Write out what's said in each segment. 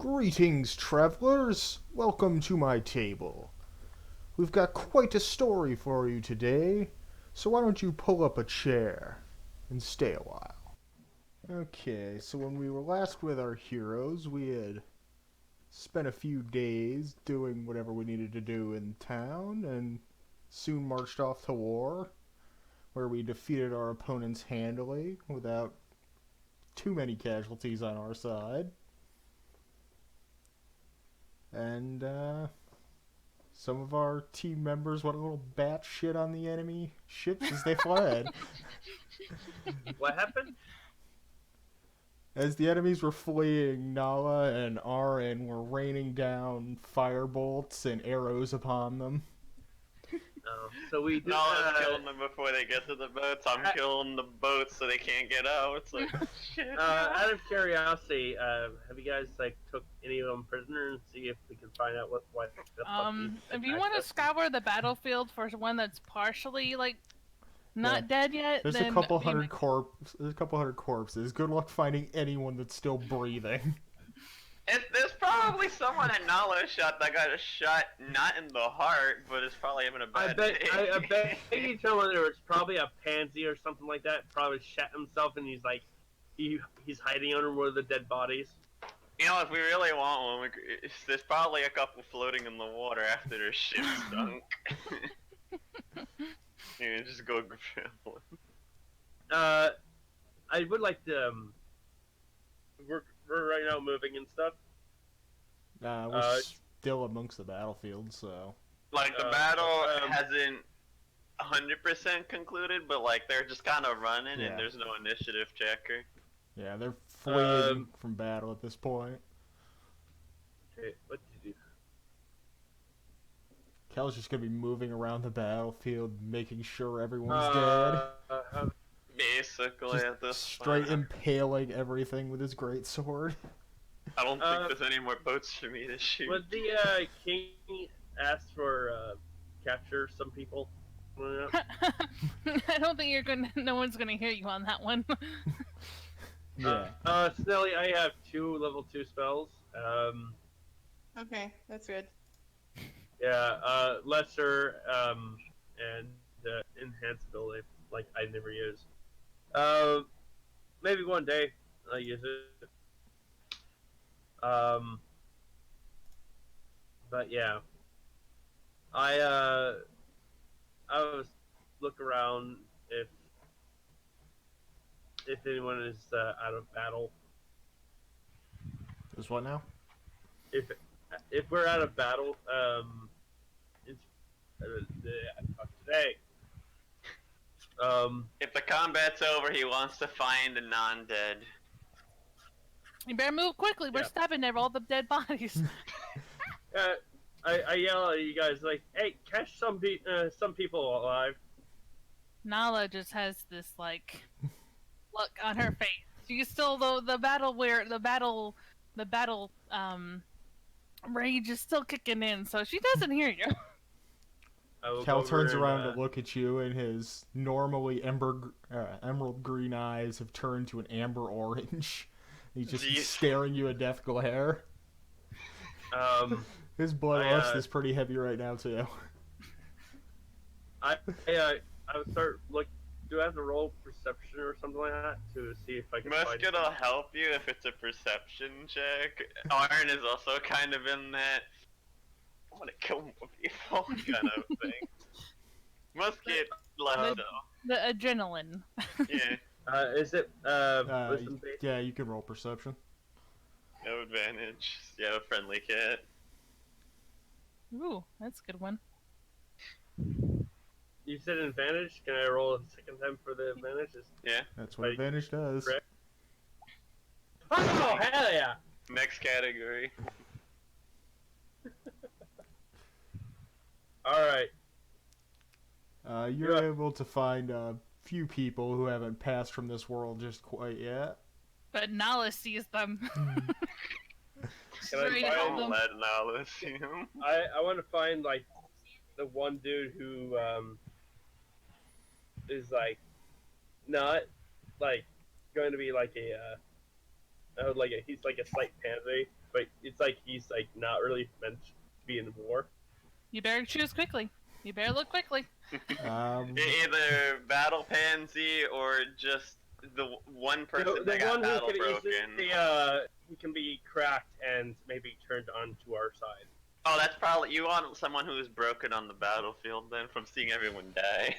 Greetings, travelers! Welcome to my table. We've got quite a story for you today, so why don't you pull up a chair and stay a while. Okay, so when we were last with our heroes, we had spent a few days doing whatever we needed to do in town, and soon marched off to war, where we defeated our opponents handily, without too many casualties on our side. And, some of our team members went a little batshit on the enemy ships as they fled. What happened? As the enemies were fleeing, Nala and Arin were raining down firebolts and arrows upon them. So we did. Nala's killing them before they get to the boats. I'm killing the boats so they can't get out. It's like, shit. Out of curiosity, have you guys took any of them prisoner and see if we can find out what the fuck if you want to scour the battlefield for one that's partially not dead yet, There's then a couple hundred corpses. Good luck finding anyone that's still breathing. There's probably someone at Nala shot that got a shot not in the heart, but is probably having a bad day. I bet you tell me there was probably a pansy or something like that. Probably shot himself and he's hiding under one of the dead bodies. You know, if we really want one, there's probably a couple floating in the water after their ship sunk. You just go grab one. I would like to. We're right now moving and stuff. We're still amongst the battlefield, so. Like, the battle hasn't 100% concluded, but they're just kind of running and there's no initiative checker. Yeah, they're fleeing from battle at this point. Okay, what did you do? Kel's just gonna be moving around the battlefield, making sure everyone's dead. Basically, at this straight point. impaling everything with his greatsword. I don't think there's any more boats for me to shoot. Would the king ask for capture some people? I don't think no one's gonna hear you on that one. Yeah. Snelly, I have 2 level 2 spells. Okay, that's good. Yeah, lesser and enhanced ability, I never use. Maybe one day I'll use it. But yeah, I was look around if anyone is out of battle. Is what now? If we're out of battle, it's today. If the combat's over, he wants to find a non-dead. You better move quickly. We're stopping there, all the dead bodies. I yell at you guys hey, catch some people alive. Nala just has this look on her face. She's still the battle rage is still kicking in, so she doesn't hear you. Cal turns around to look at you, and his normally emerald green eyes have turned to an amber orange. He's just staring you a death glare. His bloodlust is pretty heavy right now too. I would start do I have to roll perception or something like that to see if I can find Musket will help you if it's a perception check. Iron is also kind of in that I want to kill more people kind of thing. Musket, less so. The adrenaline. Yeah. Is it wisdom based? Yeah, you can roll perception. No advantage. You have a friendly cat. Ooh, that's a good one. You said advantage. Can I roll a second time for the advantages? Yeah. That's what advantage does. Correct. Oh, hell yeah! Next category. Alright. You're able to find a few people who haven't passed from this world just quite yet. But Nala sees them. Can I find let Nala see him? I want to find the one dude who is not going to be he's like a slight pansy, but it's like he's like not really meant to be in war. You better choose quickly. You better look quickly. Either battle pansy or just the one person that got one who battle could broken. easily, he can be cracked and maybe turned onto our side. Oh, that's probably you want someone who is broken on the battlefield then, from seeing everyone die.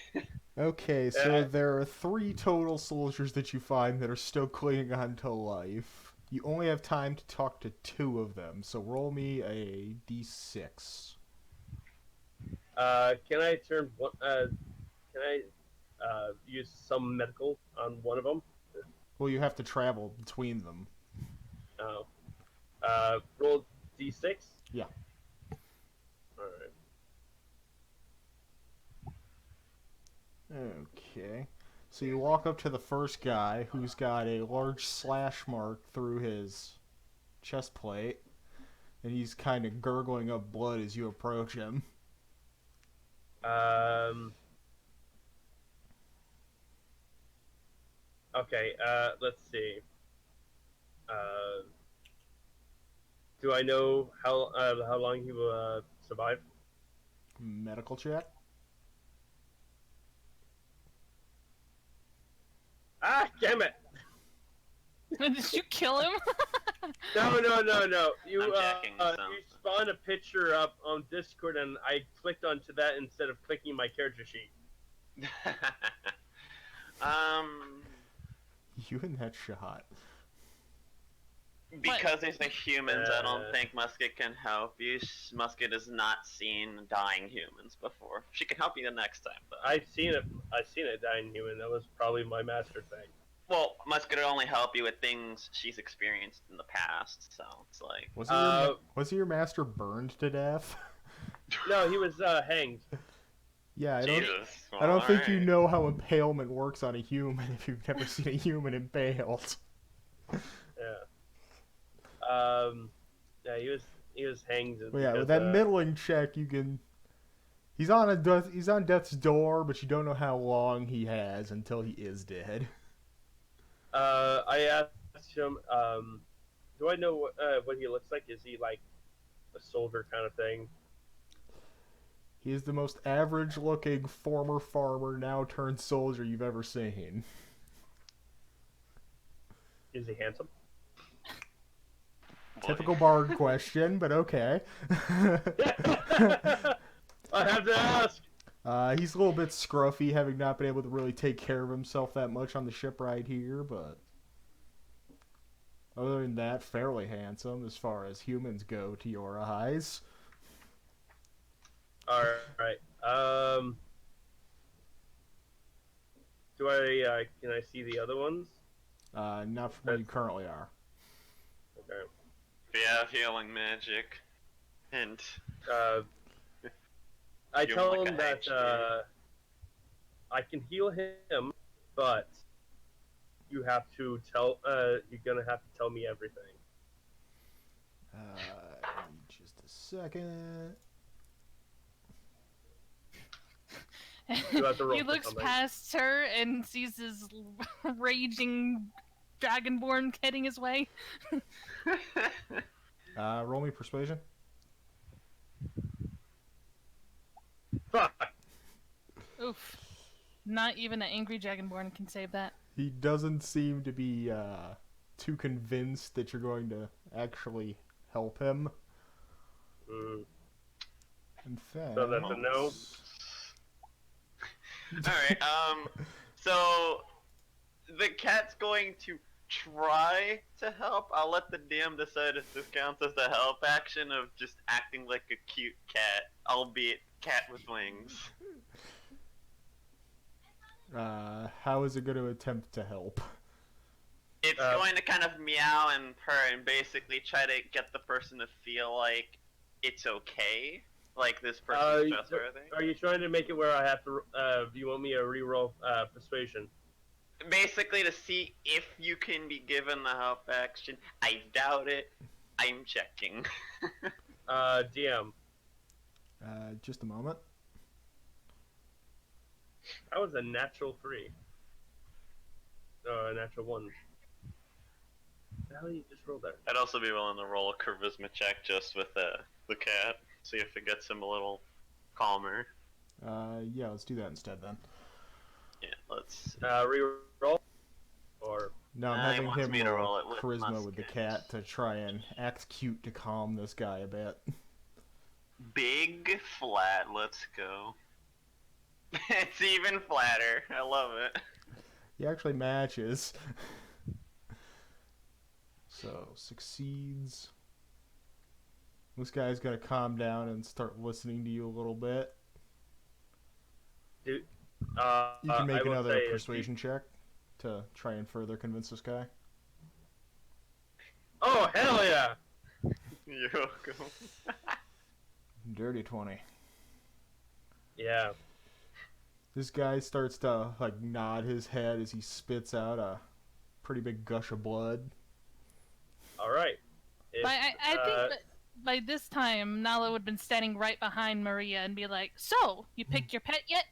Okay, so there are 3 total soldiers that you find that are still clinging on to life. You only have time to talk to 2 of them, so roll me a d6. Can I turn one? Can I use some medical on one of them? Well, you have to travel between them. Oh. Roll d6. Yeah. All right. Okay. So you walk up to the first guy who's got a large slash mark through his chest plate, and he's kind of gurgling up blood as you approach him. Okay. Let's see. Do I know how long he will survive? Medical check? Ah, damn it! Did you kill him? No. You I'm checking you spawned a picture up on Discord, and I clicked onto that instead of clicking my character sheet. You and that shot. Because these are humans, I don't think Musket can help you. Musket has not seen dying humans before. She can help you the next time, though. I've seen it dying human. That was probably my master thing. Well, Musket will only help you with things she's experienced in the past, so it's like... Was your master burned to death? No, he was hanged. Yeah, Jesus. I don't think you know how impalement works on a human if you've never seen a human impaled. Yeah. Yeah, he was hanged. Well, yeah, with that middling check, you can. He's on death's door, but you don't know how long he has until he is dead. I asked him, do I know what he looks like? Is he like a soldier kind of thing? He is the most average-looking former farmer, now turned soldier you've ever seen. Is he handsome? Typical bard question, but okay. I have to ask. He's a little bit scruffy, having not been able to really take care of himself that much on the ship right here, but other than that, fairly handsome as far as humans go to your eyes. All right. Do I can I see the other ones? Not from where you currently are. Okay. If you have healing magic, and I tell him that I can heal him, but you have to tell. You're gonna have to tell me everything. Just a second. He looks past her and sees his raging dragonborn heading his way. Roll me persuasion. Fuck. Oof. Not even an angry dragonborn can save that. He doesn't seem to be too convinced that you're going to actually help him. In fact, So that's a no. Alright, so the cat's going to try to help. I'll let the DM decide if this counts as a help action of just acting like a cute cat, albeit cat with wings. How is it going to attempt to help? It's going to kind of meow and purr and basically try to get the person to feel like it's okay. Like this person's trustworthy. Are you trying to make it where I have to? Do you want me to reroll persuasion? Basically, to see if you can be given the help action. I doubt it. I'm checking. DM. Just a moment. That was a natural 3. A natural 1. the hell you just rolled there? I'd also be willing to roll a charisma check just with the cat, see if it gets him a little calmer. Yeah, let's do that instead then. Yeah, let's. Re-roll? Or... No, I'm He having wants him me to roll roll it with charisma with the musket. cat to try and act cute to calm this guy a bit. Big flat, let's go. It's even flatter. I love it. He actually matches. So, succeeds. This guy's gonna calm down and start listening to you a little bit. Dude, You can make I will another say persuasion check to try and further convince this guy. Oh, hell yeah! You're welcome. Dirty 20. Yeah. This guy starts to like nod his head as he spits out a pretty big gush of blood. Alright. But I think that by this time, Nala would have been standing right behind Maria and be like, "So, you picked your pet yet?"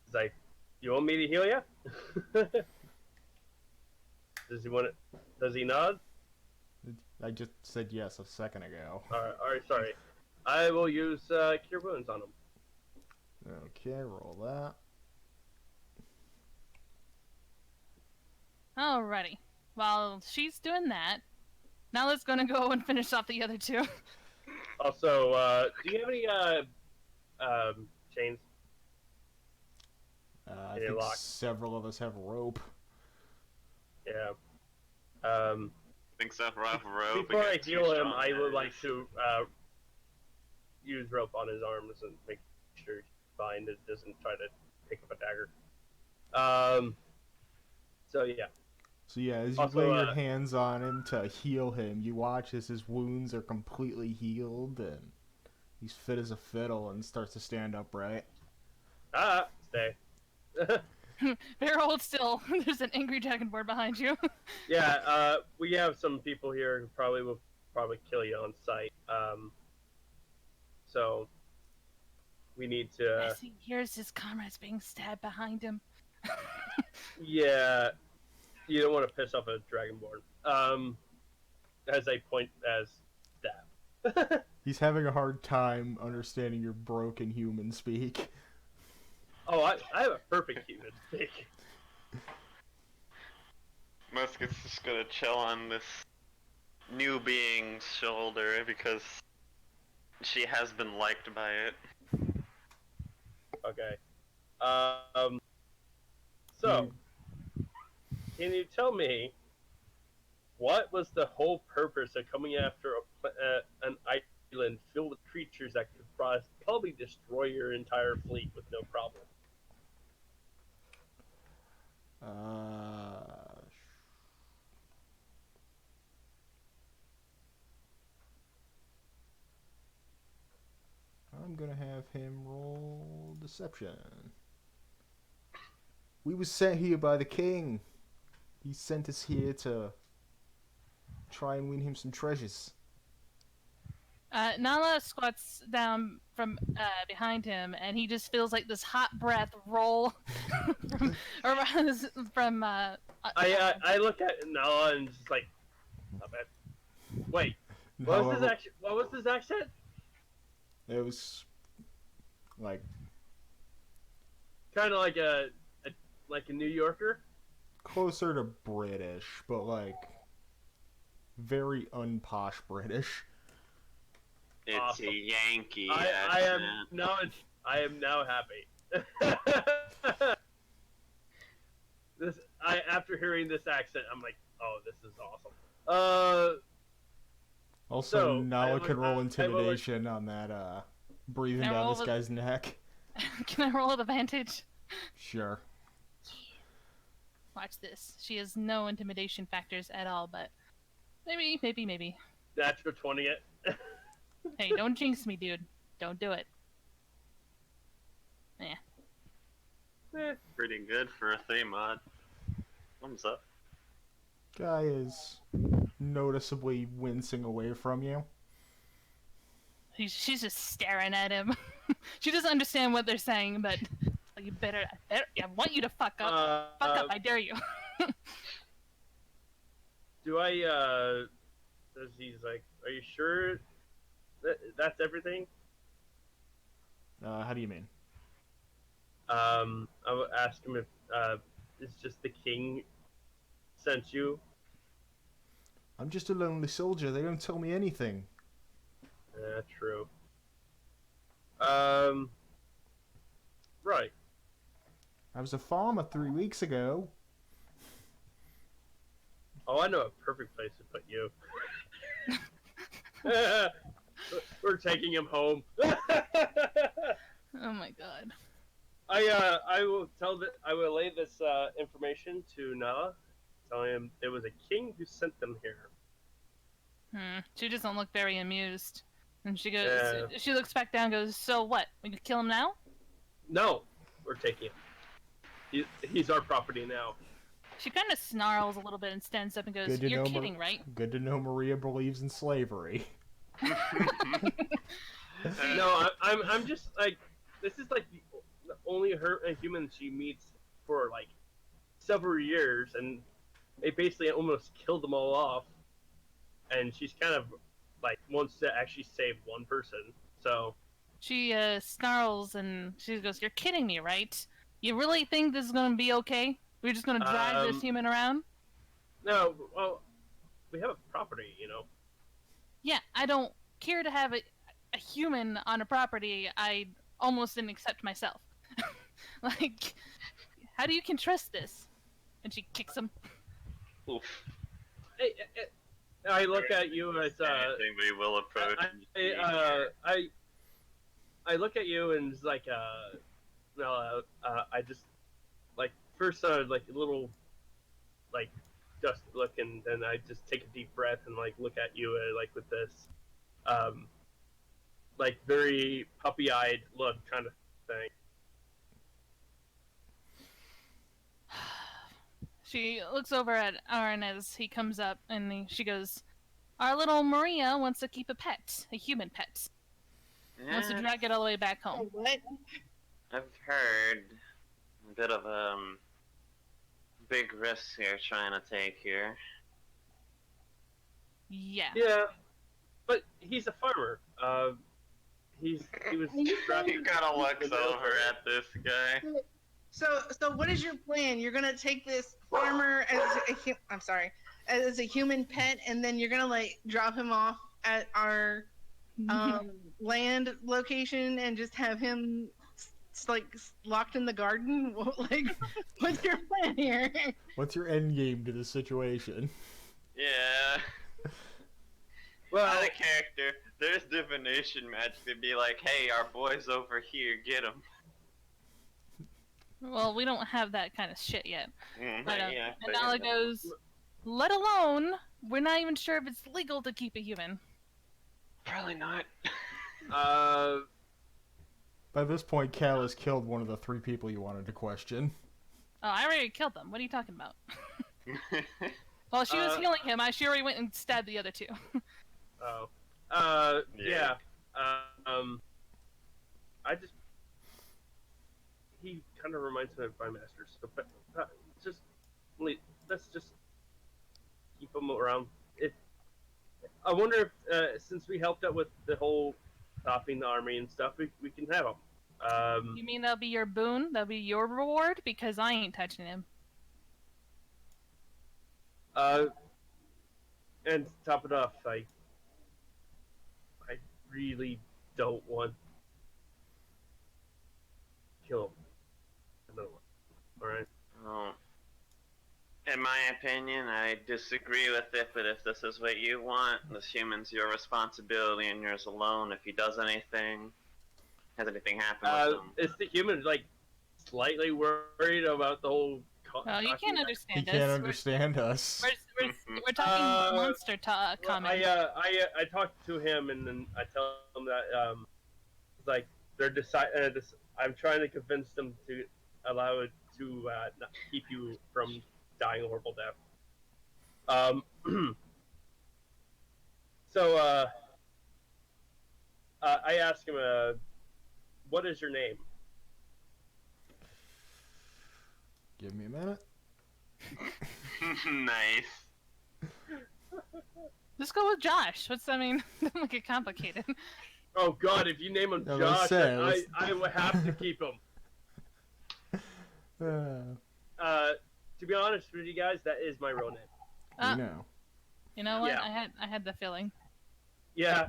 He's like, you want me to heal you? Does he want it? Does he nod? I just said yes a second ago. Alright, sorry. I will use Cure Wounds on him. Okay, roll that. Alrighty. While she's doing that, Nala's gonna go and finish off the other two. Also, do you have any chains? I Any think lock? several of us have rope. Yeah. Think so, rough rope. Before I against heal two him, strong I would guys. like to use rope on his arms and make sure he's fine. It doesn't try to pick up a dagger. So yeah. So yeah, as you Also, lay your hands on him to heal him, you watch as his wounds are completely healed and he's fit as a fiddle and starts to stand upright. Stay. Bear, hold still. There's an angry dragonborn behind you. Yeah, we have some people here who probably will kill you on sight. So we need to. As he hears his comrades being stabbed behind him. Yeah, you don't want to piss off a dragonborn. As I point as stab. He's having a hard time understanding your broken human speak. Oh, I have a perfect human speak. Musket's just gonna chill on this new being's shoulder because she has been liked by it. Okay. So, can you tell me what was the whole purpose of coming after an island filled with creatures that could probably destroy your entire fleet with no problem? I'm gonna have him roll deception. We was sent here by the king. He sent us here to try and win him some treasures. Nala squats down from behind him, and he just feels like this hot breath roll from. I look at Nala and just like, not bad. Wait, what was his accent? What was his accent? It was like Kind of like a New Yorker. closer to British, but like very unposh British. It's Awesome. a Yankee I accent. am now happy. After hearing this accent, I'm like, oh, this is awesome. Also, So, Nala can roll I will- intimidation on that breathing Can I down roll this with- guy's neck. Can I roll with advantage? Sure. Watch this. She has no intimidation factors at all, but maybe. Natural 20 it. Hey, don't jinx me, dude. Don't do it. Pretty good for a 3 mod. Thumbs up. Guy is noticeably wincing away from you. She's just staring at him. She doesn't understand what they're saying, but like, I want you to fuck up. Fuck up, I dare you. Do I, he's like, are you sure that's everything? How do you mean? I would ask him if, it's just the king sent you. I'm just a lonely soldier. They don't tell me anything. True. Right. I was a farmer 3 weeks ago. Oh, I know a perfect place to put you. We're taking him home. Oh my god. I will lay this information to Nala, tell him there was a king who sent them here. She doesn't look very amused. And she goes, Yeah. she looks back down and goes, so what? We could kill him now? No, we're taking him. He's our property now. She kind of snarls a little bit and stands up and goes, you're kidding, right? Good to know Maria believes in slavery. No, I'm just like, this is like the only human she meets for like several years, and they basically almost killed them all off. And she's kind of like wants to actually save one person. So she snarls and she goes, you're kidding me, right? You really think this is going to be okay? We're just going to drive this human around? No, well, we have a property, you know. Yeah, I don't care to have a human on a property I almost didn't accept myself. Like, how do you can trust this? And she kicks him. Oof. I look at you as we will approach. I look at you and it's like I just like first like a little like dust look, and then I just take a deep breath and like look at you like with this like very puppy-eyed look kind of thing. She looks over at Aaron as he comes up, and she goes, our little Maria wants to keep a pet, a human pet. Yeah. Wants to drag it all the way back home. What? I've heard a bit of a big risk you're trying to take here. Yeah. Yeah, but he's a farmer. He was. You gotta look over at this guy. So what is your plan? You're gonna take this farmer as a human pet, and then you're gonna like drop him off at our land location and just have him like locked in the garden? Like, what's your plan here? What's your end game to the situation? Yeah. Well, Out of character, there's divination magic to be like, hey, our boy's over here, get him. Well, we don't have that kind of shit yet. But, Yeah, and Nala goes, let alone, we're not even sure if it's legal to keep a human. Probably not. By this point, Cal has killed one of the 3 people you wanted to question. Oh, I already killed them. What are you talking about? While she was healing him, she already went and stabbed the other 2. Oh. Yeah. I just. He kind of reminds me of my master. So, but let's just keep him around. I wonder if, since we helped out with the whole stopping the army and stuff, we can have him. You mean that'll be your boon? That'll be your reward? Because I ain't touching him. And to top it off, I really don't want to kill him. Alright? Oh. In my opinion, I disagree with it, but if this is what you want, this human's your responsibility and yours alone. If he does anything, has anything happened with him? Is the human, like, slightly worried about the whole... Oh, you can't understand He us. can't understand us. We're talking monster comment. I talked to him, and then I tell him that, like, they're I'm trying to convince them to allow it to not keep you from dying a horrible death. So, I asked him, what is your name? Give me a minute. Nice. Just go with Josh. Don't make it complicated. Oh God, if you name him I was Josh, saying, then I would have to keep him. To be honest with you guys, that is my real name. You know. You know what? Yeah. I had the feeling. Yeah.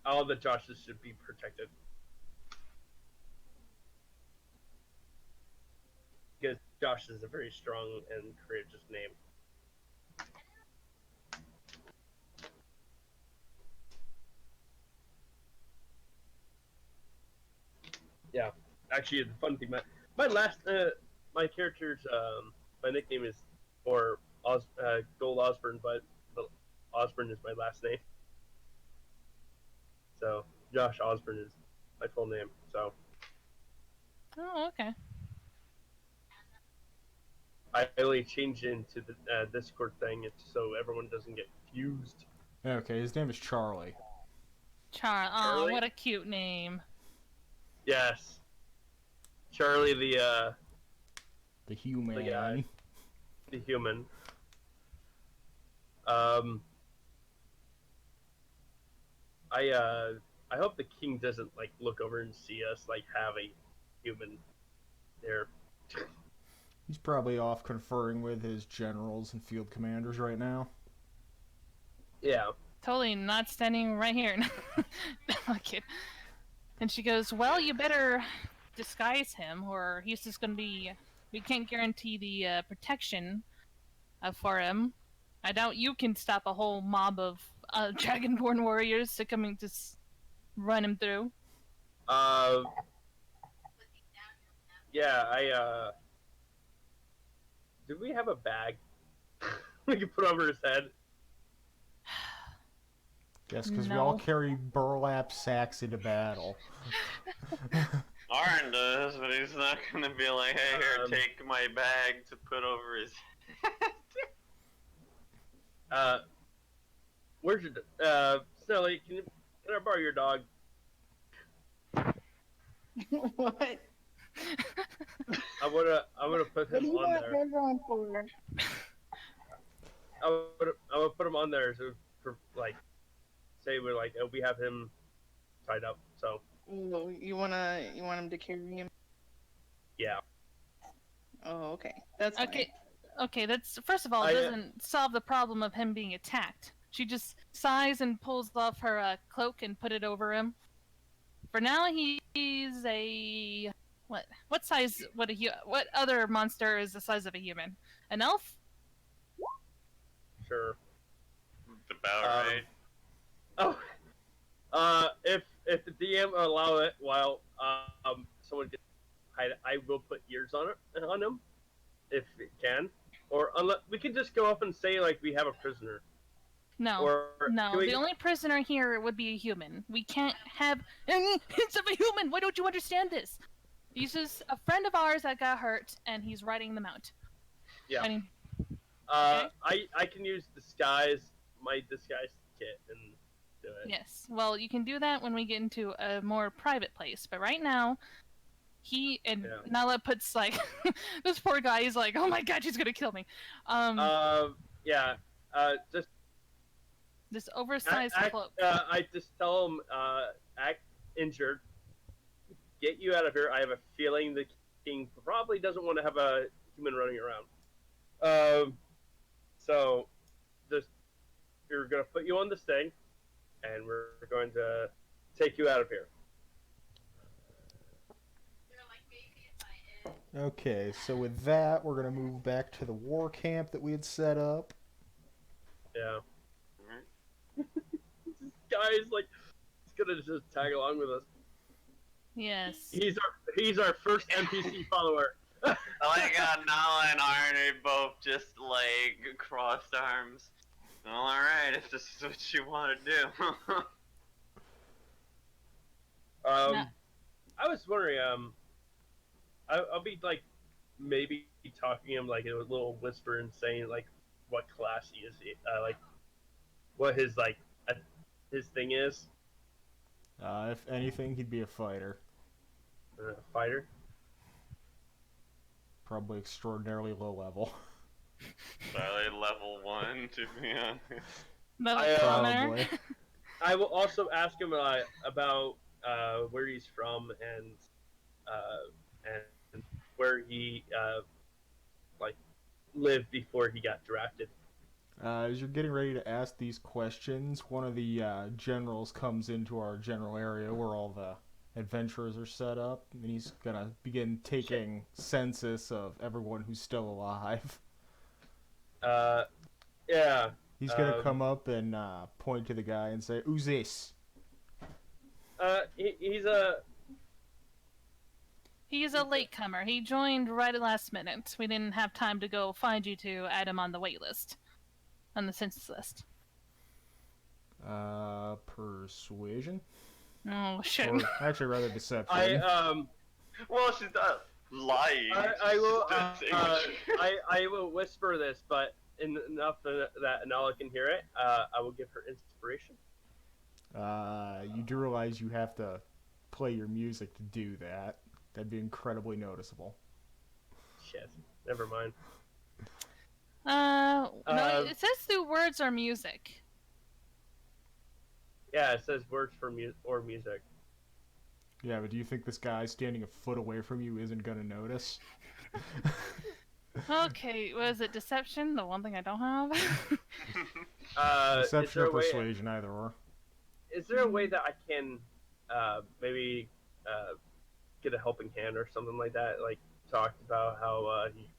All the Joshes should be protected. Because Josh is a very strong and courageous name. Yeah. Actually, the fun thing, my character's, my nickname is, Gold Osborne, but Osborne is my last name. So, Josh Osborne is my full name, so. Oh, okay. I only changed it into the Discord thing so everyone doesn't get confused. Okay, his name is Charlie. Aw, what a cute name. Yes. Charlie The human. the guy. The human. I hope the king doesn't like look over and see us like have a human there. He's probably off conferring with his generals and field commanders right now. Yeah. Totally not standing right here. Okay. And she goes, well, you better disguise him, or he's just going to be... We can't guarantee the protection for him. I doubt you can stop a whole mob of Dragonborn warriors to coming to run him through. Yeah, do we have a bag we can put over his head? Yes, because we No. all carry burlap sacks into battle. Arn does, but he's not gonna be like, hey, here, take my bag to put over his head. Where's your Snelly, can I borrow your dog? What? I'm gonna put What him do you on want there. red on for? I'm gonna put him on there so for like say we have him tied up. So Oh, you want him to carry him? yeah. Oh, okay. That's fine. Okay, that's... First of all, it doesn't solve the problem of him being attacked. She just sighs and pulls off her cloak and put it over him. For now, he's a... What size... What other monster is the size of a human? An elf? Sure. About right. If the DM allow it while someone gets I will put ears on him if it can, or unless we can just go up and say like we have a prisoner. No, the only prisoner here would be a human. We can't have any hints of a human. Why don't you understand this? He's just a friend of ours that got hurt, and he's riding them out. Yeah. Okay? I can use my disguise kit and do it. Yes. Well, you can do that when we get into a more private place. But right now, Nala puts like this poor guy. He's like, oh my god, she's gonna kill me. Just this oversized cloak. I just tell him act injured. Get you out of here. I have a feeling the king probably doesn't want to have a human running around. So just we're gonna put you on this thing, and we're going to take you out of here. Okay, so with that, we're gonna move back to the war camp that we had set up. Yeah. This guy's like, he's gonna just tag along with us. Yes. He's our first NPC follower. Oh my god, Nala and Arn are both just like crossed arms. Alright, if this is what you want to do. I was wondering, I'll be like, maybe talking to him like in a little whisper and saying like what class he is, like what his his thing is. If anything, he'd be a fighter. Fighter. Probably extraordinarily low level. Probably level 1, to be honest. Another commoner. Probably. I will also ask him about where he's from and where he like lived before he got drafted. As you're getting ready to ask these questions, one of the generals comes into our general area where all the adventurers are set up, and he's gonna begin taking census of everyone who's still alive. Yeah. He's gonna come up and point to the guy and say, "Who's this?" He's a. He's a latecomer. He joined right at last minute. We didn't have time to go find you to add him on the wait list. On the census list. Persuasion? Oh, shit. Or actually, rather deception. Well, she's not lying. I will. She's just I will whisper this, but enough that Nala can hear it. I will give her inspiration. You do realize you have to play your music to do that. That'd be incredibly noticeable. Shit. Never mind. No, it says through words or music. Yeah, it says words for music. Yeah, but do you think this guy standing a foot away from you isn't gonna notice? Okay, was it deception? The one thing I don't have? Deception or persuasion, either or. Is there a way that I can maybe get a helping hand or something like that? Like, talked about how he...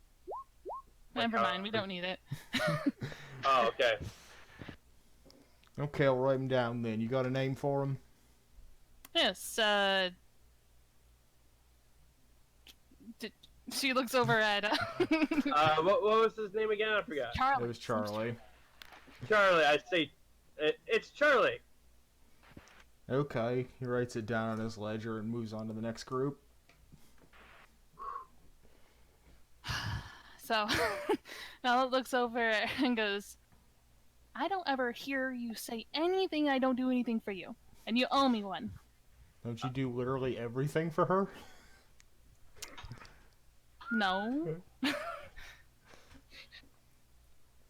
Never mind, we don't need it. Oh, okay. Okay, I'll write him down then. You got a name for him? Yes, she looks over at... What was his name again? I forgot. Charlie. It was Charlie. Charlie, I say... It's Charlie! Okay, he writes it down on his ledger and moves on to the next group. So, Nala looks over and goes, I don't ever hear you say anything I don't do anything for you. And you owe me one. Don't you do literally everything for her? No.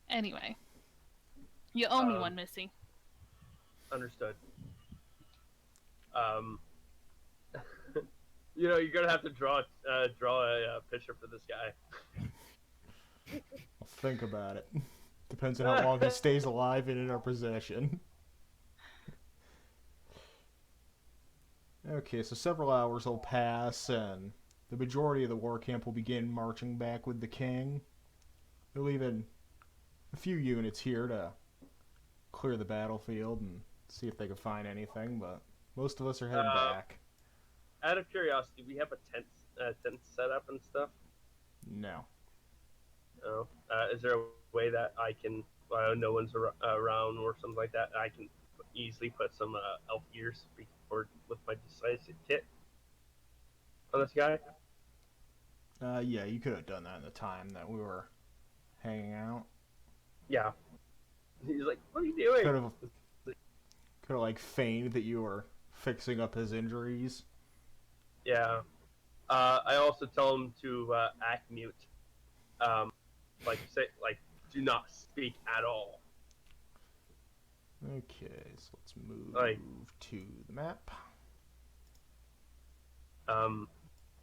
Anyway. You owe me one, Missy. Understood. You know, you're gonna have to draw a picture for this guy. I'll think about it. Depends on how long he stays alive and in our possession. Okay, so several hours will pass, and the majority of the war camp will begin marching back with the king. They're leaving a few units here to clear the battlefield and see if they can find anything, but most of us are heading back. Out of curiosity, we have a tent set up and stuff. No. Oh, is there a way that I can, no one's around or something like that, I can easily put some elf ears with my decisive kit on this guy? Yeah, you could have done that in the time that we were hanging out. Yeah. He's like, what are you doing? Could have like feigned that you were fixing up his injuries. Yeah. I also tell him to act mute. Do not speak at all. Okay, so let's move to the map.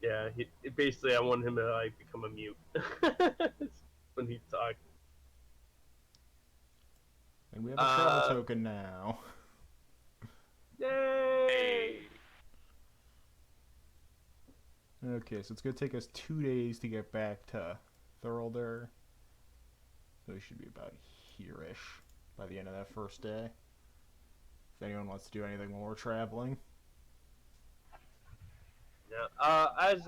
Yeah, basically I want him to become a mute when he talks. And we have a travel token now. Yay! Okay, so it's gonna take us 2 days to get back to Thurlder. So we should be about here-ish by the end of that first day. If anyone wants to do anything while we're traveling. Yeah. As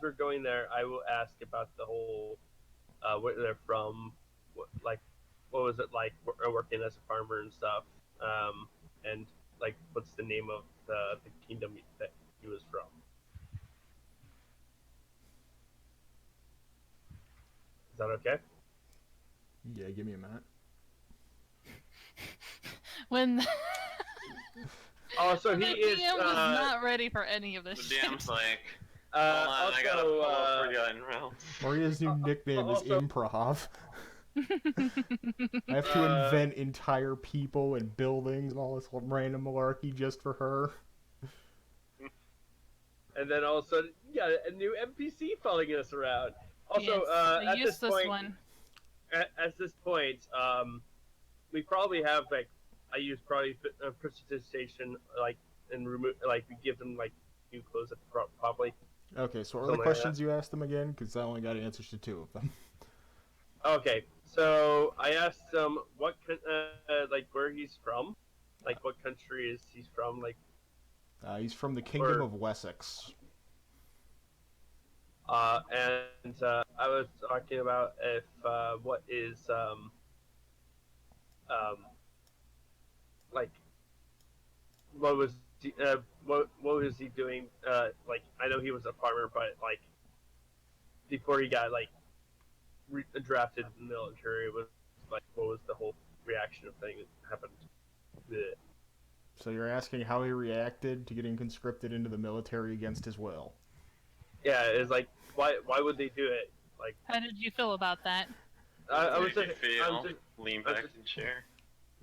we're going there, I will ask about the whole where they're from, what was it like working as a farmer and stuff, and what's the name of the kingdom that he was from. Is that okay? Yeah, give me a minute. When Oh, so the he is DM was not ready for any of this The shit. DM's like, Hold on, I gotta pull up also, Forgotten Realms. Maria's new nickname is also- Improv. I have to invent entire people and buildings and all this random malarkey just for her. and then also, yeah, a new NPC following us around. Also, Yes, a at this useless point, one. at this point, we probably have like, I use probably precipitation, like, and remove, like, we give them like new clothes probably. Okay, so what were the Something like questions you asked them again? Because I only got answers to 2 of them. Okay, so I asked him what like where he's from, like what country is he's from, like, He's from the Kingdom Or- of Wessex. and I was talking about if what is like what was what was he doing? Like, I know he was a farmer, but like before he got like drafted in the military, it was like what was the whole reaction of thing that happened? Blech. So you're asking how he reacted to getting conscripted into the military against his will. Yeah, it's like why would they do it? Like How did you feel about that? I was How just, did you I'm feel? just, Lean I'm back just- in the chair.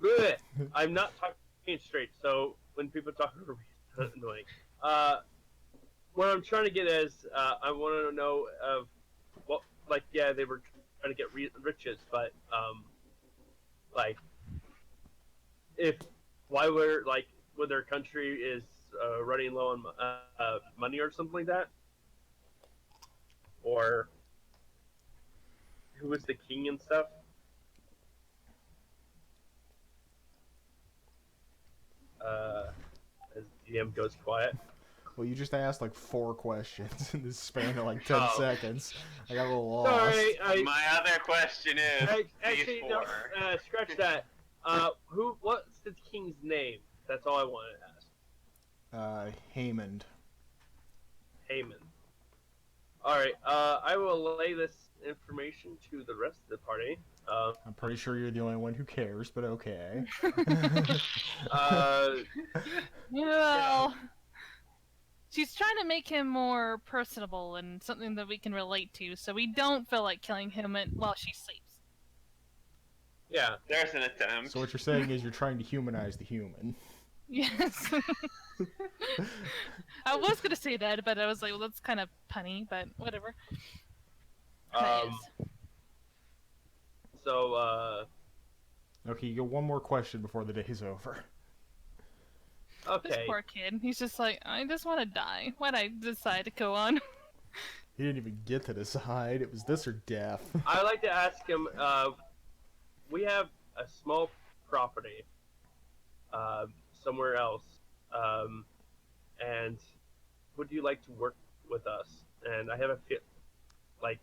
bleh. I'm not talking straight, so when people talk over me, it's annoying. What I'm trying to get is, I want to know of what, like, yeah, they were trying to get riches, but like, if why were like, when their country is running low on money or something like that, or who was the king and stuff. As DM goes quiet. Well, you just asked like 4 questions in this span of like 10 Oh. seconds. I got a little lost. Sorry, My other question is, actually, these no, four. scratch that. What's the king's name? That's all I wanted to ask. Haymond. Haman. Alright, I will lay this information to the rest of the party. I'm pretty sure you're the only one who cares, but okay. Well, she's trying to make him more personable and something that we can relate to, so we don't feel like killing him while she sleeps. Yeah. There's an attempt. So what you're saying is you're trying to humanize the human. Yes. I was gonna say that, but I was like, well, that's kind of punny, but whatever. Yes. So, Okay, you get one more question before the day's over. This okay. poor kid. He's just like, I just want to die. Why'd I decide to go on? He didn't even get to decide. It was this or death. I'd like to ask him, we have a small property, somewhere else, and would you like to work with us? And I have a fit, like,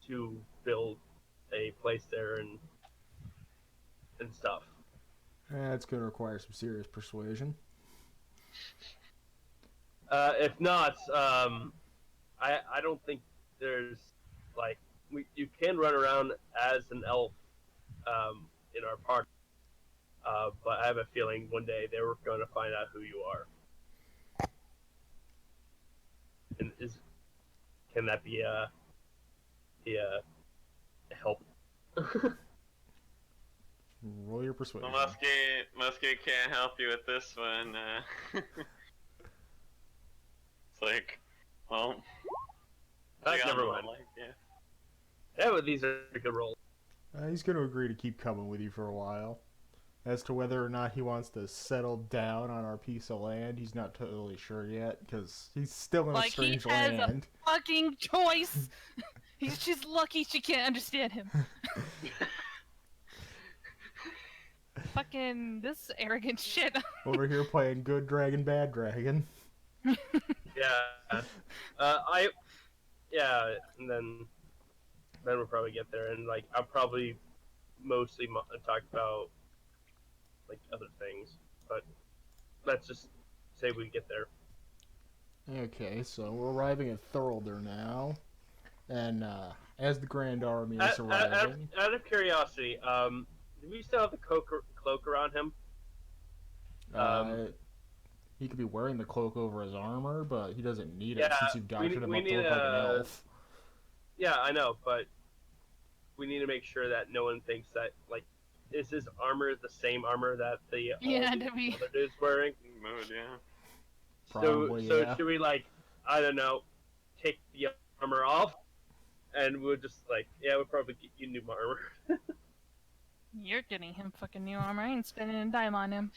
to build a place there and stuff. It's going to require some serious persuasion. If not, I don't think there's, like, you can run around as an elf, in our party. But I have a feeling one day they were going to find out who you are. And can that be a help? Roll your persuasion. Well, Muskie can't help you with this one. It's like, well, Never mind. Like, yeah. Yeah, but these are good rolls. He's going to agree to keep coming with you for a while. As to whether or not he wants to settle down on our piece of land, he's not totally sure yet, because he's still in a Like, he strange has land. a fucking choice. He's just lucky she can't understand him. Fucking this arrogant shit. Over here playing good dragon, bad dragon. Yeah. Yeah, and then we'll probably get there, and like I'll probably mostly talk about like other things, but let's just say we get there. Okay, so we're arriving at Thurlder now. And as the Grand Army is arriving... Out of curiosity, do we still have the cloak around him? he could be wearing the cloak over his armor, but he doesn't need it Yeah, since you've doctored him we up to need look like an a- elf. Yeah, I know, but we need to make sure that no one thinks that like is his armor the same armor that the Yeah, all the to be- other dude's wearing? Mood, yeah. Probably, so yeah. should we like I don't know, take the armor off, and we'll just like we'll probably get you new armor. You're getting him fucking new armor. I ain't spending a dime on him.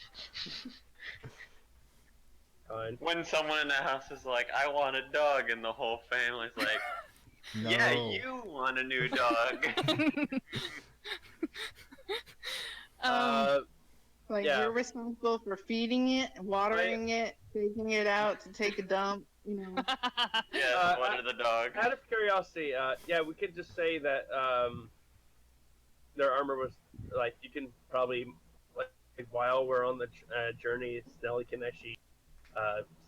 Fine. When someone in the house is like, I want a dog, and the whole family's like, No. yeah, you want a new dog. Like Yeah. you're responsible for feeding it, watering it, taking it out to take a dump. You know. Yeah, water the dog. Out of curiosity, we could just say that their armor was like you can probably like while we're on the journey, Snelly can actually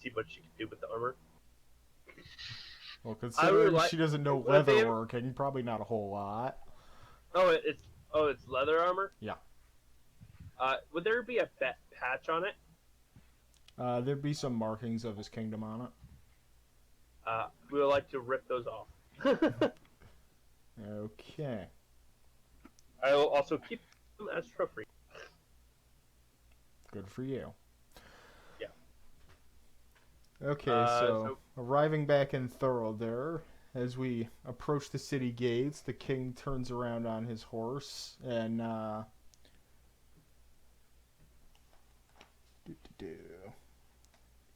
see what she can do with the armor. Well, considering like- she doesn't know Would they- leatherworking, probably not a whole lot. Oh, it's leather armor. Yeah. Would there be a patch on it? There'd be some markings of his kingdom on it. We would like to rip those off. Okay. I will also keep them as trophy. Good for you. Yeah. Okay, so arriving back in Thorold, as we approach the city gates, the king turns around on his horse and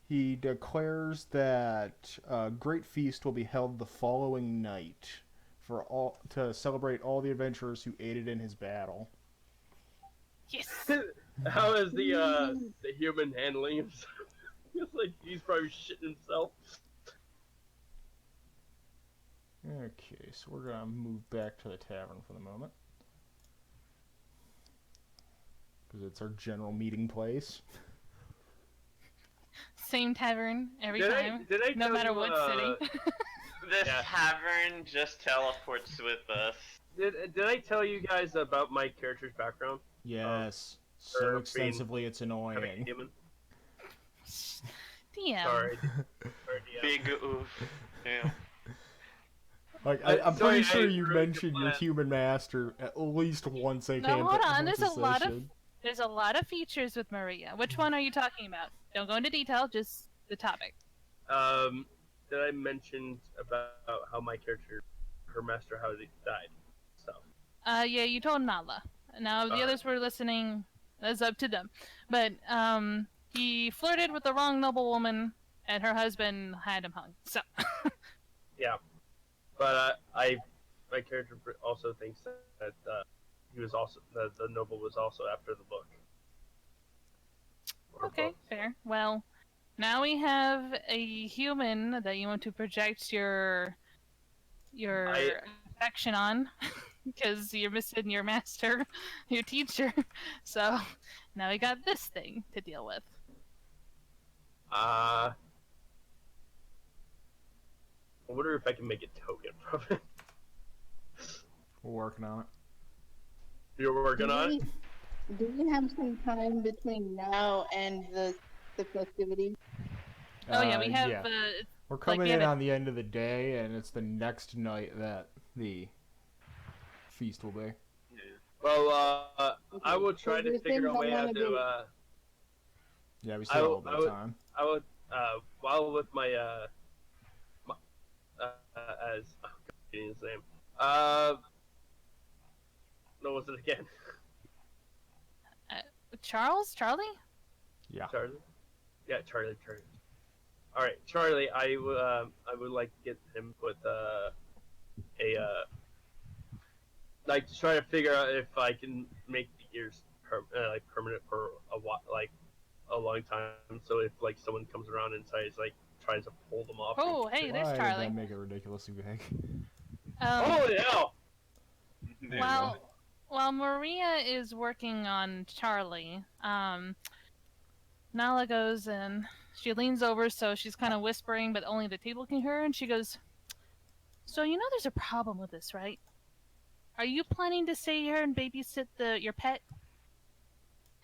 he declares that a great feast will be held the following night to celebrate all the adventurers who aided in his battle. Yes. How is the human handling himself? It's like he's probably shitting himself. Okay, so we're gonna move back to the tavern for the moment. Because it's our general meeting place. Same tavern every Did time. I No tell matter you, what city. This Yeah. tavern just teleports with us. Did I tell you guys about my character's background? Yes. or So being extensively it's Having a annoying. demon? DM. Sorry. Sorry, DM. Big oof. Yeah. Like I'm Sorry, pretty sure I you ruined your mentioned your plan. human master at least once they No, came hold to on, the there's a lot of- session. There's a lot of features with Maria. Which one are you talking about? Don't go into detail, just the topic. Did I mention about how my character, her master, how he died? Stuff. Yeah, you told Nala. Now the Alright. others were listening. That's up to them. But he flirted with the wrong noblewoman, and her husband had him hung. So Yeah, but my character also thinks that he was also the noble was also after the book. Or okay, books. fair. Well, now we have a human that you want to project your I- affection on, because you're missing your master, your teacher. So now we got this thing to deal with. I wonder if I can make a token from it. We're working on it. You're working on it. Do we have some time between now and the festivity? Oh yeah, we have. Yeah. We're like, coming we have in a- on the end of the day, and it's the next night that the feast will be. Well, I will try So to there's figure a things I way how wanna to. do. Yeah, we I still have a will- little bit I of would- time. While with my as oh, God, I'm forgetting his name. What was it again? Charlie? Yeah. Charlie. Yeah, Charlie. All right, Charlie. I would like to get him with like to try to figure out if I can make the ears permanent for a long time. So if like someone comes around and tries to pull them off. Oh, hey, there's Why did Charlie. that make it ridiculously big? Holy hell! There you While Maria is working on Charlie, Nala goes and she leans over, so she's kind of whispering, but only the table can hear, and she goes, "So you know there's a problem with this, right? Are you planning to stay here and babysit your pet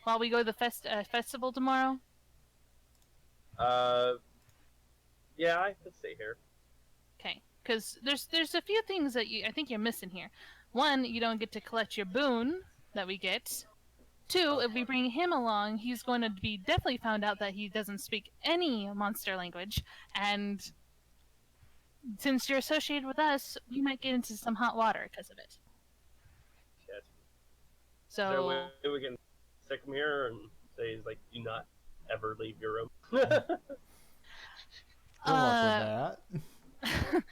while we go to the festival tomorrow?" Uh, yeah, I could stay here. Okay, because there's a few things that I think you're missing here. One, you don't get to collect your boon that we get. Two, if we bring him along, he's going to be definitely found out that he doesn't speak any monster language, and since you're associated with us, we might get into some hot water because of it. Shit. Is there a So, way we can stick him here and say, like, do not ever leave your room? Good luck with that.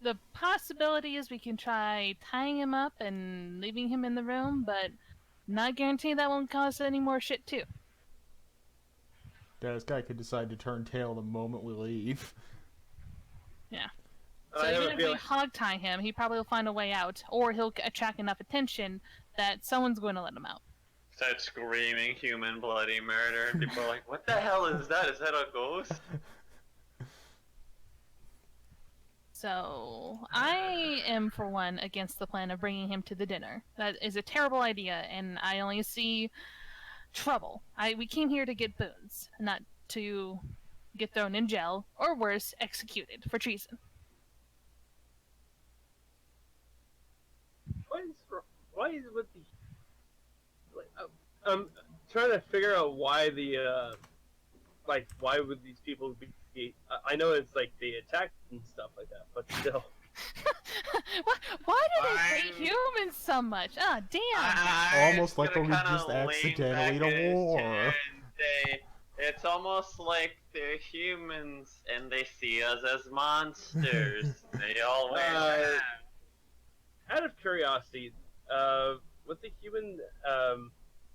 the possibility is we can try tying him up and leaving him in the room, but not guaranteeing that won't cause any more shit too. Yeah, this guy could decide to turn tail the moment we leave. Yeah. So I have even a if we feeling. hog tie him, he probably will find a way out, or he'll attract enough attention that someone's going to let him out. Start screaming human bloody murder, and people are like, "What the hell is that? Is that a ghost?" So I am, for one, against the plan of bringing him to the dinner. That is a terrible idea, and I only see trouble. We came here to get boons, not to get thrown in jail, or worse, executed for treason. Why is with the like, I'm trying to figure out why the why would these people be? I know it's like they attack and stuff like that, but still. Why do they hate humans so much? Ah, damn! Almost like gonna we kinda just lean accidentally back in to his war. chair and say, it's almost like they're humans and they see us as monsters. They always have. Out of curiosity, with the human,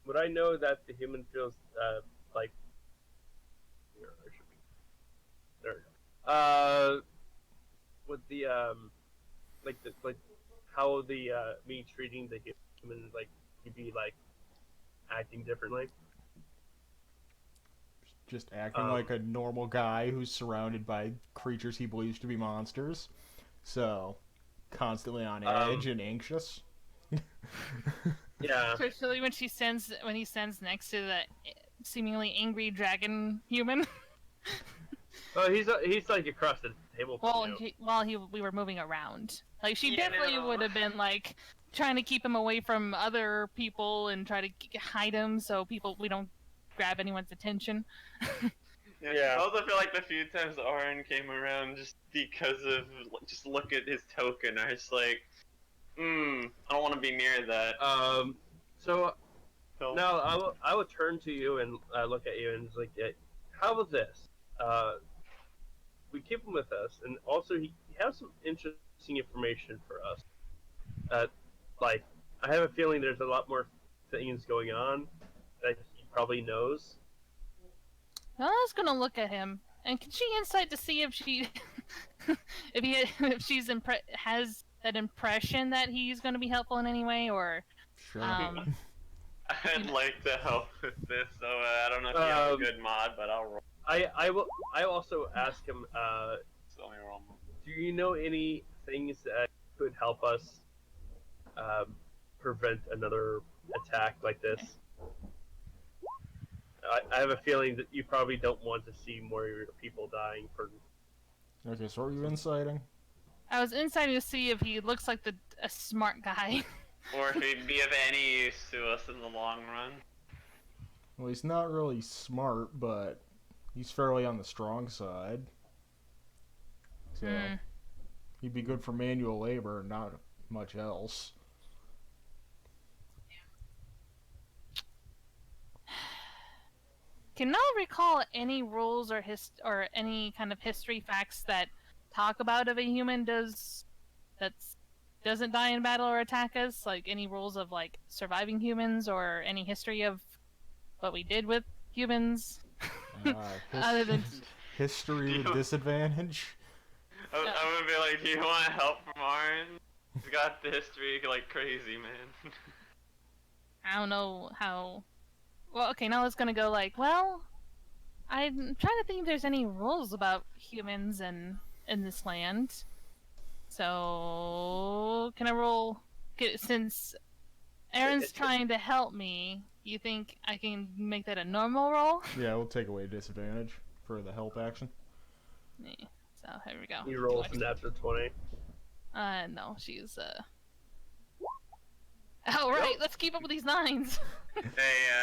would I know that the human feels like? Here, there should be. There we go. With the like how the me treating the human like you'd be like acting differently. Just acting like a normal guy who's surrounded by creatures he believes to be monsters. So, constantly on edge and anxious. Yeah. Especially when he stands next to the seemingly angry dragon human. Oh, he's like across the table from you. While we were moving around, like she Yeah, definitely no. would have been like trying to keep him away from other people and try to hide him so we don't grab anyone's attention. Yeah. I also feel like the few times Oren came around just because of just look at his token, I was like, I don't want to be near that. So So, now I will turn to you and look at you and it's like, how about this? We keep him with us, and also he has some interesting information for us. Like I have a feeling there's a lot more things going on that he probably knows. I was gonna look at him, and can she insight to see if she, if she's has that impression that he's gonna be helpful in any way, or Sure. I'd like to help with this, so I don't know if you have a good mod, but I'll roll. I will. I also ask him. So let me roll. Do you know any things that could help us prevent another attack like this? I have a feeling that you probably don't want to see more of your people dying for. Okay, so what are you inciting? I was inciting to see if he looks like a smart guy. Or if he'd be of any use to us in the long run. Well, he's not really smart, but he's fairly on the strong side. So, he'd be good for manual labor, not much else. Can I recall any rules or any kind of history facts that talk about if a human doesn't die in battle or attack us? Like any rules of like surviving humans or any history of what we did with humans? Other than History with disadvantage? I would be like, do you want help from Arn? He's got the history like crazy, man. I don't know how. Well, okay, now it's gonna go like, well, I'm trying to think if there's any rules about humans in this land. So, can I roll? Since Aaron's trying to help me, you think I can make that a normal roll? Yeah, we'll take away disadvantage. for the help action. Yeah. So here we go. He rolls an natural 20. No, she's All right, Nope. let's keep up with these 9s. Hey,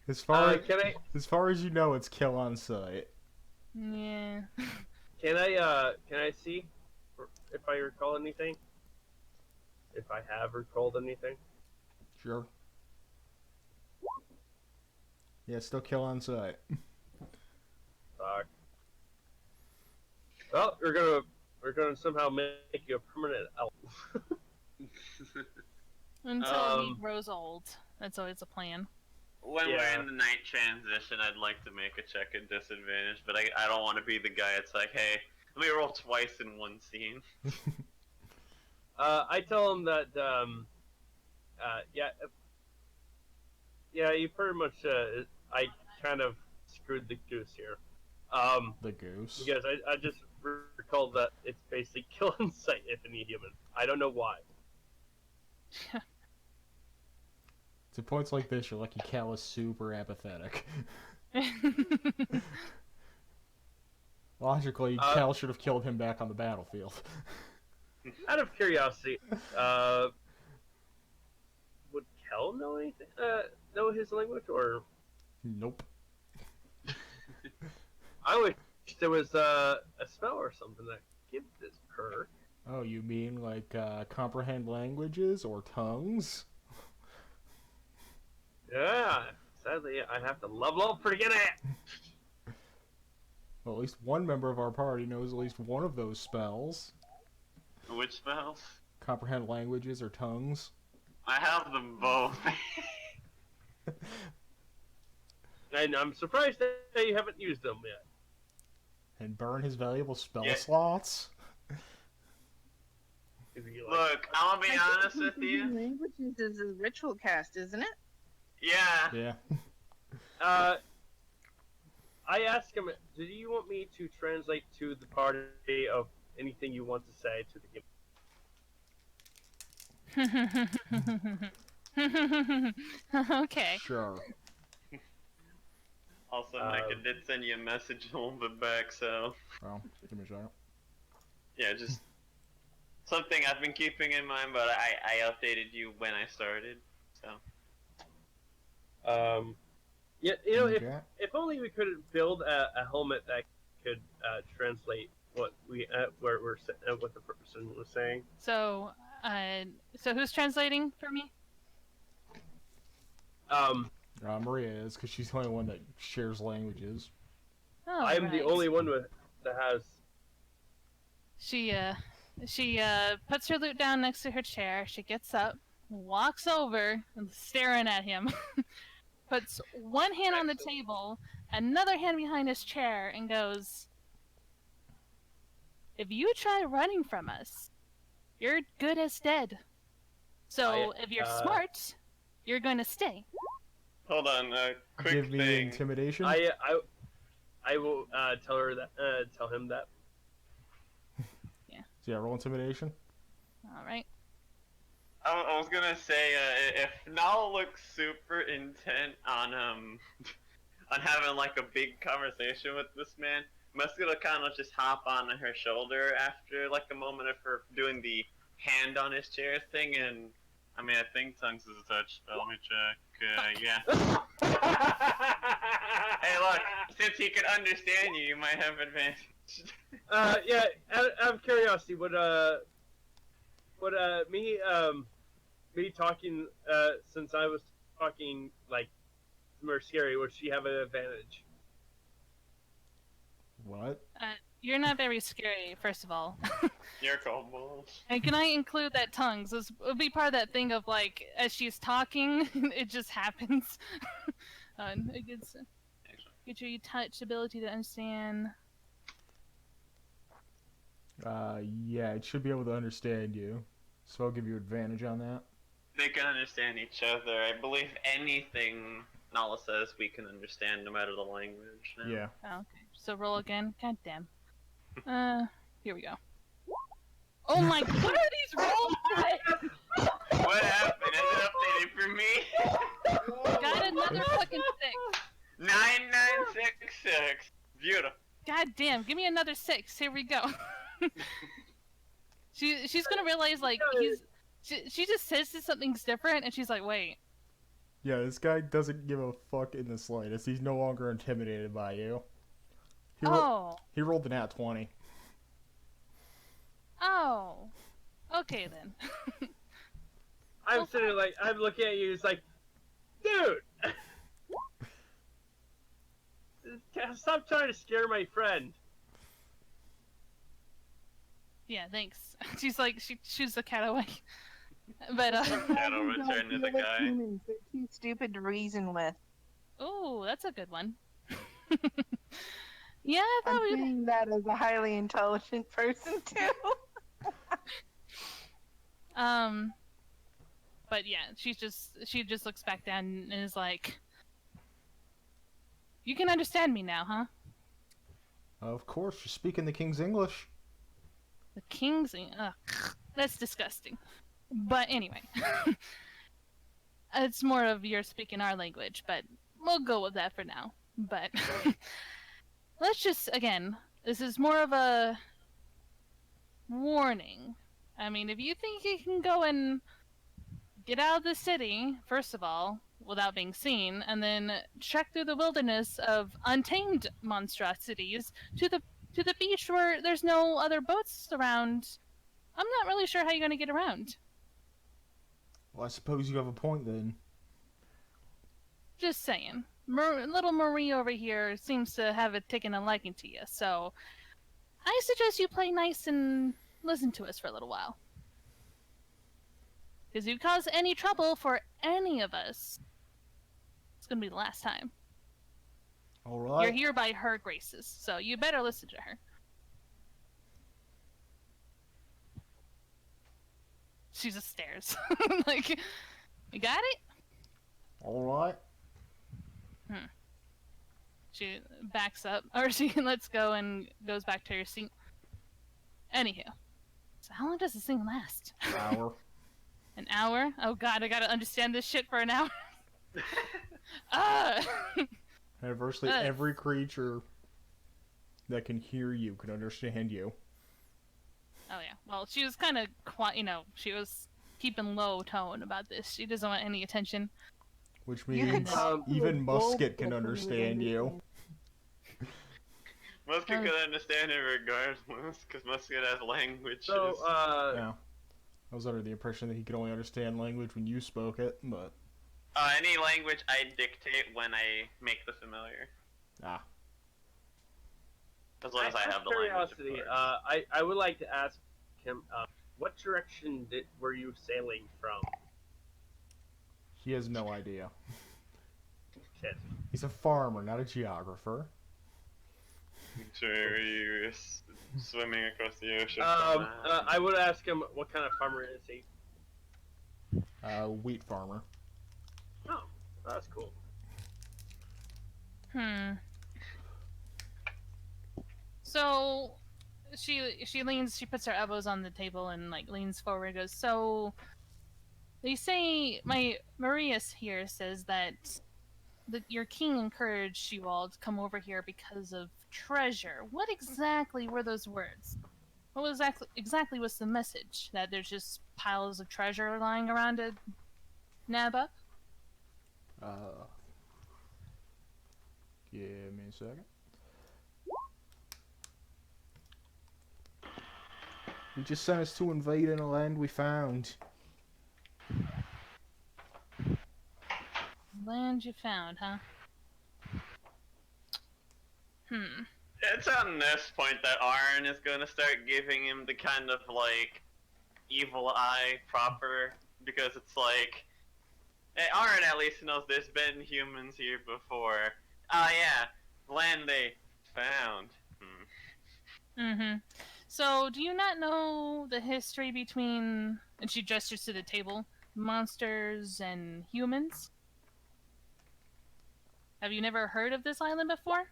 As far Can as you know, it's kill on sight. Yeah. I see if I recall anything? If I have recalled anything? Sure. Yeah, still kill on sight. Fuck. Well, we're gonna somehow make you a permanent elf. Until he grows old. That's always a plan. when Yeah. we're in the night transition, I'd like to make a check at disadvantage, but I don't want to be the guy that's like, hey, let me roll twice in one scene. I tell him that, you pretty much, I kind of screwed the goose here. The goose. Because I just recalled that it's basically kill on sight if any human. I don't know why. To points like this, you're lucky Cal is super apathetic. Logically, Cal should have killed him back on the battlefield. Out of curiosity, would Kel know anything? Know his language, or Nope. I wish there was a spell or something that gives this perk. Oh, you mean like comprehend languages or tongues? Yeah, sadly, I have to level up to get it. Well, at least one member of our party knows at least one of those spells. Which spells? Comprehend languages or tongues. I have them both. And I'm surprised that you haven't used them yet. And burn his valuable spell Yeah. slots. If you like. Look, I'll be honest with you. Languages is a ritual cast, isn't it? Yeah. Yeah. I asked him, do you want me to translate to the party of anything you want to say to the game? Okay. Sure. Also, Micah did send you a message a little bit back, so Well, give me a shot. yeah, just something I've been keeping in mind, but I updated you when I started, so. Yeah, Okay. if only we could build a helmet that could translate what what the person was saying. So who's translating for me? Maria is, because she's the only one that shares languages. Oh, I'm the right. only one that has. She puts her loot down next to her chair. She gets up, walks over, and staring at him. Puts one hand on the table, another hand behind his chair, and goes, "If you try running from us, you're good as dead. So if you're smart, you're going to stay." Hold on, quick Give me thing. intimidation. I will tell him that. So yeah, roll intimidation. All right. I was gonna say, if Nal looks super intent on on having like a big conversation with this man, Muscular kind of just hop on her shoulder after like a moment of her doing the hand on his chair thing, and I mean I think tongues is a touch spell. Let me check. Yeah. Hey, look, since he can understand you, you might have advantage. Yeah. Out of curiosity, would me talking since I was talking like more scary, would she have an advantage? What? You're not very scary, first of all. You're cold balls. And can I include that tongues? This would be part of that thing of like, as she's talking, it just happens. It gets your touch ability to understand. Yeah, it should be able to understand you. So I'll give you advantage on that. They can understand each other. I believe anything Nala says we can understand no matter the language. Now. Yeah. Oh, okay, so roll again. God damn. Here we go. Oh my! What are these rolls today? What happened? Is it updated for me? Got another fucking 6. 9966. Beautiful. damn, give me another 6. Here we go. She's gonna realize like she just says that something's different, and she's like, wait. Yeah, this guy doesn't give a fuck in the slightest. He's no longer intimidated by you. He rolled the nat 20. Oh. Okay then. I'm sitting there like, I'm looking at you, it's like, dude! Stop trying to scare my friend. Yeah, thanks. She's like, she shoots the cat away. But, That'll return to the guy. Humans. They're too stupid to reason with. oh, that's a good one. Yeah, I I'm thought we saying that as a highly intelligent person too. But yeah, she just looks back down and is like, "You can understand me now, huh?" Of course, you're speaking the king's English. The king's, ugh, that's disgusting. But anyway, it's more of you're speaking our language, but we'll go with that for now. But let's just, again, this is more of a warning. I mean, if you think you can go and get out of the city, first of all, without being seen, and then trek through the wilderness of untamed monstrosities to the beach where there's no other boats around, I'm not really sure how you're going to get around. Well, I suppose you have a point then. Just saying. Little Marie over here seems to have taken a liking to you, so I suggest you play nice and listen to us for a little while. Because if you cause any trouble for any of us, it's going to be the last time. Alright. You're here by her graces, so you better listen to her. She just stares. Like, you got it? Alright. She backs up, or she lets go and goes back to her seat. Anywho, so how long does this thing last? Hour. An hour? Oh god, I gotta understand this shit for an hour. And virtually every creature that can hear you can understand you. Oh yeah. Well, she was kind of quiet. She was keeping low tone about this. She doesn't want any attention. Which You could means talk to even a Musket gold can wolf and understand you. Musket could understand it regardless, because Musket has languages. So, Yeah. I was under the impression that he could only understand language when you spoke it, but... Any language I dictate when I make the familiar. Ah. As long as I have the language, of curiosity, course. I would like to ask him, what direction were you sailing from? He has no idea. Shit. He's a farmer, not a geographer. Sure, you're swimming across the ocean. from that. I would ask him what kind of farmer is he? Wheat farmer. Oh, that's cool. So she leans, she puts her elbows on the table and like leans forward and goes, so they say, my Marius here says that your king encouraged you all to come over here because of treasure. What exactly were those words? What was exactly was the message? That there's just piles of treasure lying around to nab up? Give me a second. He just sent us to invade in a land we found. Land you found, huh? It's on this point that Arn is gonna start giving him the kind of, like, evil eye proper, because it's like, hey, Arn at least knows there's been humans here before. Ah, yeah, land they found. So, do you not know the history between, and she gestures to the table, monsters and humans? Have you never heard of this island before?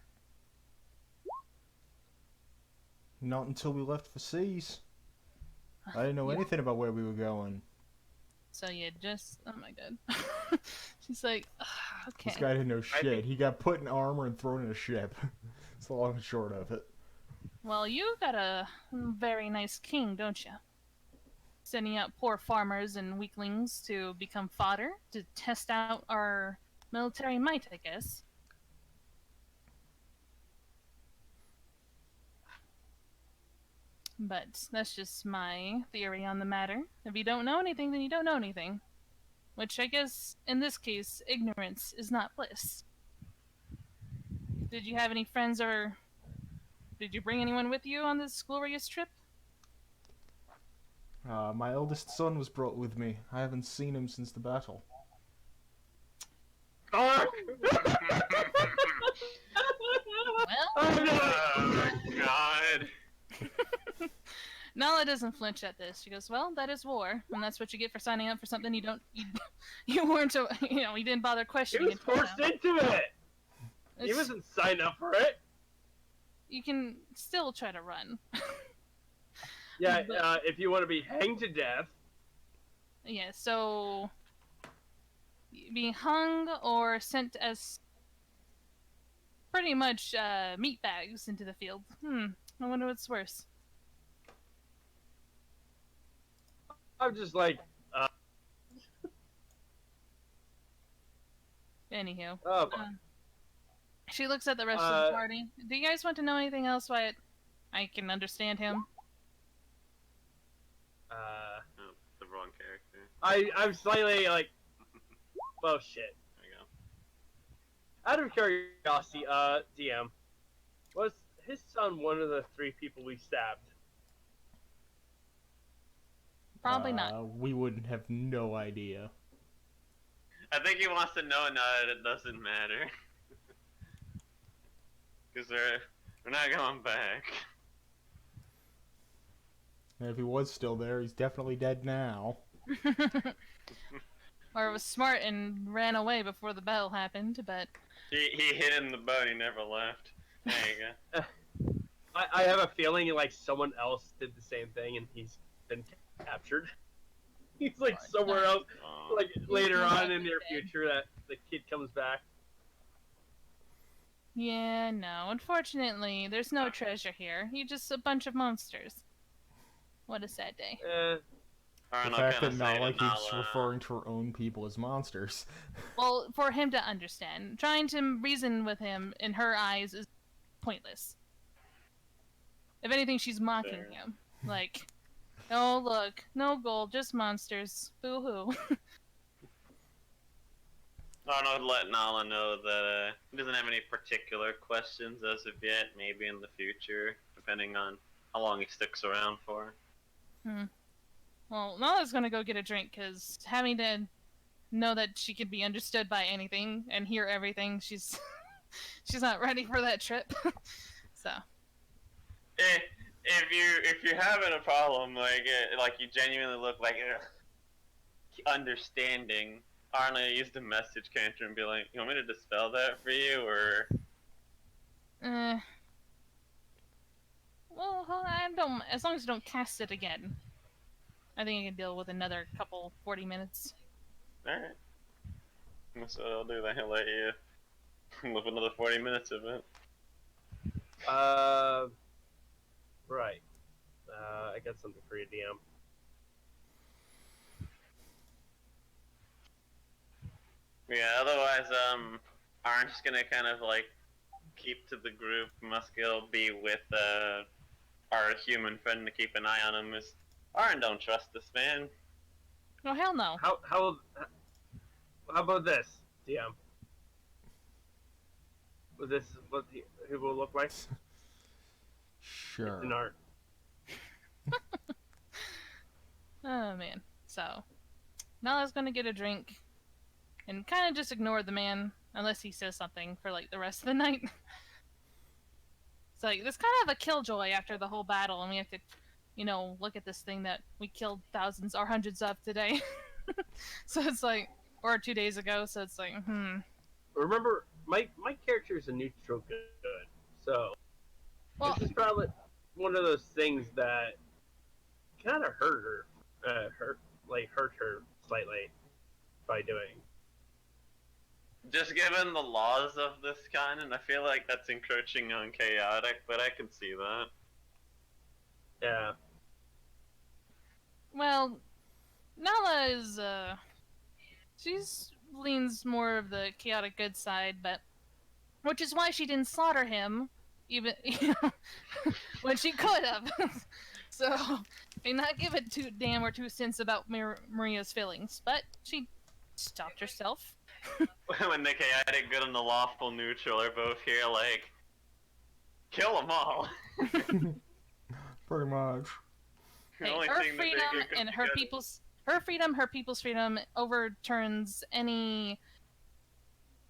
Not until we left for seas. I didn't know anything about where we were going. So you just, oh my god. She's like, okay. This guy didn't know shit. He got put in armor and thrown in a ship. It's the long and short of it. Well, you got a very nice king, don't you? Sending out poor farmers and weaklings to become fodder to test out our military might, I guess. But that's just my theory on the matter. If you don't know anything, then you don't know anything. Which I guess, in this case, ignorance is not bliss. Did you have any friends or did you bring anyone with you on this glorious trip? My eldest son was brought with me. I haven't seen him since the battle. Fuck! Well, Oh God. Nala doesn't flinch at this. She goes, "Well, that is war, and that's what you get for signing up for something you weren't, you didn't bother He questioning was it. forced into it! He It's- wasn't signed up for it! You can still try to run. Yeah, But- if you want to be hanged to death, Yeah, so being hung or sent as pretty much meat bags into the field. I wonder what's worse. I'm just like, Anywho, oh, boy. she looks at the rest of the party. Do you guys want to know anything else? Why I can understand him? Oh, the wrong character. I'm slightly like, oh shit. There you go. Out of curiosity, DM, was his son one of the 3 people we stabbed? Probably not. We would have no idea. I think he wants to know now that it doesn't matter. Because we're not going back. And if he was still there, he's definitely dead now. Or was smart and ran away before the battle happened, but He hid in the boat, he never left. There you go. I have a feeling like someone else did the same thing and he's been captured. He's like somewhere else, Oh. like later on in likely near dead. future that the kid comes back. yeah, no. Unfortunately, there's no treasure here. You're just a bunch of monsters. What a sad day. The Arnold fact that kinda say to Nala keeps Nala, referring to her own people as monsters. Well, for him to understand, trying to reason with him in her eyes is pointless. If anything, she's mocking Fair. him. Like, oh look, no gold, just monsters. Boo hoo. Arnold let Nala know that he doesn't have any particular questions as of yet. Maybe in the future, depending on how long he sticks around for. Well, Nala's gonna go get a drink because having to know that she can be understood by anything and hear everything, she's she's not ready for that trip. So. If you're having a problem, like you genuinely look like understanding, Arnold use the message counter and be like, "You want me to dispel that for you, or?" Well, I don't. As long as you don't cast it again, I think I can deal with another couple 40 minutes. Alright. That's what I'll do then. He'll let you live another 40 minutes of it. Right. I got something for you, DM. Yeah, otherwise, Arn's just gonna kind of like keep to the group. Muskill be with our human friend to keep an eye on him. Arn don't trust this man. Oh hell no! How about this, DM? Was this what he will look like? Sure. It's an art. Oh man. So, Nala's gonna get a drink, and kind of just ignore the man unless he says something for like the rest of the night. It's like this kind of a killjoy after the whole battle, and we have to, look at this thing that we killed thousands or hundreds of today. So it's like, or 2 days ago. So it's like, Remember, my character is a neutral good, so Well, this is probably one of those things that kind of hurt her, hurt her slightly by doing. Just given the laws of this kind, and I feel like that's encroaching on chaotic, but I can see that. Yeah. Well, Nala is she's leans more of the chaotic good side, but which is why she didn't slaughter him, even when she could have. So, may not give it two damn or 2 cents about Maria's feelings, but she stopped herself. When the chaotic good and the lawful neutral are both here, like, kill them all. Pretty much. The Hey, only her thing that they freedom could come and her together- people's freedom overturns any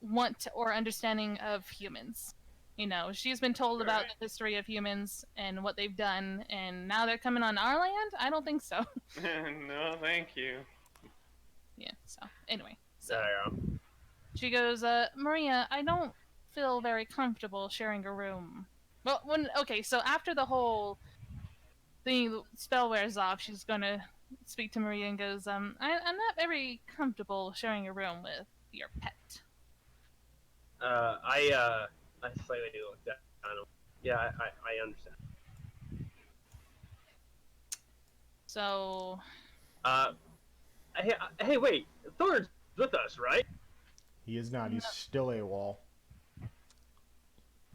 want or understanding of humans. You know, she's been told about the history of humans and what they've done, and now they're coming on our land? I don't think so. No, thank you. Yeah, so, anyway. So, Yeah. she goes, Maria, I don't feel very comfortable sharing a room. Well, okay, so after the whole thing, spell wears off, she's gonna speak to Maria and goes, I'm not very comfortable sharing a room with your pet. I slightly looked at him. Yeah, I understand. So, Hey, wait. Thor's with us, right? He is not. He's still AWOL.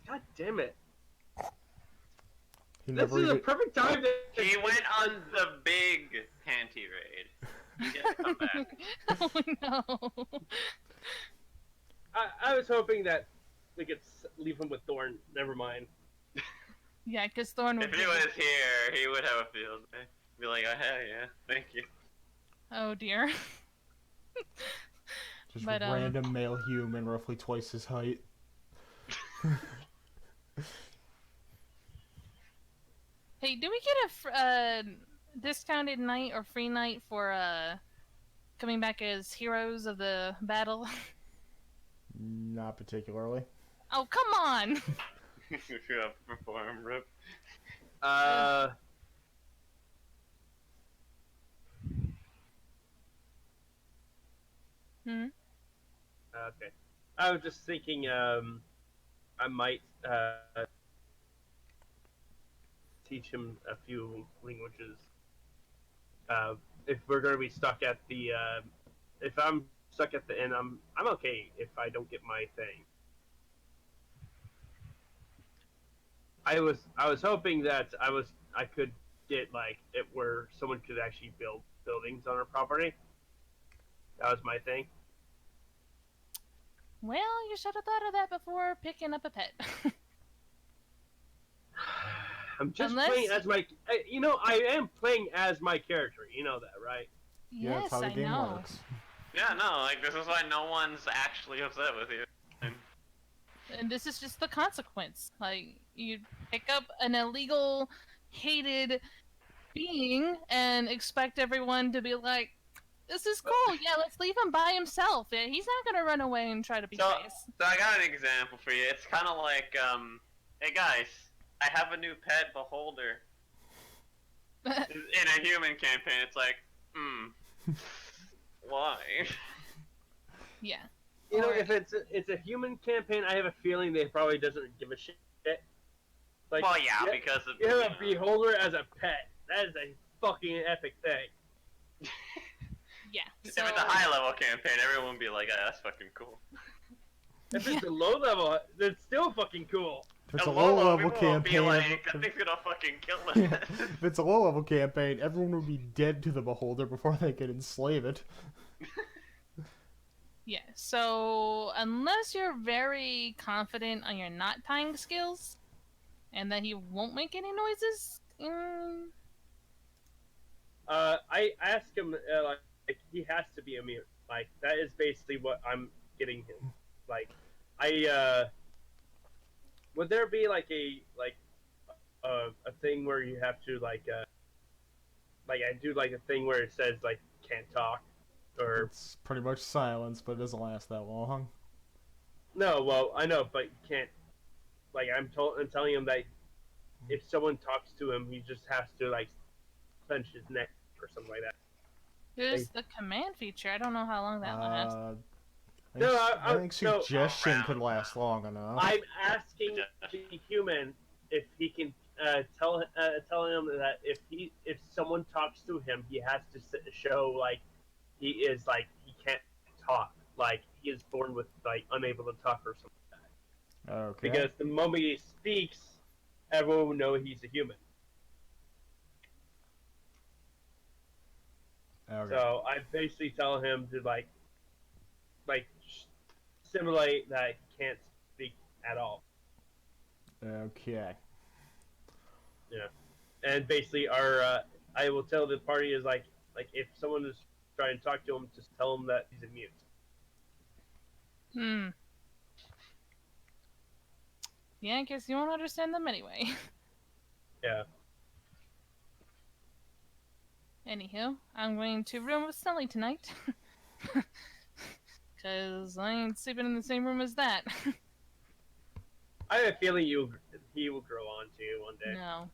God damn it. He This never is a even. perfect time to... He went on the big panty raid. He gets to come back. oh no. I was hoping that we could leave him with Thorn. Never mind. Yeah, because Thorn would If he was here, he would have a field day. Be like, oh hell yeah, thank you. Oh dear. Just But, random male human, roughly twice his height. Hey, do we get a discounted night or free night for coming back as heroes of the battle? Not particularly. Oh, come on! If you have to perform, rip. Hmm? Okay. I was just thinking, I might, teach him a few languages. If we're gonna be stuck at the, if I'm stuck at the end, I'm okay if I don't get my thing. I was hoping that I could get like it where someone could actually build buildings on our property. That was my thing. Well, you should have thought of that before picking up a pet. I'm just Unless- playing as my, I am playing as my character. You know that, right? Yeah, that's Yes, how the I game know. works. Yeah, no, like this is why no one's actually upset with you. And this is just the consequence. Like, you pick up an illegal, hated being and expect everyone to be like, this is cool, yeah, let's leave him by himself. Yeah, he's not gonna run away and try to be So, nice. so I got an example for you. It's kind of like, hey guys, I have a new pet, Beholder. In a human campaign, it's like, why? Yeah. You know, Or- if it's a human campaign, I have a feeling they probably doesn't give a shit. Like, Well, yeah, because of you have a beholder as a pet. That is a fucking epic thing. Yeah. If So, it's a high level campaign, everyone would be like, yeah, that's fucking cool. If it's a low level, it's still fucking cool. If it's a And low low-level level people will be campaign, like, that thing's gonna fucking kill us. if it's a low level campaign, everyone would be dead to the beholder before they could enslave it. yeah. So, unless you're very confident on your knot tying skills, and that he won't make any noises, I asked him like he has to be immune. Like that is basically what I'm getting him. Like would there be like a thing where you have to like I do like a thing where it says like can't talk or It's pretty much silence, but it doesn't last that long. no, well I know, but you can't. Like I'm telling him that if someone talks to him, he just has to like clench his neck or something like that. there's the command feature. I don't know how long that lasts. No, I think no. suggestion could last long enough. I'm asking the human if he can tell him that if someone talks to him, he has to show like he can't talk, like he is born with like unable to talk or something. Okay. Because the moment he speaks, everyone will know he's a human. Okay. So I basically tell him to like simulate that he can't speak at all. Okay. Yeah, and basically I will tell the party is like if someone is trying to talk to him, just tell him that he's a mute. Hmm. Yeah, I guess you won't understand them anyway. Yeah. Anywho, I'm going to room with Sully tonight. Because I ain't sleeping in the same room as that. I have a feeling he will grow on to you one day. No.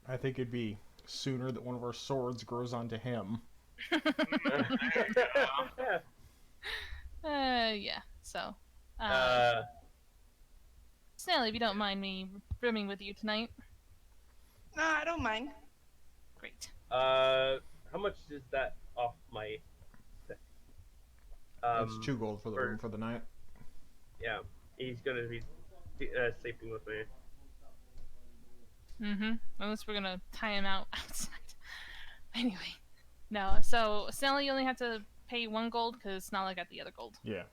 I think it'd be sooner that one of our swords grows onto him. Yeah. So, Sally, if you don't mind me rooming with you tonight. No, I don't mind. Great. How much is that off my thing? It's 2 gold for the room for the night. Yeah, he's gonna be sleeping with me. Mm-hmm. Unless we're gonna tie him out outside. Anyway. No, so Sally, you only have to pay 1 gold because Snarla got the other gold. Yeah.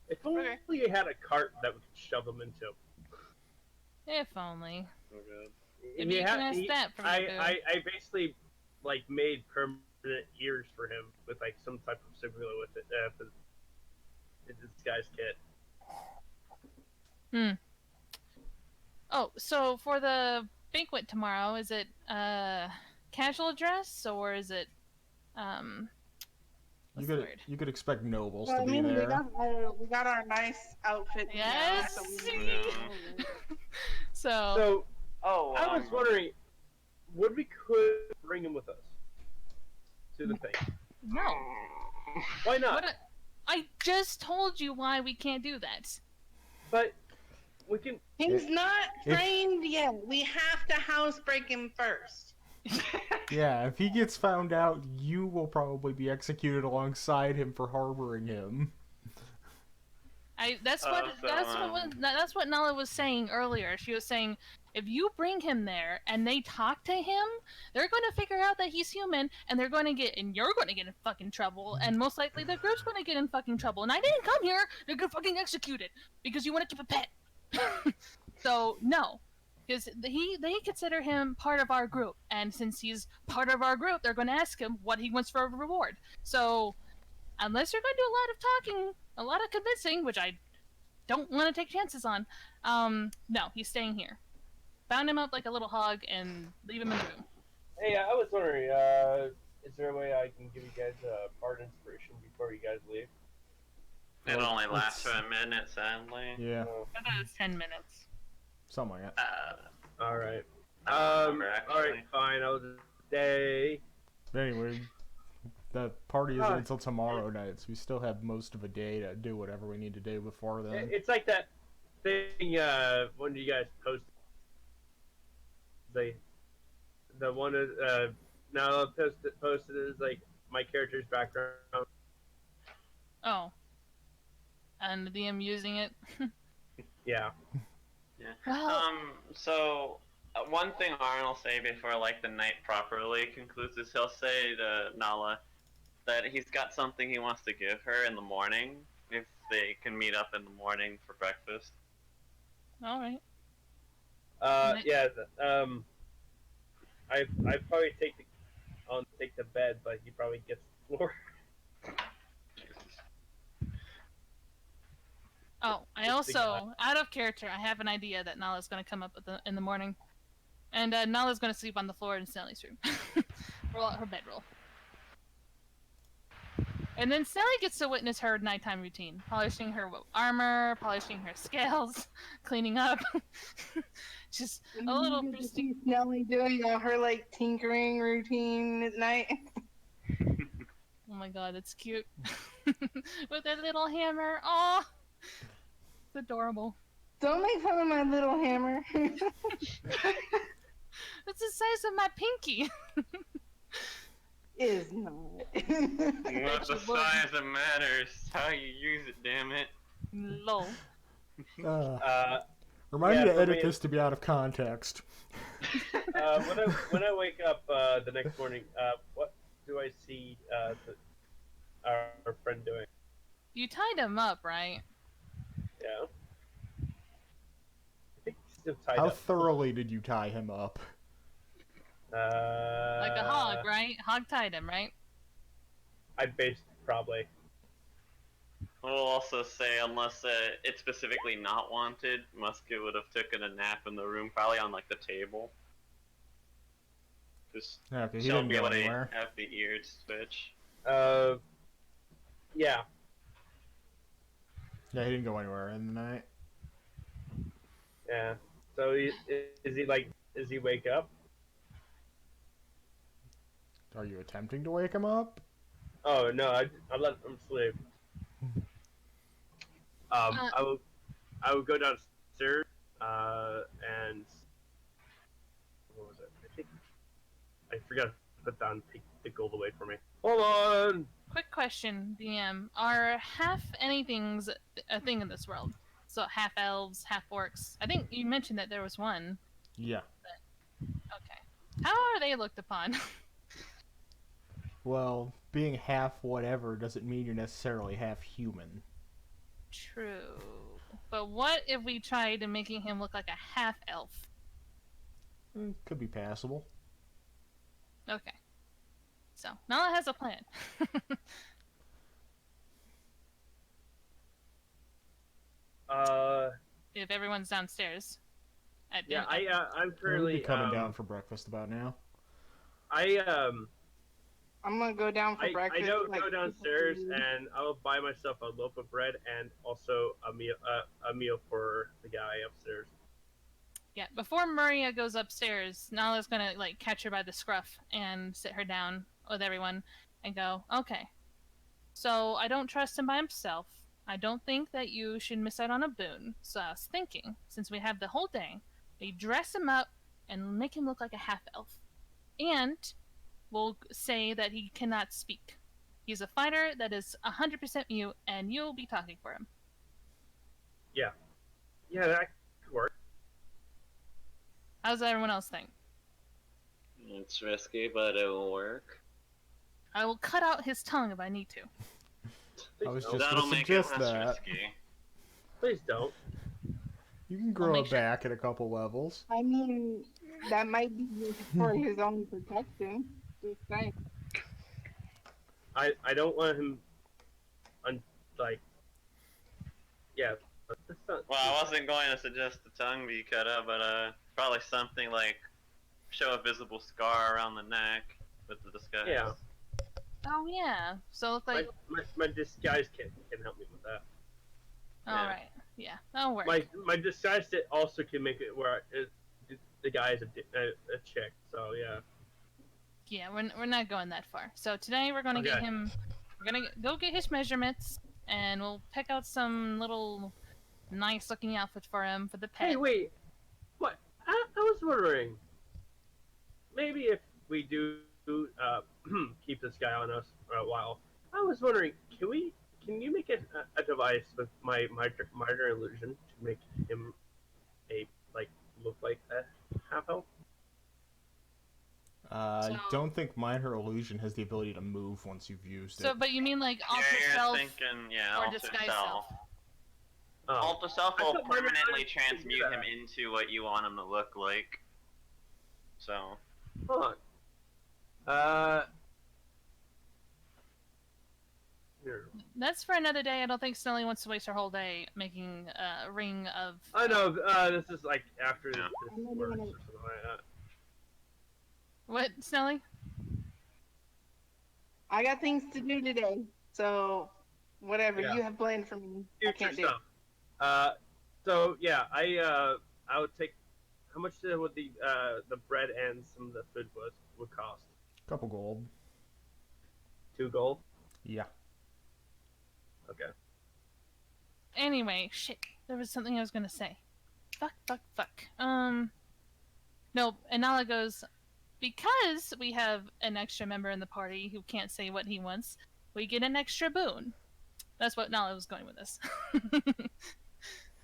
If only you had a cart that we could shove him into. If only. Oh god. Maybe you can ask that from I, the boo. I basically like made permanent ears for him with like some type of simulator with it. This guy's kit. Hmm. Oh, so for the banquet tomorrow, is it casual dress or is it what's the word? You could expect nobles Well, to I be mean, there. we got our nice outfits Yes. now, so we So Oh, I was wondering, would we could bring him with us to the thing? no. Why not? I just told you why we can't do that. But we can. He's not trained yet. We have to housebreak him first. Yeah, if he gets found out, you will probably be executed alongside him for harboring him. That's what Nala was saying earlier. She was saying if you bring him there and they talk to him, they're going to figure out that he's human, and you're going to get in fucking trouble, and most likely the group's going to get in fucking trouble. And I didn't come here to get fucking executed because you want to keep a pet. So no, because they consider him part of our group, and since he's part of our group, they're going to ask him what he wants for a reward. So unless you're going to do a lot of talking, a lot of convincing, which I don't want to take chances on, no, he's staying here. Bound him up like a little hog and leave him in the room. Hey, I was wondering, is there a way I can give you guys a part inspiration before you guys leave? It only lasts for a minute, sadly. Yeah, I thought it was 10 minutes. something like that. All right. I don't remember, All right, actually. fine. I'll just stay. Anyway, the party isn't until tomorrow night, so we still have most of a day to do whatever we need to do before then. It's like that thing. When you guys post the one now posted is like my character's background. Oh. And the DM using it. Yeah. Yeah. Well, So one thing Arn will say before like the night properly concludes is he'll say to Nala that he's got something he wants to give her in the morning if they can meet up in the morning for breakfast. alright. Yeah. I probably take the bed, but he probably gets the floor. Oh, I also, out of character, I have an idea that Nala's going to come up with in the morning. And Nala's going to sleep on the floor in Sally's room. Her bedroll. And then Sally gets to witness her nighttime routine. Polishing her armor, polishing her scales, cleaning up. Just a little pristine. Nelly doing all her like tinkering routine at night. Oh my god, it's cute. With her little hammer. Aw! It's adorable. Don't make fun of my little hammer. It's the size of my pinky. Is not. Not the you would. size that matters. How you use it, damn it. Lol. Remind me Yeah, to for edit me, this to be out of context. when I wake up the next morning, what do I see our friend doing? You tied him up, right? Yeah. I think he's still tied How up. thoroughly did you tie him up? Like a hog, right? Hog tied him, right? I based probably. We'll also say, unless it's specifically not wanted, Musket would have taken a nap in the room, probably on like the table. Just Okay, he she'll didn't be go able to anywhere. have the ears switch. Yeah. Yeah, he didn't go anywhere in the night. Yeah. So is he wake up? Are you attempting to wake him up? Oh no, I let him sleep. I will go downstairs and what was it? I think I forgot to put down take the gold away for me. Hold on. Quick question, DM. Are half anythings a thing in this world? So half elves, half orcs. I think you mentioned that there was one. Yeah. Okay. How are they looked upon? Well, being half whatever doesn't mean you're necessarily half human. True. But what if we tried making him look like a half elf? Could be passable. Okay. So Nala has a plan. If everyone's downstairs. Yeah, I'm We'll currently be coming down for breakfast about now. I'm gonna go down for I breakfast. don't like go people downstairs do. and I'll buy myself a loaf of bread and also a meal for the guy upstairs. Yeah, before Maria goes upstairs, Nala's gonna like catch her by the scruff and sit her down with everyone and go, okay. So I don't trust him by himself. I don't think that you should miss out on a boon. So I was thinking, since we have the whole day, we dress him up and make him look like a half elf. And we'll say that he cannot speak. He's a fighter that is 100% mute, and you'll be talking for him. Yeah, that could work. How does everyone else think? It's risky, but it will work. I will cut out his tongue if I need to. Please I was don't. just That'll gonna make it suggest less that. risky. Please don't. You can grow make it sure- back at a couple levels. I mean, that might be used for his own protection. Just saying. I don't want him yeah. That's not, Well, I wasn't going to suggest the tongue be cut out, but probably something like show a visible scar around the neck with the disguise. Yeah. Oh yeah. So look like my disguise can help me with that. all yeah. right. Yeah, that'll work. My disguise also can make it where the guy is a chick. So yeah. Yeah, we're not going that far. So today we're gonna get Okay. him. We're gonna go get his measurements, and we'll pick out some little nice-looking outfit for him for the pet. Hey, wait. What? I was wondering. Maybe if we do keep this guy on us for a while, I was wondering, can you make a device with my minor illusion to make him look like a half elf? I So- don't think minor illusion has the ability to move once you've used So, it. but you mean like Yeah, alter you're self thinking, yeah, or alter disguise self. self? Oh. Alter self I will thought minor permanently illusion could do transmute him that. into what you want him to look like. So, Hold on. Here. That's for another day. I don't think Snelly wants to waste her whole day making a ring of. I know. This is like after Yeah. this works or something like that. What, Snelly? I got things to do today, so whatever Yeah. you have planned for me, I Future can't do. stuff. So yeah, I would take. How much would the bread and some of the food would cost? Couple gold. 2 gold. Yeah. Okay. Anyway, shit. There was something I was gonna say. Fuck. No, and Nala goes, because we have an extra member in the party who can't say what he wants, we get an extra boon. That's what Nala was going with this.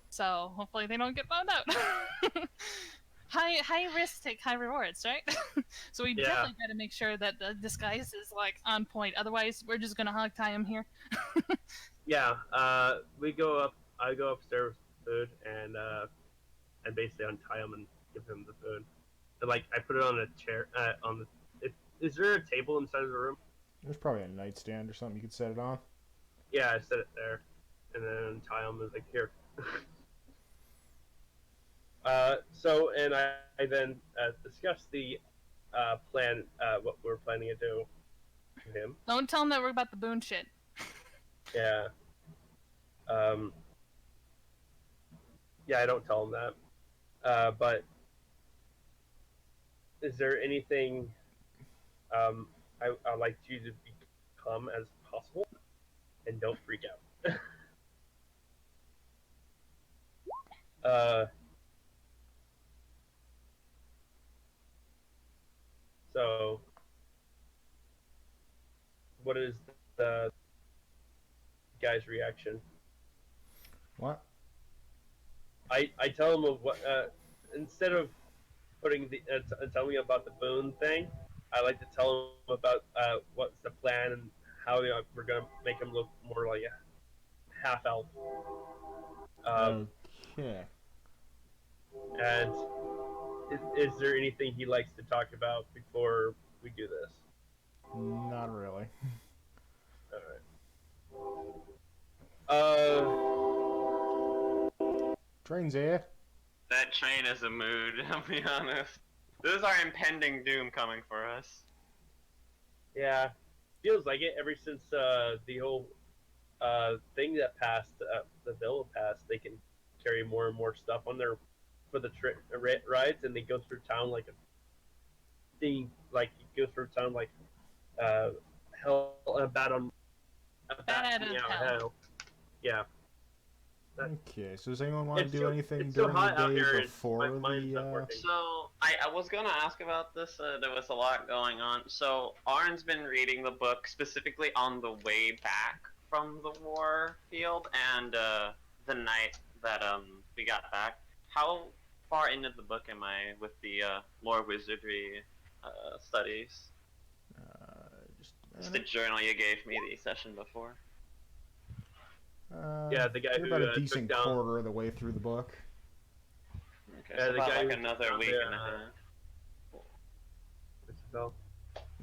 So hopefully they don't get found out. high risk, take high rewards, right? So we definitely got to make sure that the disguise is like on point. Otherwise, we're just gonna hog tie him here. Yeah. We go up. I go upstairs with food and basically untie him and give him the food. And like I put it on a chair. On the. Is there a table inside of the room? There's probably a nightstand or something you could set it on. Yeah, I set it there, and then untie him and like here. And I then discussed the plan, what we're planning to do to him. Don't tell him that we're about the boon shit. Yeah. Yeah, I don't tell him that. But is there anything I'd like you to become as possible, and don't freak out. So, what is the guy's reaction? What? I tell him of what instead of putting the telling me about the boon thing, I like to tell him about what's the plan and how we're gonna make him look more like a half elf. Okay. And is there anything he likes to talk about before we do this? Not really. All right. Train's here. That train is a mood, I'll be honest. This is our impending doom coming for us. Yeah, feels like it. Ever since the whole thing that passed, the bill passed, they can carry more and more stuff on their for the rides, and they go through town like a thing. Like you go through town like hell, bad on Bad as hell. Yeah. Okay, so does anyone want to It's do so- anything it's so during hot the out day here, and before my mind's not the? working. So, I was gonna ask about this, there was a lot going on. So, Arn's been reading the book specifically on the way back from the war field, and the night that we got back. How far into the book am I with the lore wizardry studies? Just It's the journal you gave me the session before. Yeah, the guy you're who about a took decent down. quarter of the way through the book. Okay, Yeah, so the about guy like who another took week down and a the, half. What's it called?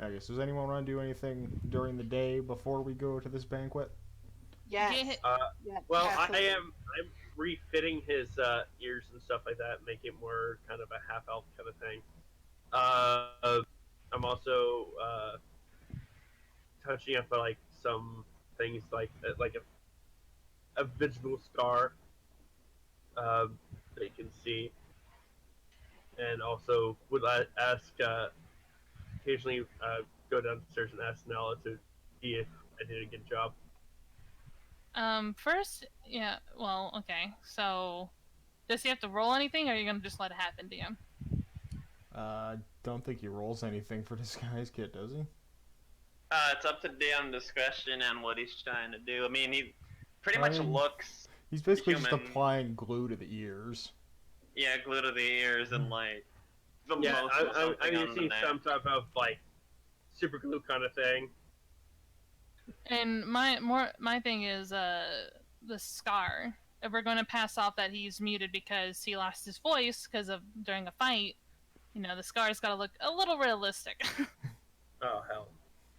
Okay, so does anyone want to do anything during the day before we go to this banquet? Yes. Yeah. Yes, Well, absolutely. I'm refitting his ears and stuff like that, make it more kind of a half elf kind of thing. I'm also touching up like some things like a visible scar that you can see, and also would ask occasionally go downstairs and ask Nala to see if I did a good job. First, yeah. Well, okay. So, does he have to roll anything, or are you gonna just let it happen, DM? Don't think he rolls anything for disguise kit, does he? It's up to DM discretion and what he's trying to do. I mean, he pretty I much mean, looks, He's basically just human. applying glue to the ears. yeah, glue to the ears and like the Yeah, most of I'm something on the using neck. some type of like super glue kind of thing. And my thing is the scar. If we're going to pass off that he's muted because he lost his voice because of during a fight, the scar's got to look a little realistic. Oh hell!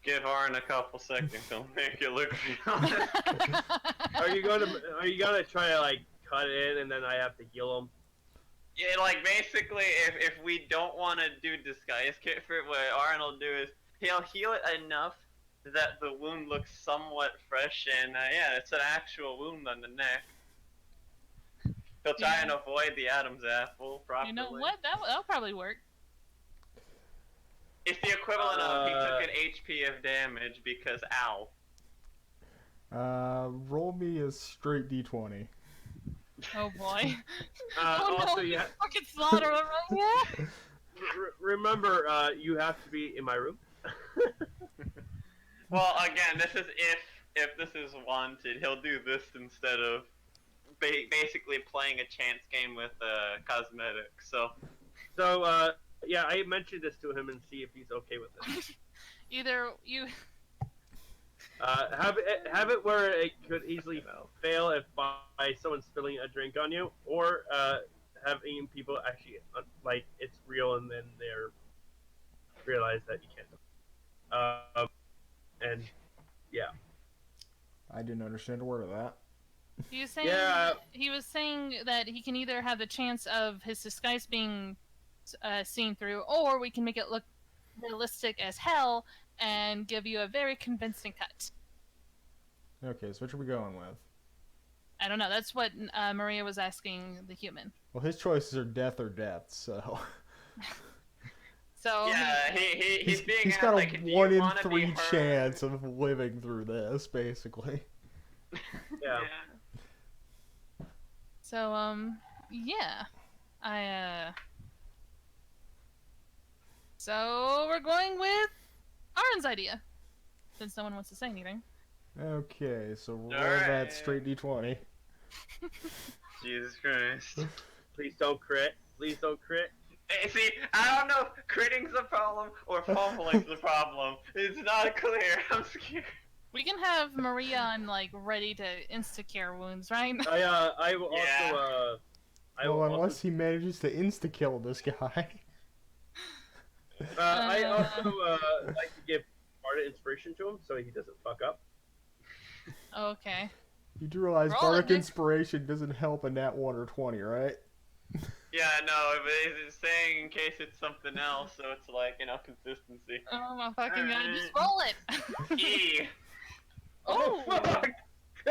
Give Arn a couple seconds, he'll make it look real. Are you gonna try to like cut it in and then I have to heal him? Yeah, like basically, if we don't want to do disguise kit for it, what Arn will do is he'll heal it enough that the wound looks somewhat fresh, and yeah, it's an actual wound on the neck. He'll try and avoid the Adam's apple properly. You know what? That'll probably work. It's the equivalent of he took an HP of damage because ow. Roll me a straight d20. Oh boy. Also, no, yeah. fucking slaughter them right here. Remember, you have to be in my room. Well, again, this is if this is wanted, he'll do this instead of basically playing a chance game with cosmetics. So So, yeah, I mentioned this to him and see if he's okay with it. Either you. Have it where it could easily fail if by someone spilling a drink on you, or having people actually like it's real and then they're realize that you can't. And yeah, I didn't understand a word of that. He was saying Yeah. he was saying that he can either have the chance of his disguise being seen through, or we can make it look realistic as hell and give you a very convincing cut. Okay, so which are we going with? I don't know. That's what Maria was asking the human. Well, his choices are death or death, so So yeah, he's being he's asked, got a like, do you 1 in wanna be 3 heard? chance of living through this, basically. Yeah. So yeah, I So we're going with Aaron's idea, since no one wants to say anything. Okay, so roll Alright. that straight d20. Jesus Christ. Please don't crit. Please don't crit. Hey, see, I don't know if critting's the problem or fumbling's the problem. It's not clear. I'm scared. We can have Maria on like ready to insta-cure wounds, right? I will Yeah. also I Well, will unless also, he manages to insta-kill this guy. I also like to give part of inspiration to him so he doesn't fuck up. Okay. You do realize Roll it, Bardic Nick. Inspiration doesn't help a nat 1 or 20, right? Yeah, no, but it's saying in case it's something else, so it's like, consistency. Oh my fucking god! Just roll it. E. Oh. Fuck!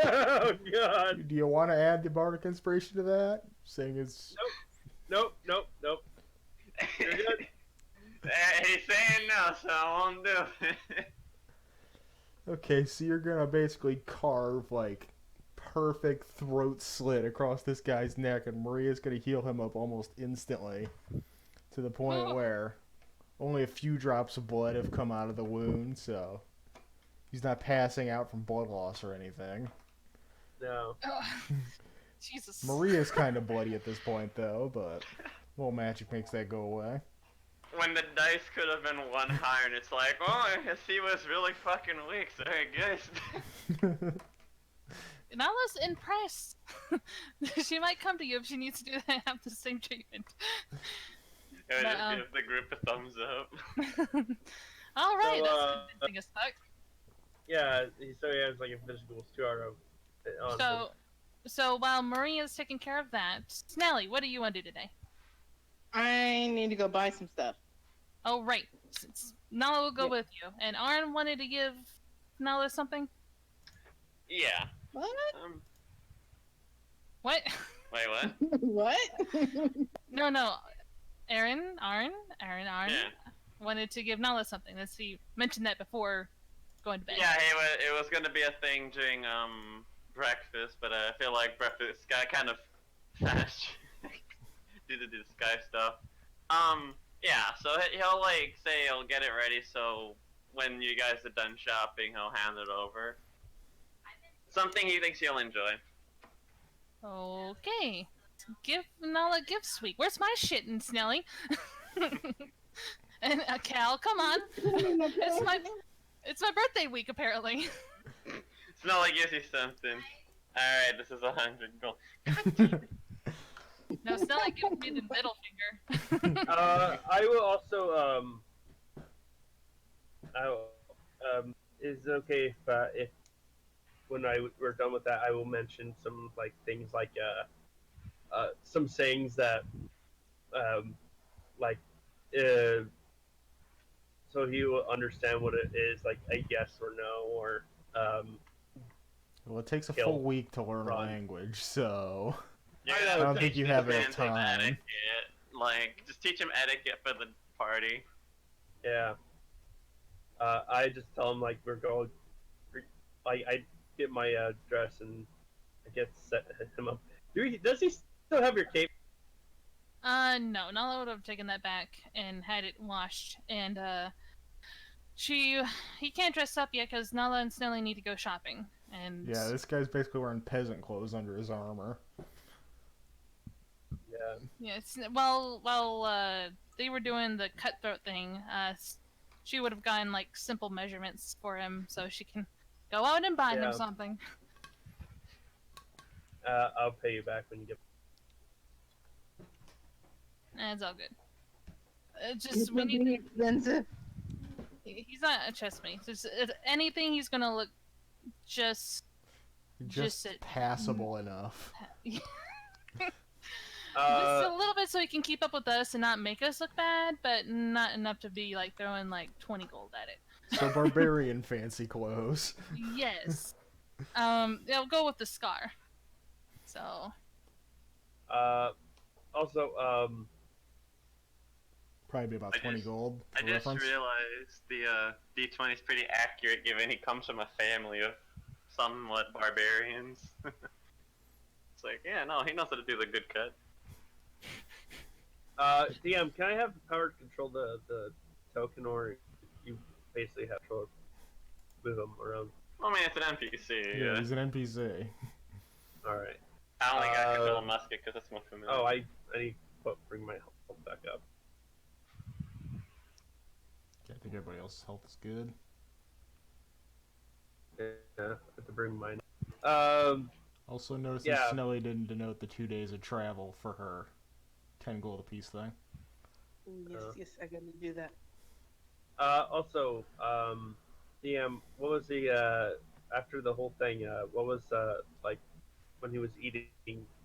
Oh god! Do you want to add the Bardic Inspiration to that? Saying it's... Nope. You're good. He's saying no, so I won't do it. Okay, so you're gonna basically carve, like, perfect throat slit across this guy's neck, and Maria's gonna heal him up almost instantly. To the point Oh. where only a few drops of blood have come out of the wound, so... He's not passing out from blood loss or anything. No. Oh. Jesus. Maria's kind of bloody at this point, though, but a little magic makes that go away. When the dice could have been one higher, and it's like, oh, I guess he was really fucking weak, so I guess. Nala's impressed. She might come to you if she needs to do that. Have the same treatment. It would But, just give the group a thumbs up. All right, So, that's convincing as fuck. Yeah, so he has like a physical 2 out of. So while Maria's taking care of that, Snelly, what do you want to do today? I need to go buy some stuff. Oh, right. Nala will go Yep. with you. And Arn wanted to give Nala something? Yeah. What? What? Wait, what? What? No. Arn Yeah. wanted to give Nala something. Let's see. Mentioned that before going to bed. Yeah, it was gonna be a thing during breakfast, but I feel like breakfast got kind of fast due to the sky stuff. Yeah, so he'll like say he'll get it ready, so when you guys are done shopping, he'll hand it over. Something he thinks you'll enjoy. Okay. Give Nala a gift sweet. Where's my shit and Snelly? And Cal, come on. It's my birthday week apparently. Snelly gives you something. Alright, this is 100 gold. No, Snelly gives me the middle finger. I will also is it okay if when we're done with that, I will mention some like things like some sayings that like so he will understand what it is, like a yes or no, or Well, it takes a Kill. full week to learn a Run. language, so... Yeah, I don't think you have enough time. Etiquette. Like, just teach him etiquette for the party. yeah. I just tell him like we're going. I get my dress and I get set him up. Does he still have your cape? No, Nala would have taken that back and had it washed, and he can't dress up yet because Nala and Snelly need to go shopping, and Yeah, this guy's basically wearing peasant clothes under his armor. Yeah. yeah, while they were doing the cutthroat thing, she would have gotten like simple measurements for him so she can go out and buy him Yeah. something. I'll pay you back when you get. It's all good. It's Just we need something to. expensive. He's not a chess me. Just if anything, he's gonna look just Just it. passable enough. Just a Uh, little bit so he can keep up with us and not make us look bad, but not enough to be like throwing like 20 gold at it. So barbarian fancy clothes. Yes. I'll go with the scar. So. also, Probably be about 20 gold. I For just reference. realized the D20 is pretty accurate given he comes from a family of somewhat barbarians. It's like, yeah, no, he knows how to do the good cut. DM, can I have the power to control the token, or you basically have to move them around? I mean, it's an NPC. Yeah, he's an NPC. All right. I only got control of musket because it's more familiar. Oh, I need to bring my health back up. I think everybody else's health is good. Yeah, I have to bring mine. Also notice Yeah. that Snelly didn't denote the 2 days of travel for her 10 gold apiece thing. Yes, I gotta do that. Also, DM, what was the after the whole thing? What was like when he was eating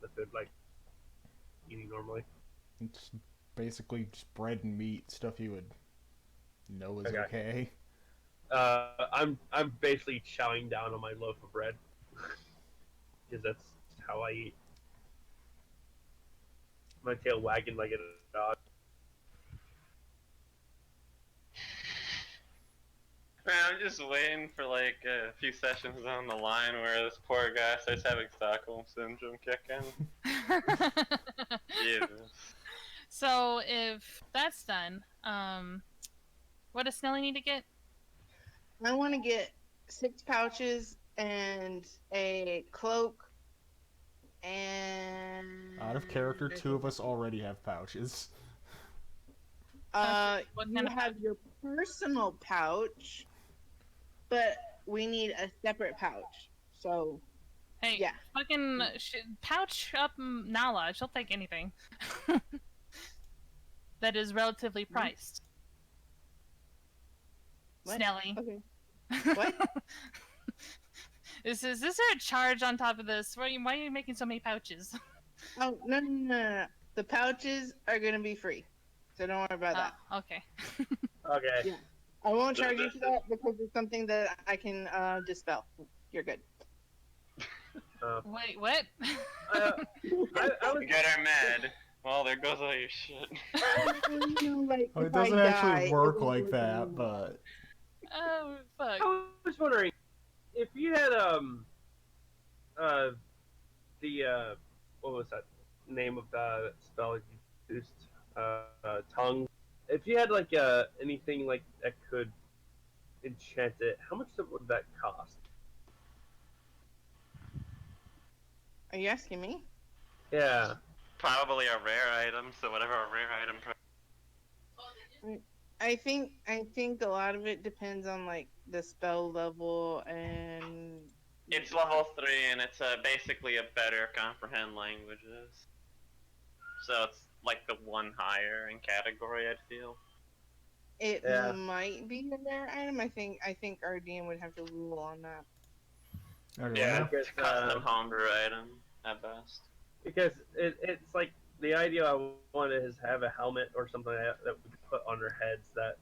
the food, like eating normally? It's basically just bread and meat, stuff you would know is Okay. okay. I'm basically chowing down on my loaf of bread because that's how I eat. My tail wagging like a dog. Man, I'm just waiting for like a few sessions down the line where this poor guy starts having Stockholm syndrome kick in. Jesus. So if that's done, what does Snelly need to get? I want to get 6 pouches and a cloak and. Out of character, 2 of us already have pouches. What You kind of have your personal pouch, but we need a separate pouch. So Hey, yeah. fucking pouch up Nala. She'll take anything that is relatively priced. What? Snelly. Okay. What? Is there a charge on top of this? Why are you making so many pouches? Oh no. The pouches are gonna be free, so don't worry about that. Okay. Okay. Yeah. I won't charge you for that because it's something that I can dispel. You're good. Wait, what? I was You get her mad. Well, there goes all your shit. Like, Well, it if I doesn't die, actually work doesn't like work that, anymore. but Oh fuck. I was wondering if you had the what was that name of the spell you used? Tongue. If you had like anything like that could enchant it, how much would that cost? Are you asking me? Yeah. Probably a rare item, so whatever a rare item. I think a lot of it depends on like the spell level and. It's level 3, and it's basically a better comprehend languages. So it's like the one higher in category, I'd feel. It Yeah. might be a rare item. I think our DM would have to rule on that. okay, Yeah, well, it's a custom homebrew item at best. Because it's like the idea I wanted is have a helmet or something like that we could put on their heads that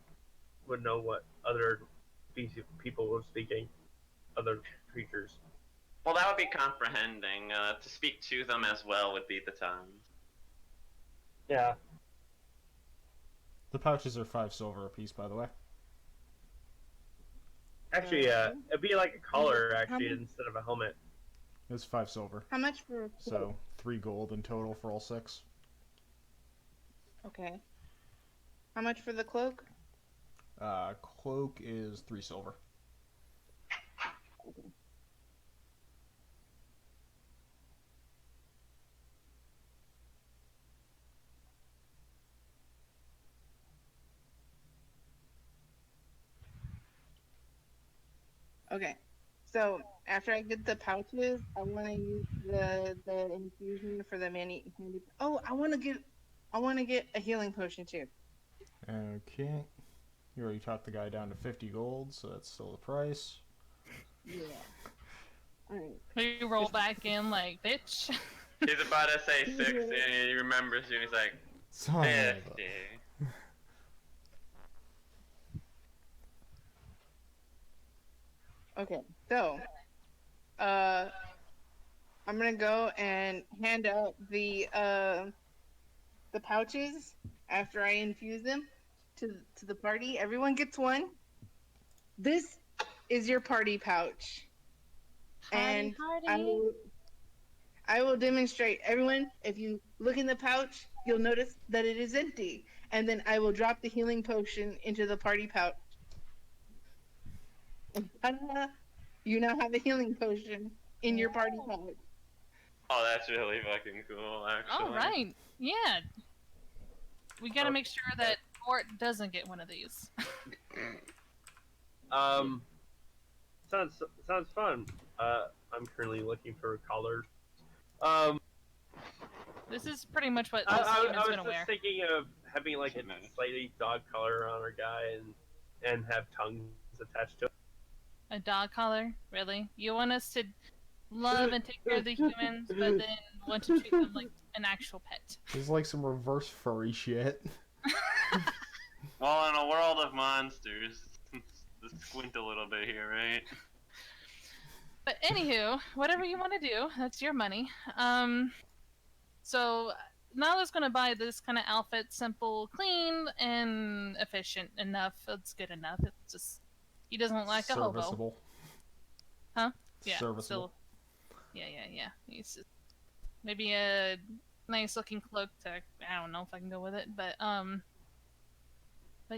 would know what other species people were speaking, other creatures. Well, that would be comprehending. To speak to them as well would be the time. Yeah. the pouches are 5 silver apiece, by the way. Actually, it'd be like a collar How actually much- instead of a helmet. It's 5 silver. How much for? So 3 gold in total for all 6. Okay. How much for the cloak? Cloak is 3 silver. Okay. So after I get the pouches, I want to use the infusion for the handy. Oh, I want to get a healing potion too. Okay. You already talked the guy down to 50 gold, so that's still the price. Yeah. All right. We roll back in like, bitch. He's about to say 60 and he remembers you and he's like, Son of a- 50. Okay. So, I'm gonna go and hand out the pouches after I infuse them to the party. Everyone gets one. This is your party pouch, and I will demonstrate. Everyone, if you look in the pouch, you'll notice that it is empty, and then I will drop the healing potion into the party pouch. And ta-da! You now have a healing potion in your party pouch. Oh, that's really fucking cool, actually. All right. Yeah. We gotta make sure that Ort doesn't get one of these. Sounds fun. I'm currently looking for colors. This is pretty much what I this human's was gonna just wear. thinking of having like a slightly dog color on our guy and have tongues attached to it. A dog collar? Really? You want us to love and take care of the humans, but then want to treat them like an actual pet? This is like some reverse furry shit. Well, in a world of monsters, let's squint a little bit here, right? But anywho, whatever you want to do, that's your money. So Nala's gonna buy this kind of outfit, simple, clean, and efficient enough. It's good enough. It's just he doesn't like a hobo. Serviceable. Huh? Yeah. Serviceable. Still. Yeah. He's just maybe a nice looking cloak to. I don't know if I can go with it, but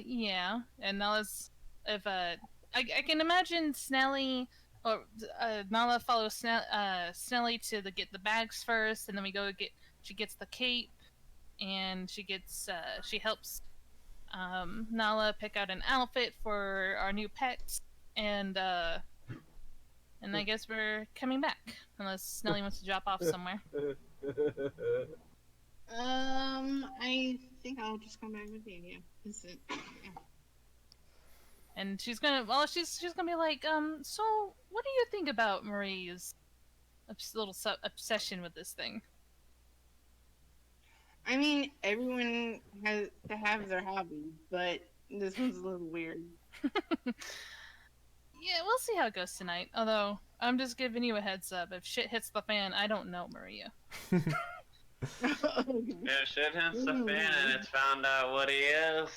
yeah. And Nala's if I can imagine Snelly. Or Nala follows Snelly to get the bags first, and then we go get. She gets the cape, and she helps Nala pick out an outfit for our new pet, and I guess we're coming back unless Snelly wants to drop off somewhere. I think I'll just come back with you. Yeah. Yeah. And she's gonna be like, so what do you think about Marie's little obsession with this thing? I mean, everyone has to have their hobby, but this one's a little weird. Yeah, we'll see how it goes tonight. Although, I'm just giving you a heads up. If shit hits the fan, I don't know Maria. If shit hits the fan and it's found out what he is,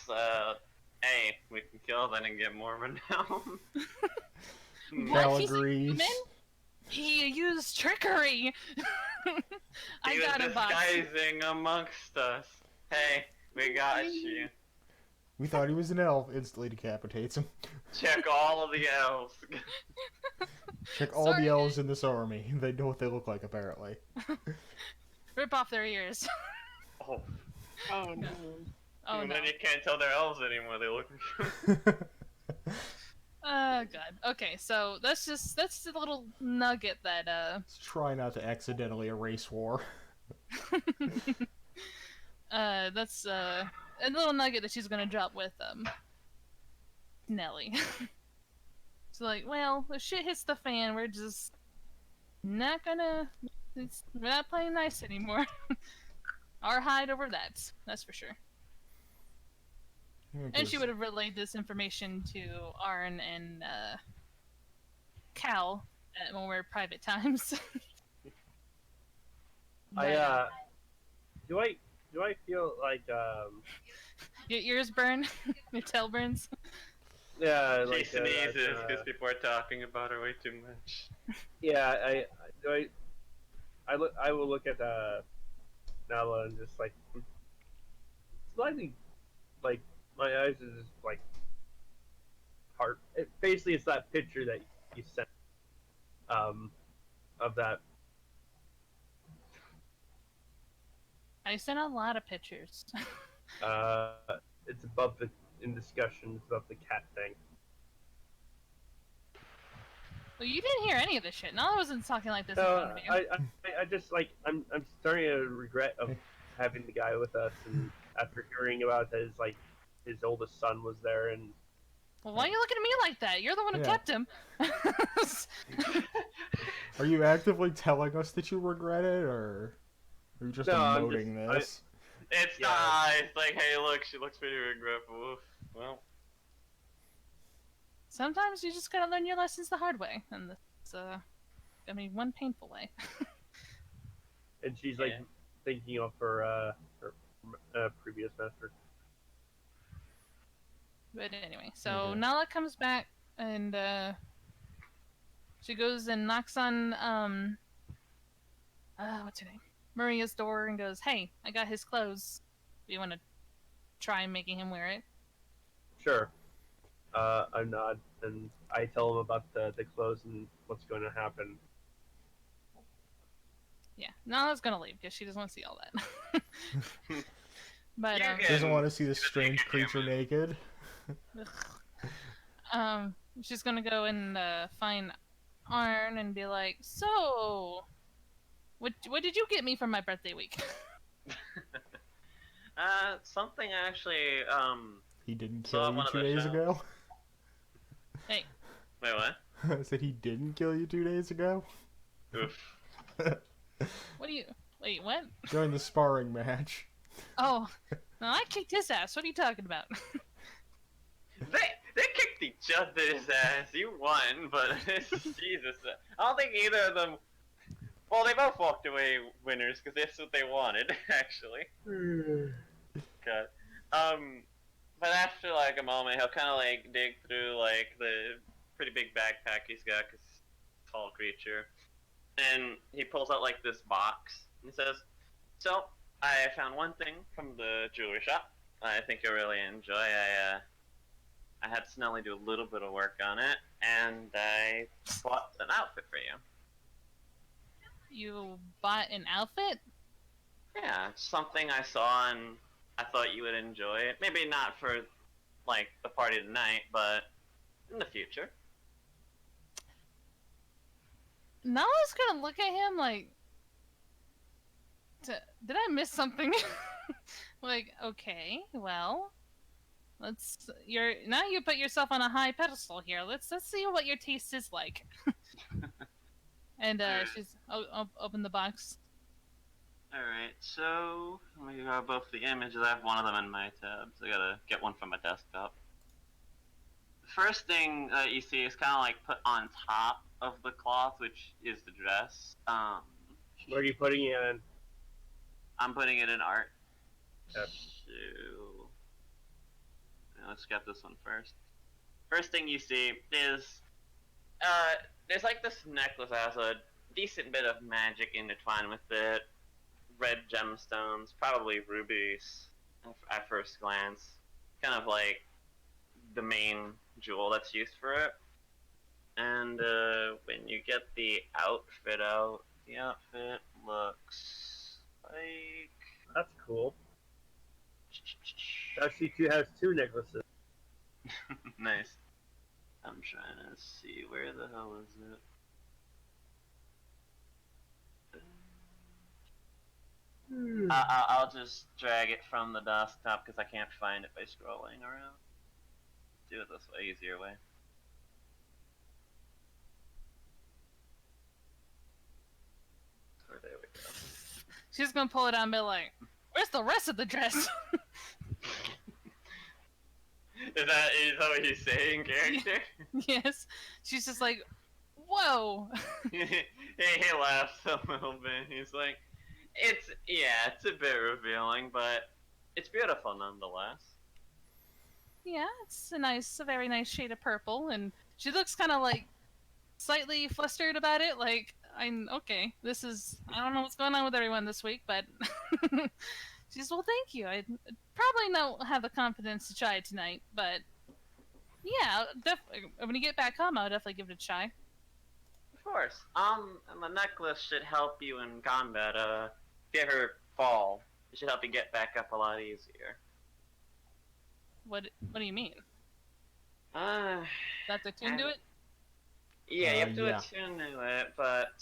hey, we can kill that and get more renown. Cal He's a agrees. human? He used trickery! I He was got a box. disguising amongst us. Hey, we got you. We thought he was an elf. Instantly decapitates him. Check all of the elves. Check all the elves in this army. They know what they look like, apparently. Rip off their ears. Oh, Oh no. Oh and no. then you can't tell they're elves anymore. They look. Oh god. Okay, so that's a little nugget that Let's try not to accidentally erase war. that's a little nugget that she's gonna drop with Nelly. So like, well, if shit hits the fan, we're just not gonna we're not playing nice anymore. Our hide over that's for sure. And she would have relayed this information to Arn and Cal at when we're private times. Do I feel like Your ears burn, your tail burns. yeah, She like sneezes because people are talking about her way too much. yeah, I will look at Nala and just like slightly like my eyes is just like heart. Basically, it's that picture that you sent um of that. I sent a lot of pictures. Uh, it's above the in discussion. It's above the cat thing. Well, you didn't hear any of this shit. Nala wasn't talking like this in front No, of you. I just like I'm starting to regret of having the guy with us, and after hearing about his oldest son was there, and Well, why are you looking at me like that? You're the one who Yeah. kept him. Are you actively telling us that you regret it, or are you just No, I'm emoting just- this? It's Yeah. it's like, hey, look, she looks pretty regretful. Well, Sometimes you just gotta learn your lessons the hard way, and it's I mean, one painful way. and she's like Yeah. thinking of her previous master. But anyway, so Okay. Nala comes back and she goes and knocks on what's her name? Maria's door and goes, "Hey, I got his clothes. Do you want to try making him wear it?" Sure. I nod and I tell him about the clothes and what's going to happen. Yeah, Nala's gonna leave because she doesn't want to see all that. But You Doesn't can- want to see this strange creature naked. she's gonna go and find Arn and be like, "So, what did you get me for my birthday week?" Something actually, He didn't Saw kill you one of 2 the days shells. ago. Hey, wait, what? I said he didn't kill you 2 days ago. Oof. what do you? Wait, what? During the sparring match. Oh, no, I kicked his ass. What are you talking about? They kicked each other's ass. You won, but Jesus, I don't think either of them. Well, they both walked away winners because that's what they wanted, actually. God. But after like a moment, he'll kind of like dig through like the pretty big backpack he's got because he's a tall creature, and he pulls out like this box and he says, "So I found one thing from the jewelry shop. I think you'll really enjoy. I had Snelly do a little bit of work on it, and I bought an outfit for you. You bought an outfit? Yeah, it's something I saw and I thought you would enjoy it. Maybe not for like the party tonight, but in the future." Nala's gonna look at him like, did I miss something? Like, okay, well, now you put yourself on a high pedestal here. Let's see what your taste is like. And she's open the box. Alright, so let me grab both the images. I have one of them in my tabs. I gotta get one from my desktop. The first thing that you see is kind of like put on top of the cloth, which is the dress. Where are you putting it in? I'm putting it in art. Okay. So, let's get this one first. First thing you see is, there's like this necklace that has a decent bit of magic intertwined with it. Red gemstones, probably rubies at first glance. Kind of like the main jewel that's used for it. And when you get the outfit out, the outfit looks like... That's cool. Actually, she has two necklaces. Nice. I'm trying to see, where the hell is it? I'll just drag it from the desktop because I can't find it by scrolling around. Do it this way, easier way. Oh, there we go. She's gonna pull it out and be like, "Where's the rest of the dress?" Is that what he's saying, character? Yes. She's just like, "Whoa." he laughs a little bit. He's like, it's a bit revealing, but it's beautiful nonetheless. Yeah, it's a very nice shade of purple, and she looks kind of like slightly flustered about it. Like, I'm okay. This is I don't know what's going on with everyone this week, but she says, "Well, thank you. I probably don't have the confidence to try it tonight, but yeah, when you get back home, I'll definitely give it a try." Of course. And the necklace should help you in combat. If you ever fall, it should help you get back up a lot easier. What do you mean? Uh, That's attuned to it? yeah, you have to Yeah. attune to it, but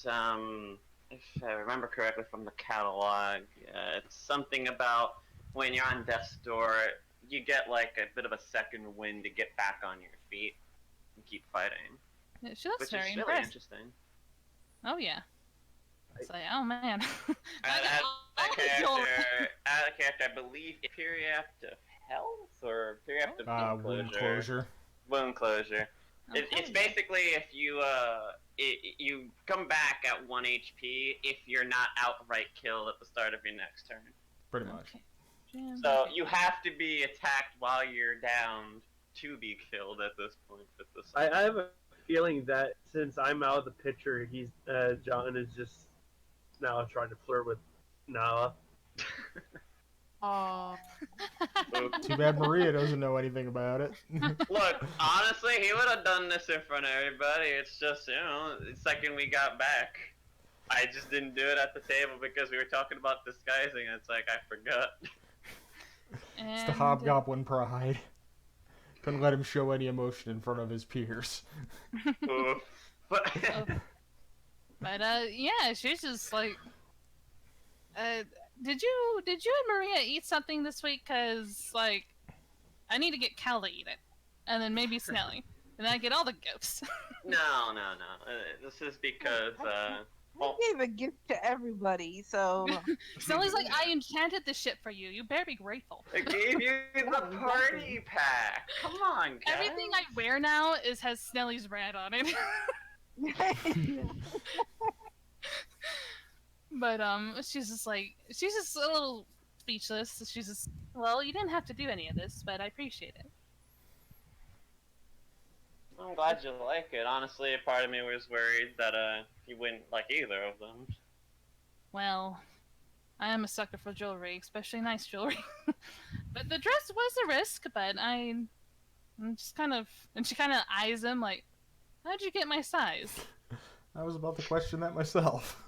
if I remember correctly from the catalog, it's something about when you're on death's door, you get like a bit of a second wind to get back on your feet and keep fighting, Yeah, she looks which very is really impressed. interesting. Oh yeah. It's like, oh man. As I'll a be your- character, I believe periapt of health or periapt of Wound closure. Wound closure. Oh, It's hell basically if you you come back at 1 HP if you're not outright killed at the start of your next turn. Pretty yeah. much. Okay. Jam, So okay. you have to be attacked while you're downed to be killed at this point. With this, I have a feeling that since I'm out of the picture, he's John is just now trying to flirt with Nala. Oh. Too bad Maria doesn't know anything about it. Look, honestly, he would have done this in front of everybody. It's just, the second we got back, I just didn't do it at the table because we were talking about disguising. It's like I forgot. It's the And, hobgoblin pride. Couldn't let him show any emotion in front of his peers. Oof. But But yeah, she's just like, did you and Maria eat something this week? Cause like, I need to get Cal to eat it, and then maybe Snelly, and I get all the gifts. no. This is because I well, gave a gift to everybody, so Snelly's like, I enchanted this shit for you. You better be grateful. I gave you the party pack. Come on, guys. Everything I wear now has Snelly's brand on it. But she's just a little speechless. She's just, well, you didn't have to do any of this, but I appreciate it. I'm glad you like it. Honestly, a part of me was worried that you wouldn't like either of them. Well, I am a sucker for jewelry, especially nice jewelry. But the dress was a risk, but I'm just kind of, and she kind of eyes him like, how'd you get my size? I was about to question that myself.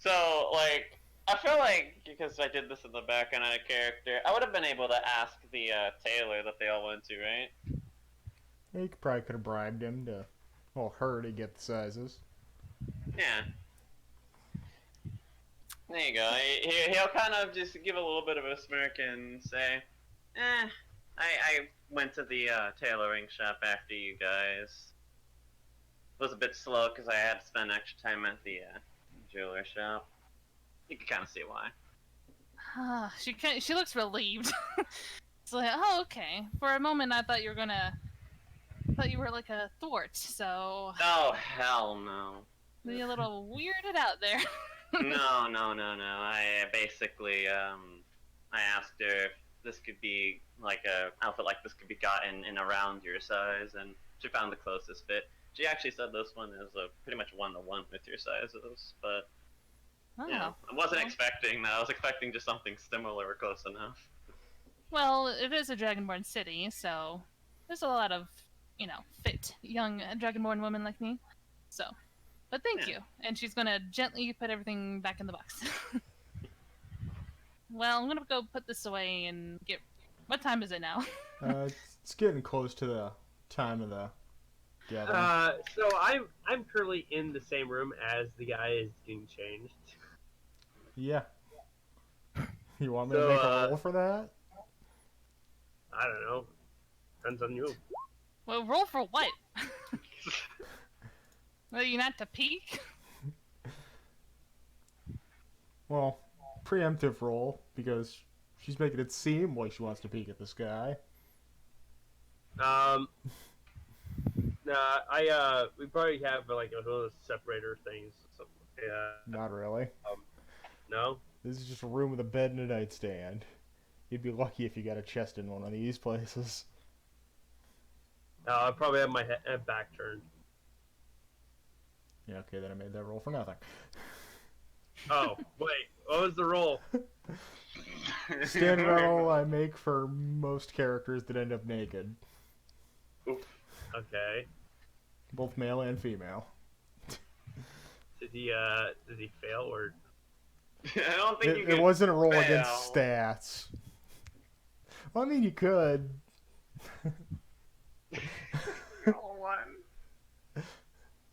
So, like, I feel like because I did this in the background of a character, I would have been able to ask the tailor that they all went to, right? You probably could have bribed him to, well, her to get the sizes. Yeah. There you go. He'll kind of just give a little bit of a smirk and say, I went to the tailoring shop after you guys. It was a bit slow because I had to spend extra time at the jeweler shop. You can kind of see why. She looks relieved. It's like, oh, okay. For a moment, I thought you were like a thwart, so Oh, hell no. be a little weirded out there. No. I basically, I asked her if this could be, like, a outfit like this could be gotten in around your size, and she found the closest fit. She actually said this one is pretty much one-to-one with your sizes, but, Oh. I wasn't expecting that. I was expecting just something similar or close enough. Well, it is a Dragonborn city, so there's a lot of, fit young Dragonborn women like me. So, but thank Yeah. you. And she's gonna gently put everything back in the box. Well, I'm gonna go put this away and get. What time is it now? It's getting close to the time of the gathering. So I'm currently in the same room as the guy is getting changed. Yeah. You want me to So, make a roll for that? I don't know. Depends on you. Well, roll for what? Well, you not to peek? Well, preemptive roll, because she's making it seem like she wants to peek at this guy. Nah, we probably have like one of those separator things. So, yeah. Not really. No. This is just a room with a bed and a nightstand. You'd be lucky if you got a chest in one of these places. I probably have my head back turned. Yeah, okay, then I made that roll for nothing. Oh, wait. What was the roll? Standard roll I make for most characters that end up naked. Oof. Okay. Both male and female. Did he fail or? I don't think you It can wasn't a roll fail. against stats. Well, I mean, you could.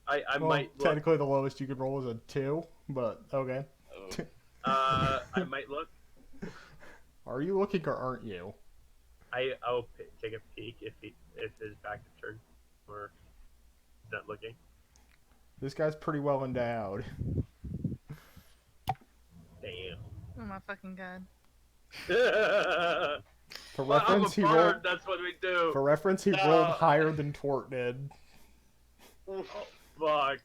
I Well, might look. technically the lowest you could roll is a 2, but okay. Oh. I might look. Are you looking or aren't you? I'll take a peek if his back is turned or he's not looking. This guy's pretty well endowed. Damn. Oh my fucking god. For Well, I'm a reference, he bard. rolled. That's what we do. For reference, he No. rolled higher than Tort did. Fuck.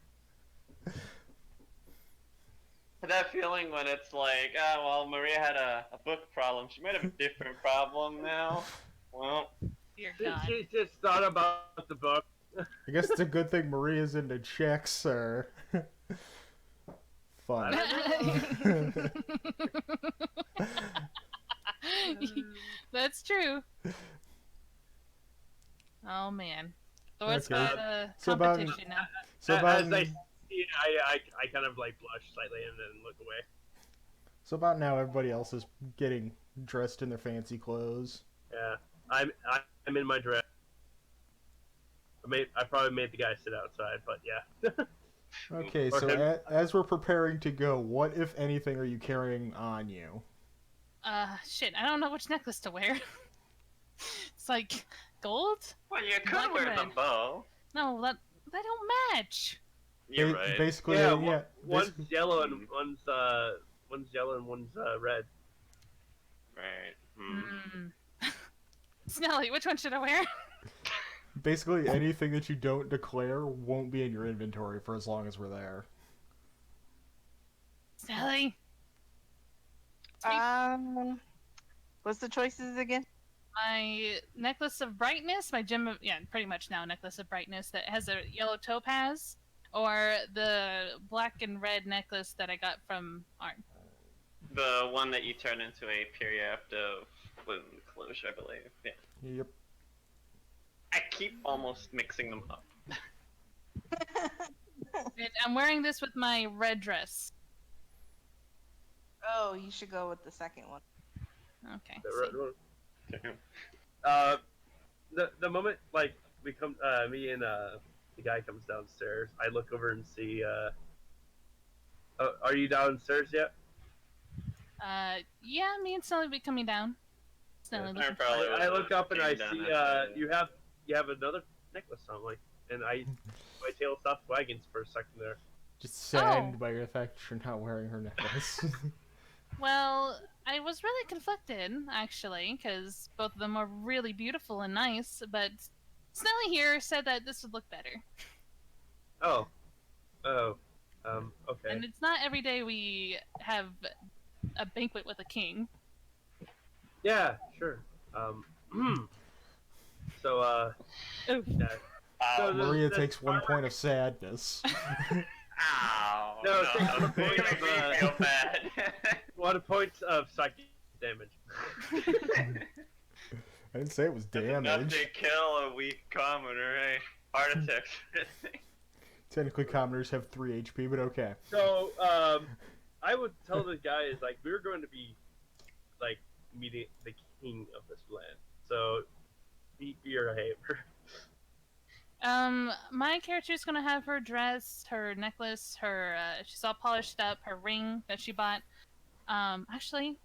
That feeling when it's like, well, Maria had a book problem. She might have a different problem now. Well, Dear god. She just thought about the book. I guess it's a good thing Maria's into chicks, or fun. That's true. Oh man. Thor's Okay. got a So about- competition now. So about As I see it, I kind of like blush slightly and then look away. so about now, everybody else is getting dressed in their fancy clothes. Yeah, I'm in my dress. I probably made the guy sit outside, but yeah. Okay, Or so him. as we're preparing to go, what if anything are you carrying on you? Shit, I don't know which necklace to wear. It's like gold? well, you Black could wear and the red. bow. No, that don't match. You're right. Basically, Yeah, yeah. one's basically- yellow and one's yellow and one's red. Right. Snelly, which one should I wear? Basically, anything that you don't declare won't be in your inventory for as long as we're there. Snelly. What's the choices again? My necklace of brightness, my gem of pretty much now necklace of brightness that has a yellow topaz, or the black and red necklace that I got from Arn. The one that you turn into a periapt of wound closure, I believe. Yeah. Yep. I keep almost mixing them up. And I'm wearing this with my red dress. Oh, you should go with the second one. Okay. The red see. one. Okay. The moment like we come, me and the guy comes downstairs. I look over and see. Are you downstairs yet? Yeah, me and Snelly will be coming down. Snelly, I probably I look up and I came down see after you have another necklace on, like, and my tail stopped wagging for a second there. Just saddened by your fact that you're not wearing her necklace. Well, I was really conflicted, actually, because both of them are really beautiful and nice, but Snelly here said that this would look better. Oh, okay. And it's not every day we have a banquet with a king. Yeah, sure. So, Oof. yeah. So Maria the takes 1 armor- point of sadness. Ow! No, No, take no. the point You're gonna make of, me feel bad. 1 point of psychic damage. I didn't say it was That's enough damage. to kill a weak commoner, hey? Heart attacks. Technically, commoners have 3 HP, but okay. So, I would tell the guys, like, we're going to be, like, meeting the king of this land. So, be your behavior. My character is gonna have her dress, her necklace, her she's all polished up, her ring that she bought. Actually,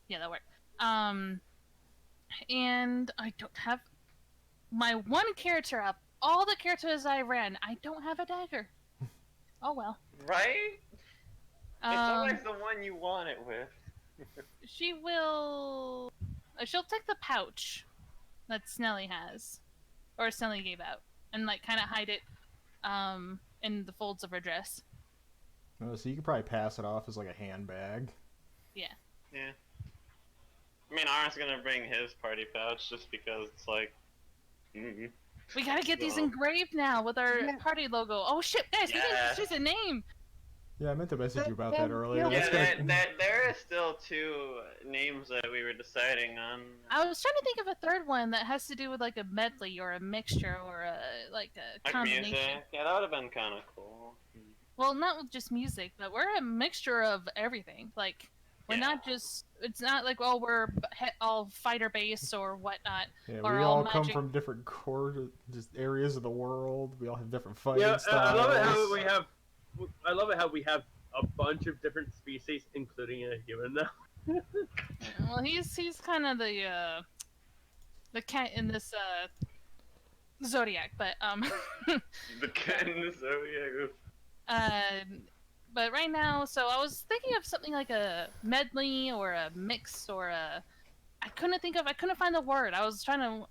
yeah, that worked. And I don't have my one character up. All the characters I ran, I don't have a dagger. Oh well. Right? It's always Um, the one you want it with. she will. She'll take the pouch that Snelly has, or Snelly gave out, and like kind of hide it, in the folds of her dress. Oh, so you could probably pass it off as like a handbag. Yeah. I mean, Arn's gonna bring his party pouch just because it's like. We gotta get these Well, engraved now with our Yeah. party logo. Oh shit, guys, we didn't Yeah. choose a name. Yeah, I meant to message you about that That- earlier. yeah, That's yeah, gonna... there are still 2 names that we were deciding on. I was trying to think of a third one that has to do with like a medley or a mixture or a like a Like combination. music. Yeah, that would have been kind of cool. Well, not with just music, but we're a mixture of everything. Like we're Yeah. not just. It's not like oh we're all fighter base or whatnot. Yeah, or we all come magic. from different just areas of the world. We all have different fighting Yeah, styles. I love it how we have. I love it how we have a bunch of different species, including a human now. Well, he's kind of the cat in this zodiac, but The cat in the Zodiac. but right now, so I was thinking of something like a medley or a mix or a. I couldn't find the word. I was trying to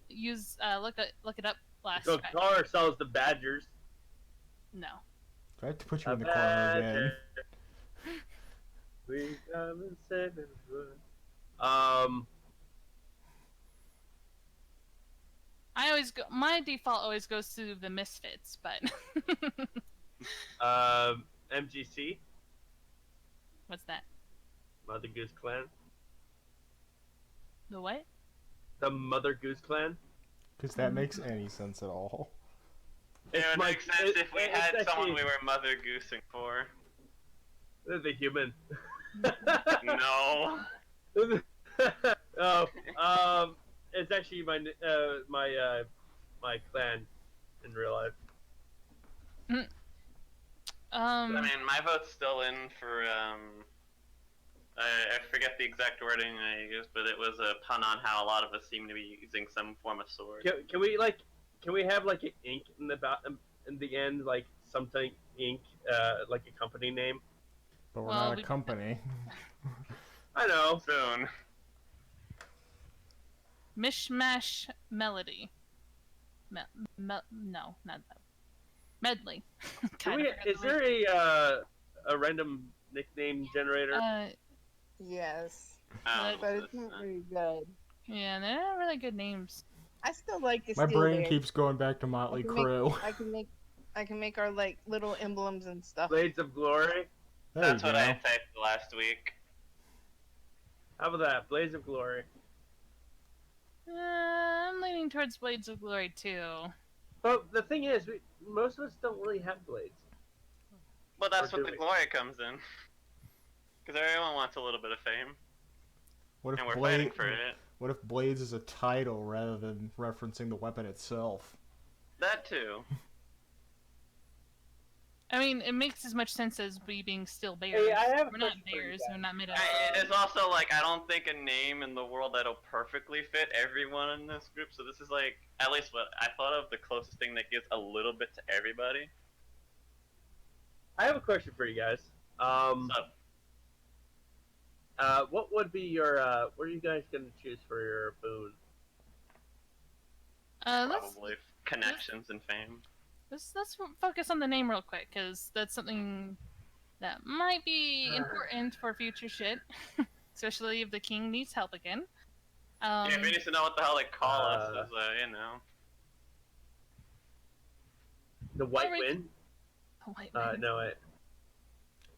look it up last So time. call ourselves the Badgers. No. Do I have to put you A in the corner again? badger. We come and save everyone. My default always goes to the Misfits, but MGC, what's that? Mother Goose Clan. The what? The Mother Goose Clan. Because that makes any sense at all. It would my- make sense if we it's had someone actually- we were mother goosing for. The human. No. Oh, it's actually my clan in real life. I mean, my vote's still in for I forget the exact wording I used, but it was a pun on how a lot of us seem to be using some form of sword. Can we have like an ink in the end, like something ink, like a company name? But we're Well, not a company. I know. Soon. Mishmash Melody. No, not that. Medley. God, I forgot Is the word. there a random nickname generator? Yes, Um, but it's not very good. Yeah, they're not really good names. I still like the My steel brain bear. keeps going back to Motley can make- Crue. I can make our like little emblems and stuff. Blades of Glory. There That's you what go. I typed last week. How about that? Blades of Glory. I'm leaning towards Blades of Glory too. But the thing is, most of us don't really have blades. Well, that's Or what do the we? glory comes in. Because everyone wants a little bit of fame, What and if we're fighting for it. What if Blades is a title rather than referencing the weapon itself? That too. I mean, it makes as much sense as we being still bears. Hey, I have a We're not question for you bears. guys. We're not made of. It's also like I don't think a name in the world that'll perfectly fit everyone in this group. So this is like at least what I thought of the closest thing that gives a little bit to everybody. I have a question for you guys. So What would be your what are you guys gonna choose for your boon? probably connections and fame. Let's focus on the name real quick, because that's something that might be important for future shit, especially if the king needs help again. Yeah, if you need to know what the hell they call us, as you know. The White Alright. Wind? Oh, wait, wait. No, wait.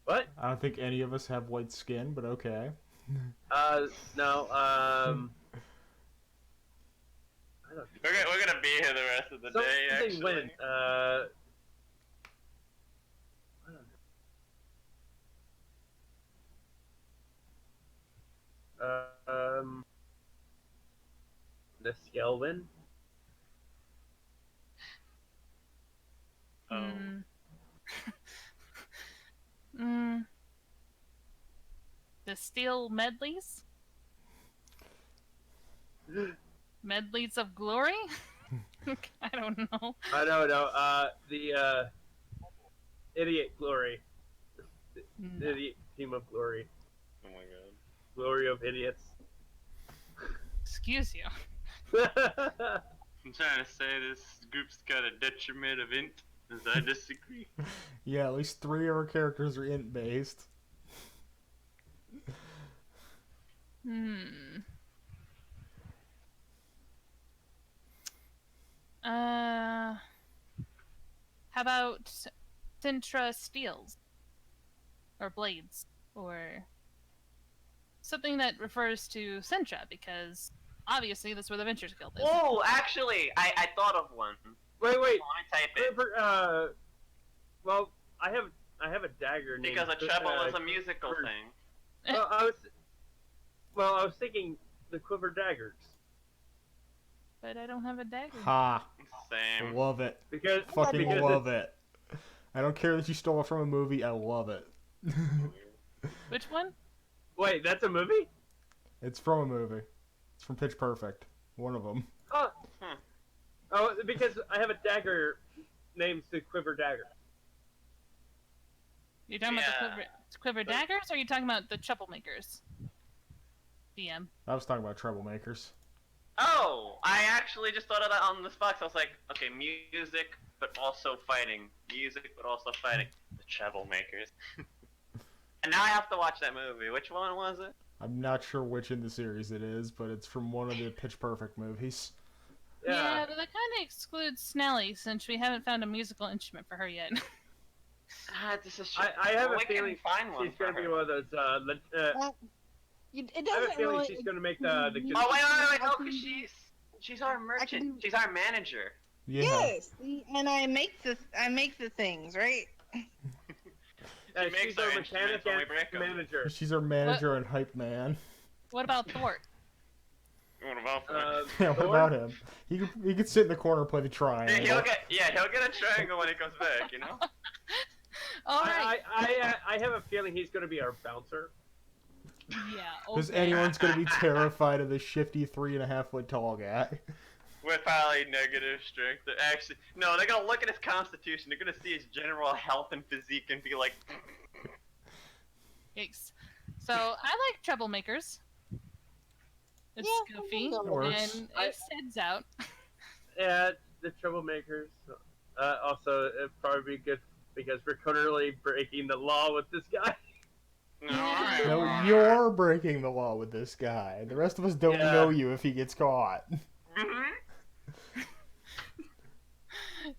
What? I don't think any of us have white skin, but okay. No. I don't. We're gonna be here the rest of the day. Something Actually. Wind. I don't know. The Scale-Wind? Oh. The Steel Medleys? Medleys of Glory? I don't know. I don't know. The Idiot Glory. The Idiot Team of Glory. Oh my god. Glory of Idiots. Excuse you. I'm trying to say this group's got a detriment of int, as I disagree. Yeah, at least 3 of our characters are int based. how about Sintra steels or blades or something that refers to Sintra because obviously that's where the Ventures Guild is. Oh, actually, I thought of one. Wait. Let me type it. Well, I have a dagger named. Because a treble is a musical Quiver. thing. Well, I was thinking the quiver daggers But I don't have a dagger. Ha! Same. Love it. because Love it. I don't care that you stole it from a movie. I love it. Which one? Wait, that's a movie? It's from a movie. It's from Pitch Perfect. One of them. Oh, because I have a dagger named the quiver dagger. You're talking about the quiver daggers, or are you talking about the troublemakers? DM. I was talking about troublemakers. Oh, I actually just thought of that on this box. I was like, okay, music, but also fighting. Music, but also fighting. The troublemakers. And now I have to watch that movie. Which one was it? I'm not sure which in the series it is, but it's from one of the Pitch Perfect movies. Yeah, but that kind of excludes Snelly since we haven't found a musical instrument for her yet. This is. I have well, a we can feeling find one she's gonna for be her. one of those. It I have a doesn't feeling really. she's gonna make the. Oh wait! I No, can- because she's our merchant. do- She's our manager. Yeah. Yes, and I make the things, right? She makes she's our our instruments mechanic when we and break 'em. manager. She's our manager and hype man. What about Thor? What about Yeah, what Thor? about him? He could sit in the corner and play the triangle. He'll get a triangle when he comes back. You know. All right. I have a feeling he's gonna be our bouncer. Yeah. Because Okay. anyone's gonna be terrified of the shifty 3.5-foot tall guy. With probably negative strength. Actually, no, they're gonna look at his constitution. They're gonna see his general health and physique and be like, Yikes. So I like troublemakers. It's Yeah, goofy that works. and it stands out. Yeah, the troublemakers. Also, it'd probably be good because we're currently breaking the law with this guy. no, Yeah. alright. No, you're breaking the law with this guy. The rest of us don't Yeah. know you if he gets caught. Mhm.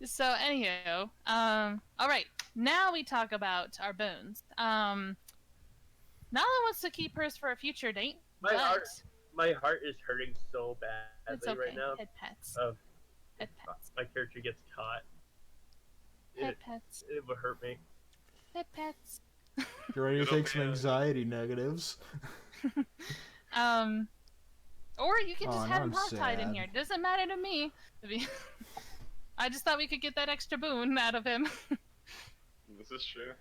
So anywho, all right. Now we talk about our boons. Nala wants to keep hers for a future date, My but heart is hurting so it's badly okay. right now. Head pets. Of Head pets. my character gets caught. Head pets. It would hurt me. Head pets. You're ready to It'll take some be a- anxiety negatives. Or you can Oh, just now have him I'm hogtied in sad. here. Doesn't matter to me. I just thought we could get that extra boon out of him. This is true.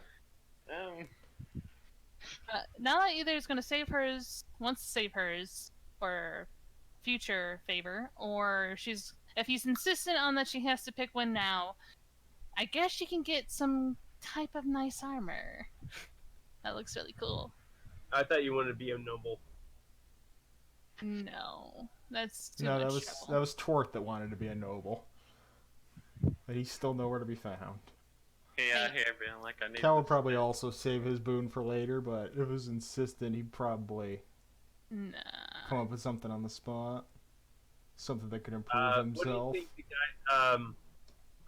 Nala either is going to save hers, wants to save hers for future favor, or if he's insistent on that she has to pick one now, I guess she can get some type of nice armor. That looks really cool. I thought you wanted to be a noble. No, that's too No, much that trouble. was Twort that wanted to be a noble. But he's still nowhere to be found. He out here being like, I need. Cal would this. probably also save his boon for later, but if it was insistent, he'd probably Nah. come up with something on the spot. Something that could improve What do himself. you think the guy?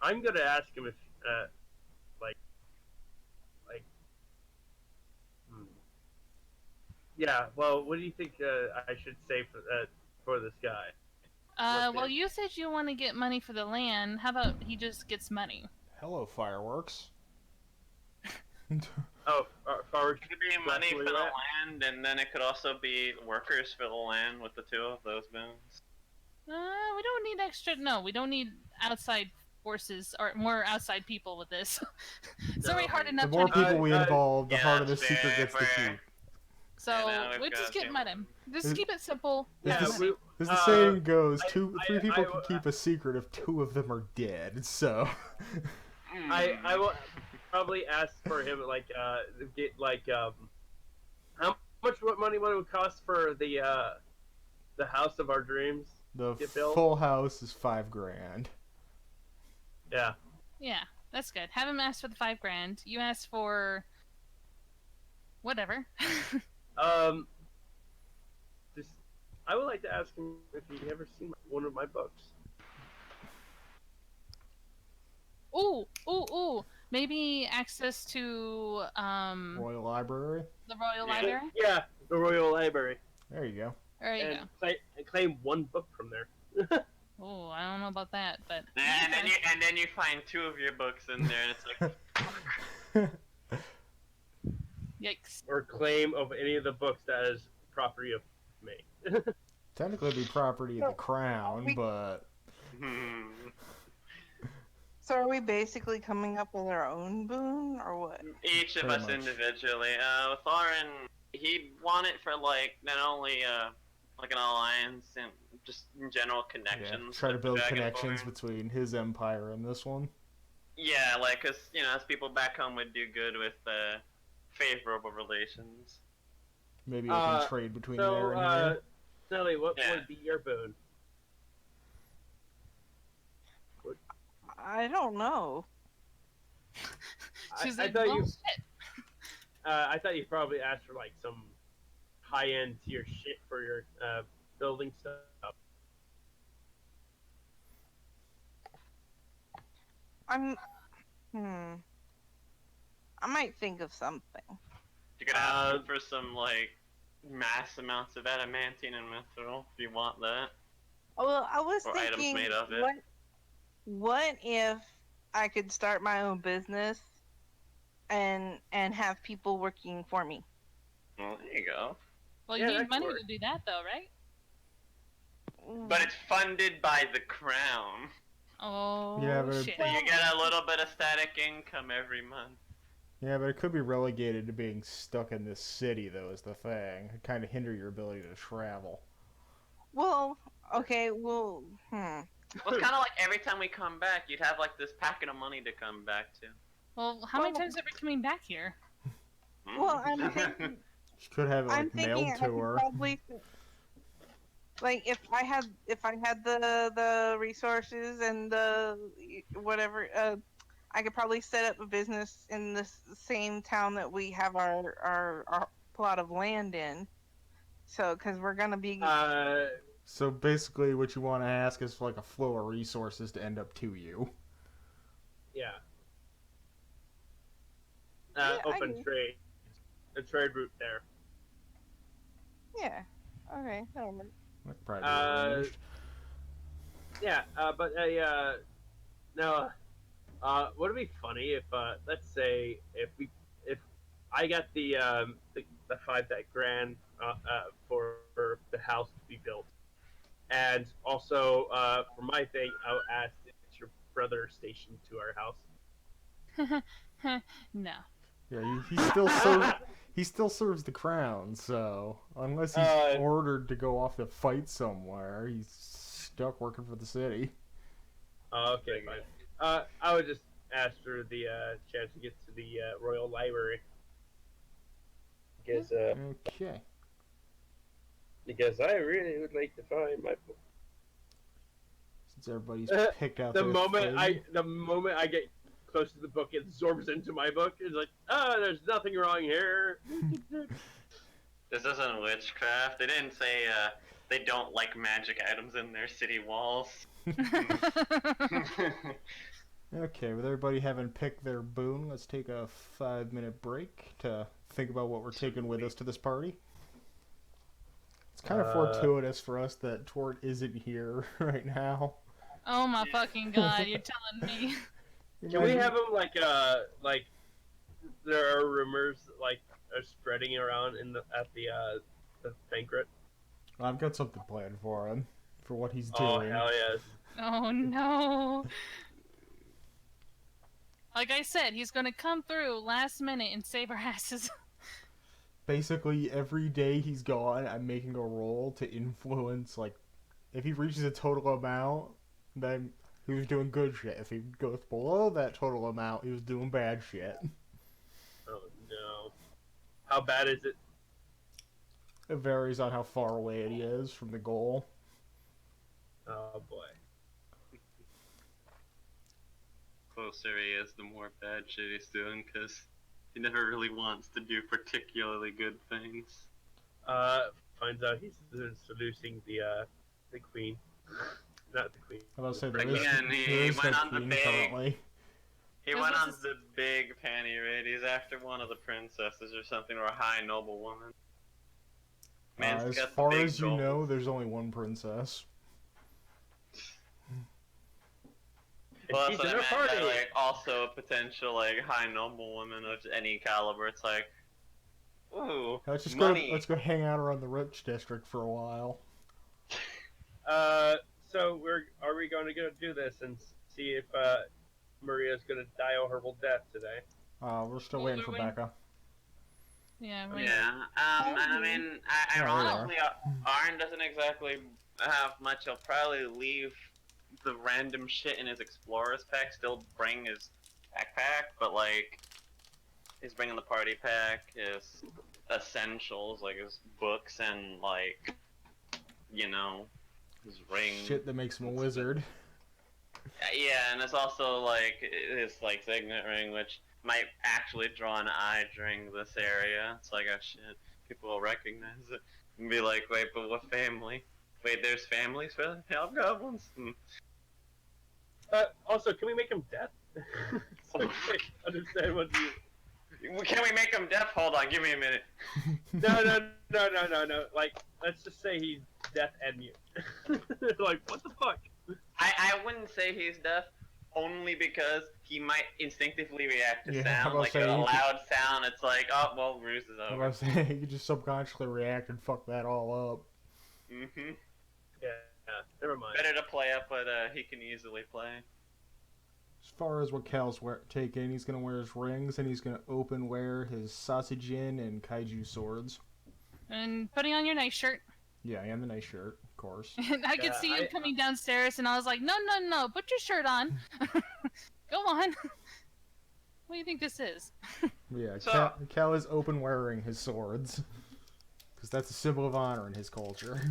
I'm gonna ask him if, yeah. Well, what do you think I should say for this guy? Well, you said you want to get money for the land. How about he just gets money? Hello, fireworks. Oh, forward. It could be money for the land, and then it could also be workers for the land with the two of those boons. We don't need extra. No, we don't need outside forces or more outside people with this. It's already hard The enough more trying to people we involve, the yeah, harder the that's secret fair, gets to fair. keep. So Yeah, now we've we got just a get few money. Just Is- keep it simple. Is Yeah, this- we, As the saying goes, I- three I people will- can keep a secret if two of them are dead. So, I will probably ask for him get how much money would it cost for the house of our dreams? the Get built? full house is $5,000. Yeah. Yeah, that's good. Have him ask for the $5,000. You ask for whatever. Just I would like to ask him if he ever seen one of my books. Ooh. Maybe access to Royal Library. the Royal Yeah. Library. Yeah, the Royal Library. There you go. There you and go. claim one book from there. Oh, I don't know about that, but And then you find 2 of your books in there, and it's like, yikes. Or claim of any of the books that is property of me. Technically, it'd be property of the crown, but hmm. So are we basically coming up with our own boon, or what? Each of Pretty us much. individually. Thorin, he'd want it for like not only like an alliance and just in general yeah, connections. try to with build Dragonborn. connections between his empire and this one. Yeah, like, cause as people back home would do good with favorable relations. Maybe open trade between there So, and here. Nelly, what Yeah. would be your boon? I don't know. She's I like, thought well, you. shit. I thought you probably asked for like some high-end tier shit for your building stuff. I might think of something. You could ask him for some like mass amounts of adamantine and mithril if you want that. Well, I was Or items thinking, made of it. what if I could start my own business and have people working for me? Well, there you go. Well, Yeah, you that need could money work. to do that, though, right? But it's funded by the crown. Oh, Yeah, but- shit. So you get a little bit of static income every month. Yeah, but it could be relegated to being stuck in this city, though, is the thing. It kind of hinder your ability to travel. Well, okay, well, Well, it's kind of like every time we come back, you'd have like this packet of money to come back to. Well, how many Well- times are we coming back here? Well, I'm thinking, You could have it I'm like thinking mailed I to could her. probably, like, if I had the resources and the whatever, I could probably set up a business in the same town that we have our plot of land in. So, because we're gonna be, So basically, what you want to ask is for like a flow of resources to end up to you. Yeah. Yeah, I Open do. trade. A trade route there. yeah, okay, never mind. That could probably be arranged. Yeah, but now, would it be funny if, let's say, if I got the 5 that grand for the house to be built, and also for my thing, I'll ask if your brother stationed to our house. No. Yeah, he still serves the crown, so unless he's ordered to go off to fight somewhere, he's stuck working for the city. Okay, fine. I would just ask for the chance to get to the Royal Library. Okay. Because I really would like to find my book. Since everybody's picked out the their moment thing. the moment I get close to the book, it absorbs into my book. It's like, there's nothing wrong here. This isn't witchcraft. They didn't say they don't like magic items in their city walls. Okay, with everybody having picked their boon, let's take a 5-minute break to think about what we're taking with us to this party. It's kind of fortuitous for us that Tort isn't here right now. Oh my fucking god, you're telling me. Can we have them like there are rumors like are spreading around at the banquet? I've got something planned for him, for what he's Oh doing. hell yes! Oh no. Like I said, he's gonna come through last minute and save our asses. Basically, every day he's gone, I'm making a roll to influence, like, if he reaches a total amount, then he was doing good shit. If he goes below that total amount, he was doing bad shit. Oh no! How bad is it? It varies on how far away it is from the goal. Oh boy! Closer he is, the more bad shit he's doing, because he never really wants to do particularly good things. Finds out he's seducing the queen, not the queen. I was about to say, Again, he there is went no on the queen big- currently. He This went was on his- the big panty raid. He's after one of the princesses or something, or a high noble woman. Man's As got the far big as you goals. know, there's only one princess. Well, He's that's in what I a meant by, party. like, also a potential, like, high noble woman of any caliber. It's like, ooh, Let's just money. let's go hang out around the rich district for a while. So are we going to go do this and see if Maria's going to die a horrible death today? We're still Well, waiting for we- Becca. Yeah, we- Yeah, I mean, Oh, ironically, Arn doesn't exactly have much. He'll probably leave the random shit in his explorer's pack, still bring his backpack, but, like, he's bringing the party pack, his essentials, like his books and, like, you know, his ring. Shit that makes him a wizard. Yeah, and it's also, like, his, like, signet ring, which might actually draw an eye during this area. It's like, oh shit, people will recognize it and be like, wait, but what family? Wait, there's families for the hobgoblins? Also, can we make him deaf? So I can't understand what you. Can we make him deaf? Hold on, give me a minute. No. Like, let's just say he's deaf and mute. Like, what the fuck? I wouldn't say he's deaf, only because he might instinctively react to Yeah, I sound, was like saying a he could- loud sound. It's like, oh, well, ruse is I'm over. saying you could just subconsciously react and fuck that all up. Mm-hmm. Yeah, never mind. Better to play up what he can easily play. As far as what Cal's taking, he's gonna wear his rings and he's gonna open wear his sausage-in and kaiju swords. And putting on your nice shirt. Yeah, and the nice shirt, of course. And I could Yeah, see you I- coming downstairs, and I was like, no, put your shirt on. Go on. What do you think this is? Yeah, So- Cal is open wearing his swords. Because that's a symbol of honor in his culture.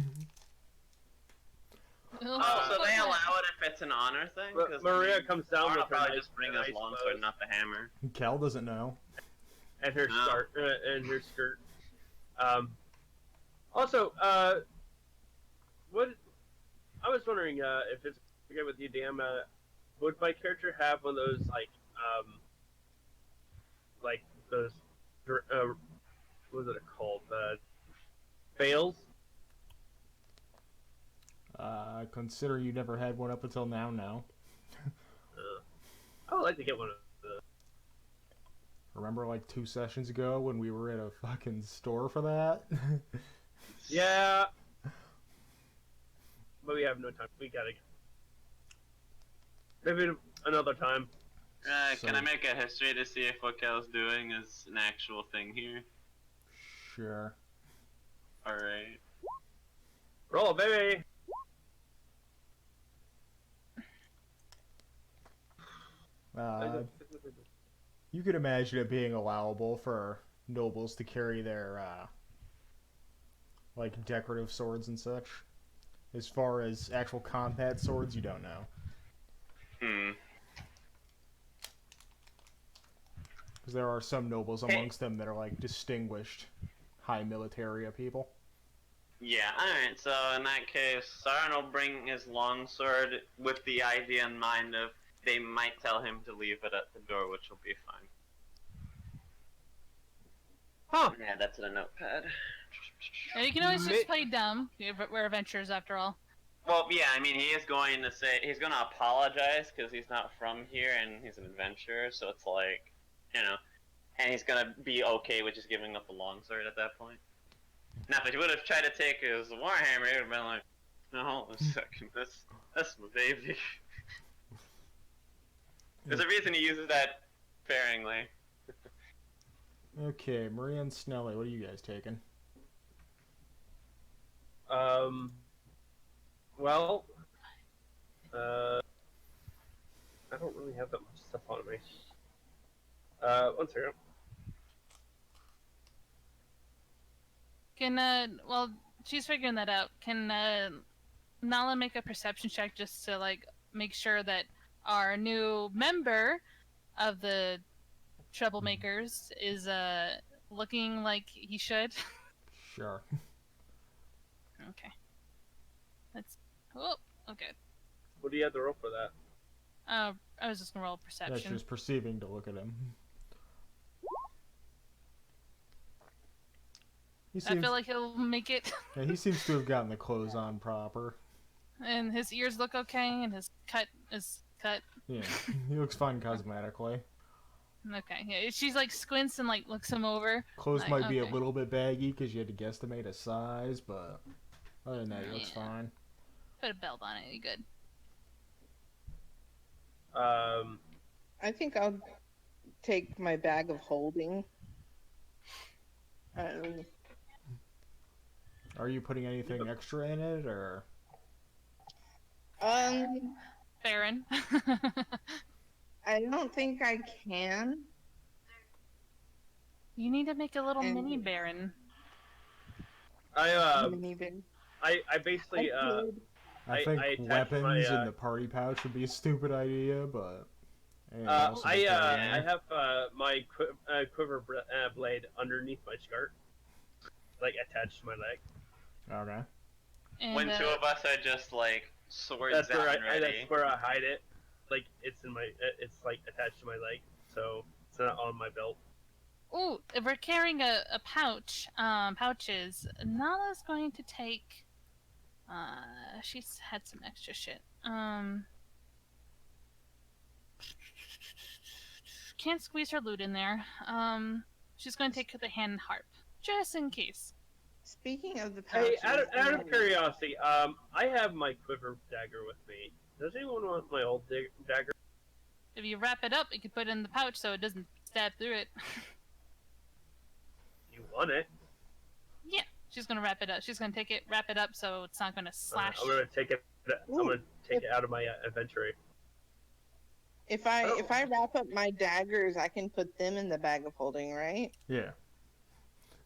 Oh, so they allow it if it's an honor thing? 'Cause, Maria I mean, comes down Arn will with her probably nice- just bring nice his longsword, clothes. not the hammer. Cal doesn't know. And her No. skirt. And her skirt. Also, what I was wondering if it's okay with you, Dan. Would my character have one of those like those what is it called? Veils? Consider you never had one up until now. I would like to get one of those. Remember like 2 sessions ago when we were at a fucking store for that? Yeah. But we have no time. We gotta. Maybe another time. So- Can I make a history to see if what Cal's doing is an actual thing here? Sure. Alright. Roll, baby. You could imagine it being allowable for nobles to carry their, like, decorative swords and such. As far as actual combat swords, you don't know. Because there are some nobles amongst them that are, like, distinguished high military people. Yeah, alright, so in that case, Saran will bring his longsword with the idea in mind of they might tell him to leave it at the door, which will be fine. Huh. Yeah, that's in a notepad. And you can always just play dumb. We're adventurers after all. Well, yeah, I mean, he is going to say, he's going to apologize because he's not from here and he's an adventurer, so it's like, you know, and he's going to be okay with just giving up the longsword at that point. Now, if he would have tried to take his warhammer, he would have been like, no, hold on a second, that's my baby. There's a reason he uses that sparingly. Okay, Maria and Snelly, what are you guys taking? Well, I don't really have that much stuff on me. One second. Can, well, she's figuring that out. Can, Nala make a perception check just to, like, make sure that our new member of the Troublemakers is, looking like he should? Sure. Okay. Let's. Oh, okay. What do you have to roll for that? I was just gonna roll Yeah, perception. she was perceiving to look at him. He I seems, feel like he'll make it. yeah, he seems to have gotten the clothes on proper. And his ears look okay, and his cut is cut. Yeah, he looks fine cosmetically. Okay, yeah, she's like squints and like looks him over. Clothes Like, might be a okay. little bit baggy because you had to guesstimate a size, but other than that, he looks Yeah. fine. Put a belt on it, you good. I think I'll take my bag of holding. Are you putting anything extra in it, or? Um, Baron. I don't think I can. You need to make a little And- mini Baron. Minivan. I basically I think I attached weapons my, in the party pouch would be a stupid idea, but anything I else would be fair game. have my quiver blade underneath my skirt, like attached to my leg. Okay. And, When two of us are just like swords That's out where and ready. that's where I hide it. Like it's in my it's like attached to my leg, so it's not on my belt. ooh, if we're carrying a pouch, pouches, Nala's going to take. She's had some extra shit. Can't squeeze her loot in there. She's going to take the hand harp, just in case. Speaking of the Hey, pouches, out of curiosity, I have my quiver dagger with me. Does anyone want my old dagger? If you wrap it up, you can put it in the pouch so it doesn't stab through it. You want it? Yeah, she's gonna wrap it up. She's gonna take it, wrap it up so it's not gonna slash. I'm gonna take it. I'm gonna take it out of my inventory. if I wrap up my daggers, I can put them in the bag of holding, right? Yeah.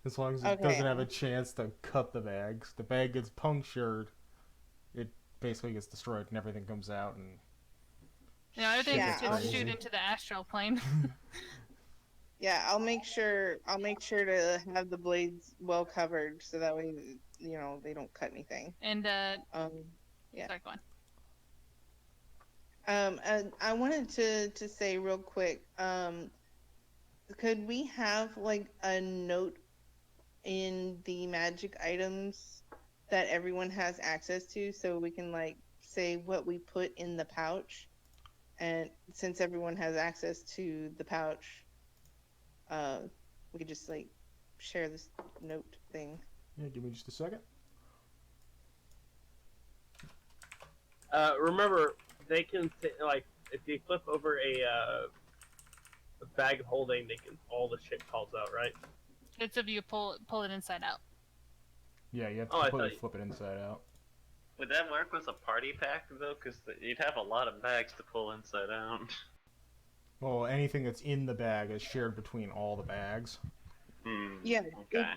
As long as it Okay. doesn't have a chance to cut the bags. The bag gets punctured, it basically gets destroyed and everything comes out and You know, everything Yeah, just crazy. shoot into the astral plane. Yeah, I'll make sure to have the blades well covered so that way they don't cut anything. And Um Yeah. sorry, go on. and I wanted to say real quick, could we have like a note in the magic items that everyone has access to so we can like say what we put in the pouch? And since everyone has access to the pouch, we could just like share this note thing. yeah, give me just a second. Remember, they can like if you flip over a bag of holding, they can all the shit falls out, right? It's if you pull it inside out. Yeah, you have to Oh, I completely thought you- flip it inside out. Would that work with a party pack though? Because you'd have a lot of bags to pull inside out. Well, anything that's in the bag is shared between all the bags. Yeah, Okay.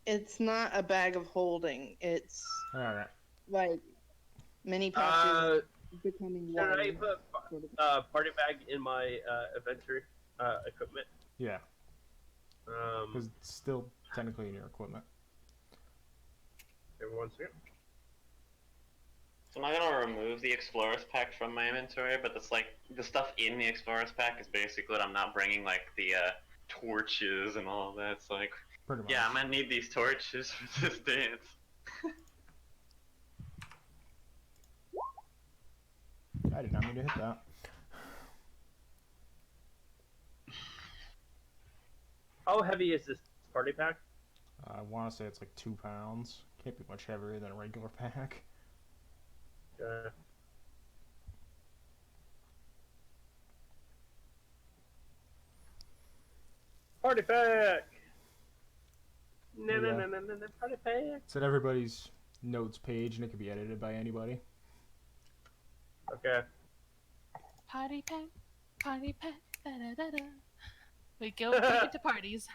it's not a bag of holding. It's Alright. like many pouches becoming Should one. I put sort of- party bag in my inventory equipment? Yeah, because it's still technically in your equipment. Everyone's here. So I'm not gonna remove the Explorer's Pack from my inventory, but it's like the stuff in the Explorer's Pack is basically what I'm not bringing, like the torches and all that. It's like, Pretty much. yeah, I'm gonna need these torches for this dance. I did not mean to hit that. How heavy is this party pack? I want to say it's like 2 pounds. Can't be much heavier than a regular pack. Party pack. No, no, Yeah. no, no, no, no, party pack. It's at everybody's notes page, and it can be edited by anybody. Okay. Party pack, da da da da. We go take it to parties.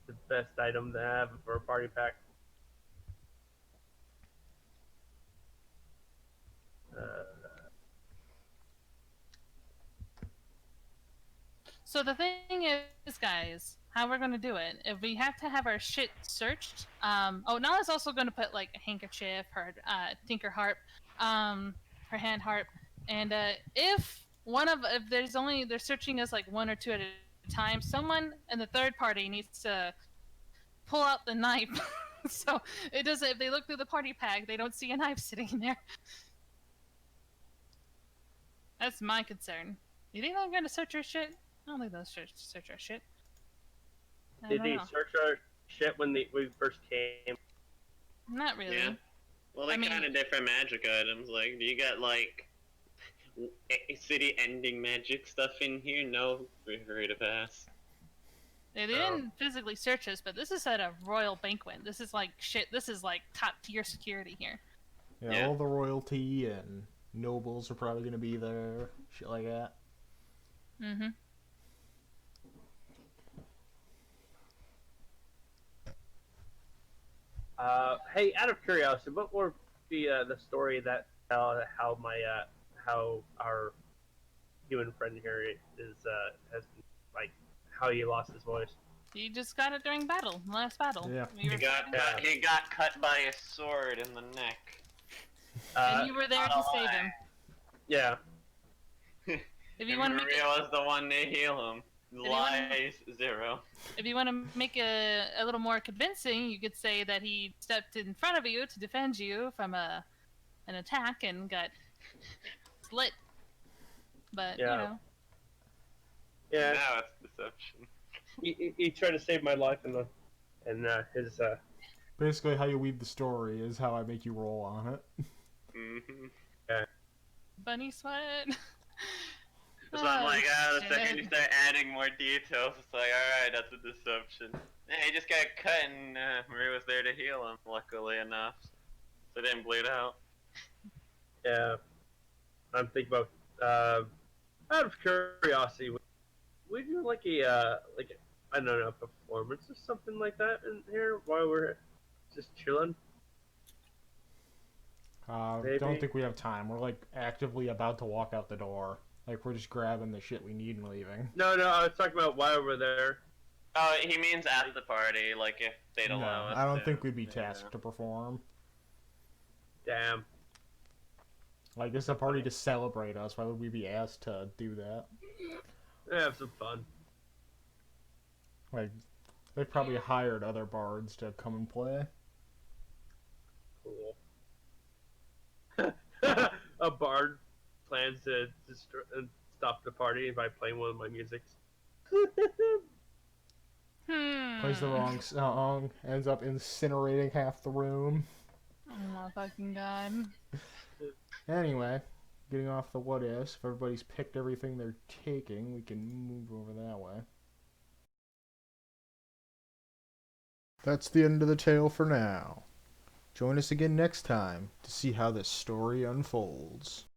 The best item to have for a party pack. So the thing is, guys, how we're gonna do it? If we have to have our shit searched, Nala's also gonna put like a handkerchief, her tinker harp, her hand harp, and if they're searching us like one or two at a time, someone in the third party needs to pull out the knife. So it doesn't. If they look through the party pack, they don't see a knife sitting in there. That's my concern. You think they're gonna search our shit? I don't think they'll search our shit. I Did don't they know. search our shit when we first came? Not really. Yeah. Well, they I mean- kind of different magic items. Like, do you got like city-ending magic stuff in here? No, free to pass. They didn't physically search us, but this is at a royal banquet. This is like shit. This is like top tier security here. Yeah, Yeah. all the royalty and nobles are probably gonna be there. Shit like that. Mm-hmm. Hey, out of curiosity, what were the story that how our human friend here is has like how he lost his voice? He just got it during battle, the last battle. Yeah. We were He got cut by a sword in the neck. and you were there to not a save lie. him. Yeah. If you And want to make Maria was the one to heal him. you wanna- Lies 0. if you want to make a little more convincing, you could say that he stepped in front of you to defend you from an attack and got slit. But Yeah. you know, Yeah. Now it's deception. He tried to save my life and his Basically, how you weave the story is how I make you roll on it. Mm-hmm. bunny sweat. So I'm like, the second shit. you start adding more details, it's like, alright, that's a deception. Yeah, he just got cut and Maria was there to heal him, luckily enough. So it didn't bleed out. yeah. I'm thinking about out of curiosity, would you like I don't know, performance or something like that in here while we're just chilling? Maybe. Don't think we have time. We're like actively about to walk out the door. Like we're just grabbing the shit we need and leaving. No, I was talking about while we're there. Oh, he means at the party, like if they'd No, allow us I don't to. think we'd be Yeah. tasked to perform. Damn. Like this is a party to celebrate us. Why would we be asked to do that? Have some fun. Like they've probably hired other bards to come and play. Cool. A bard plans to stop the party by playing one of my musics. Plays the wrong song, ends up incinerating half the room. Oh my fucking god. Anyway, getting off the what ifs, if everybody's picked everything they're taking, we can move over that way. That's the end of the tale for now. Join us again next time to see how this story unfolds.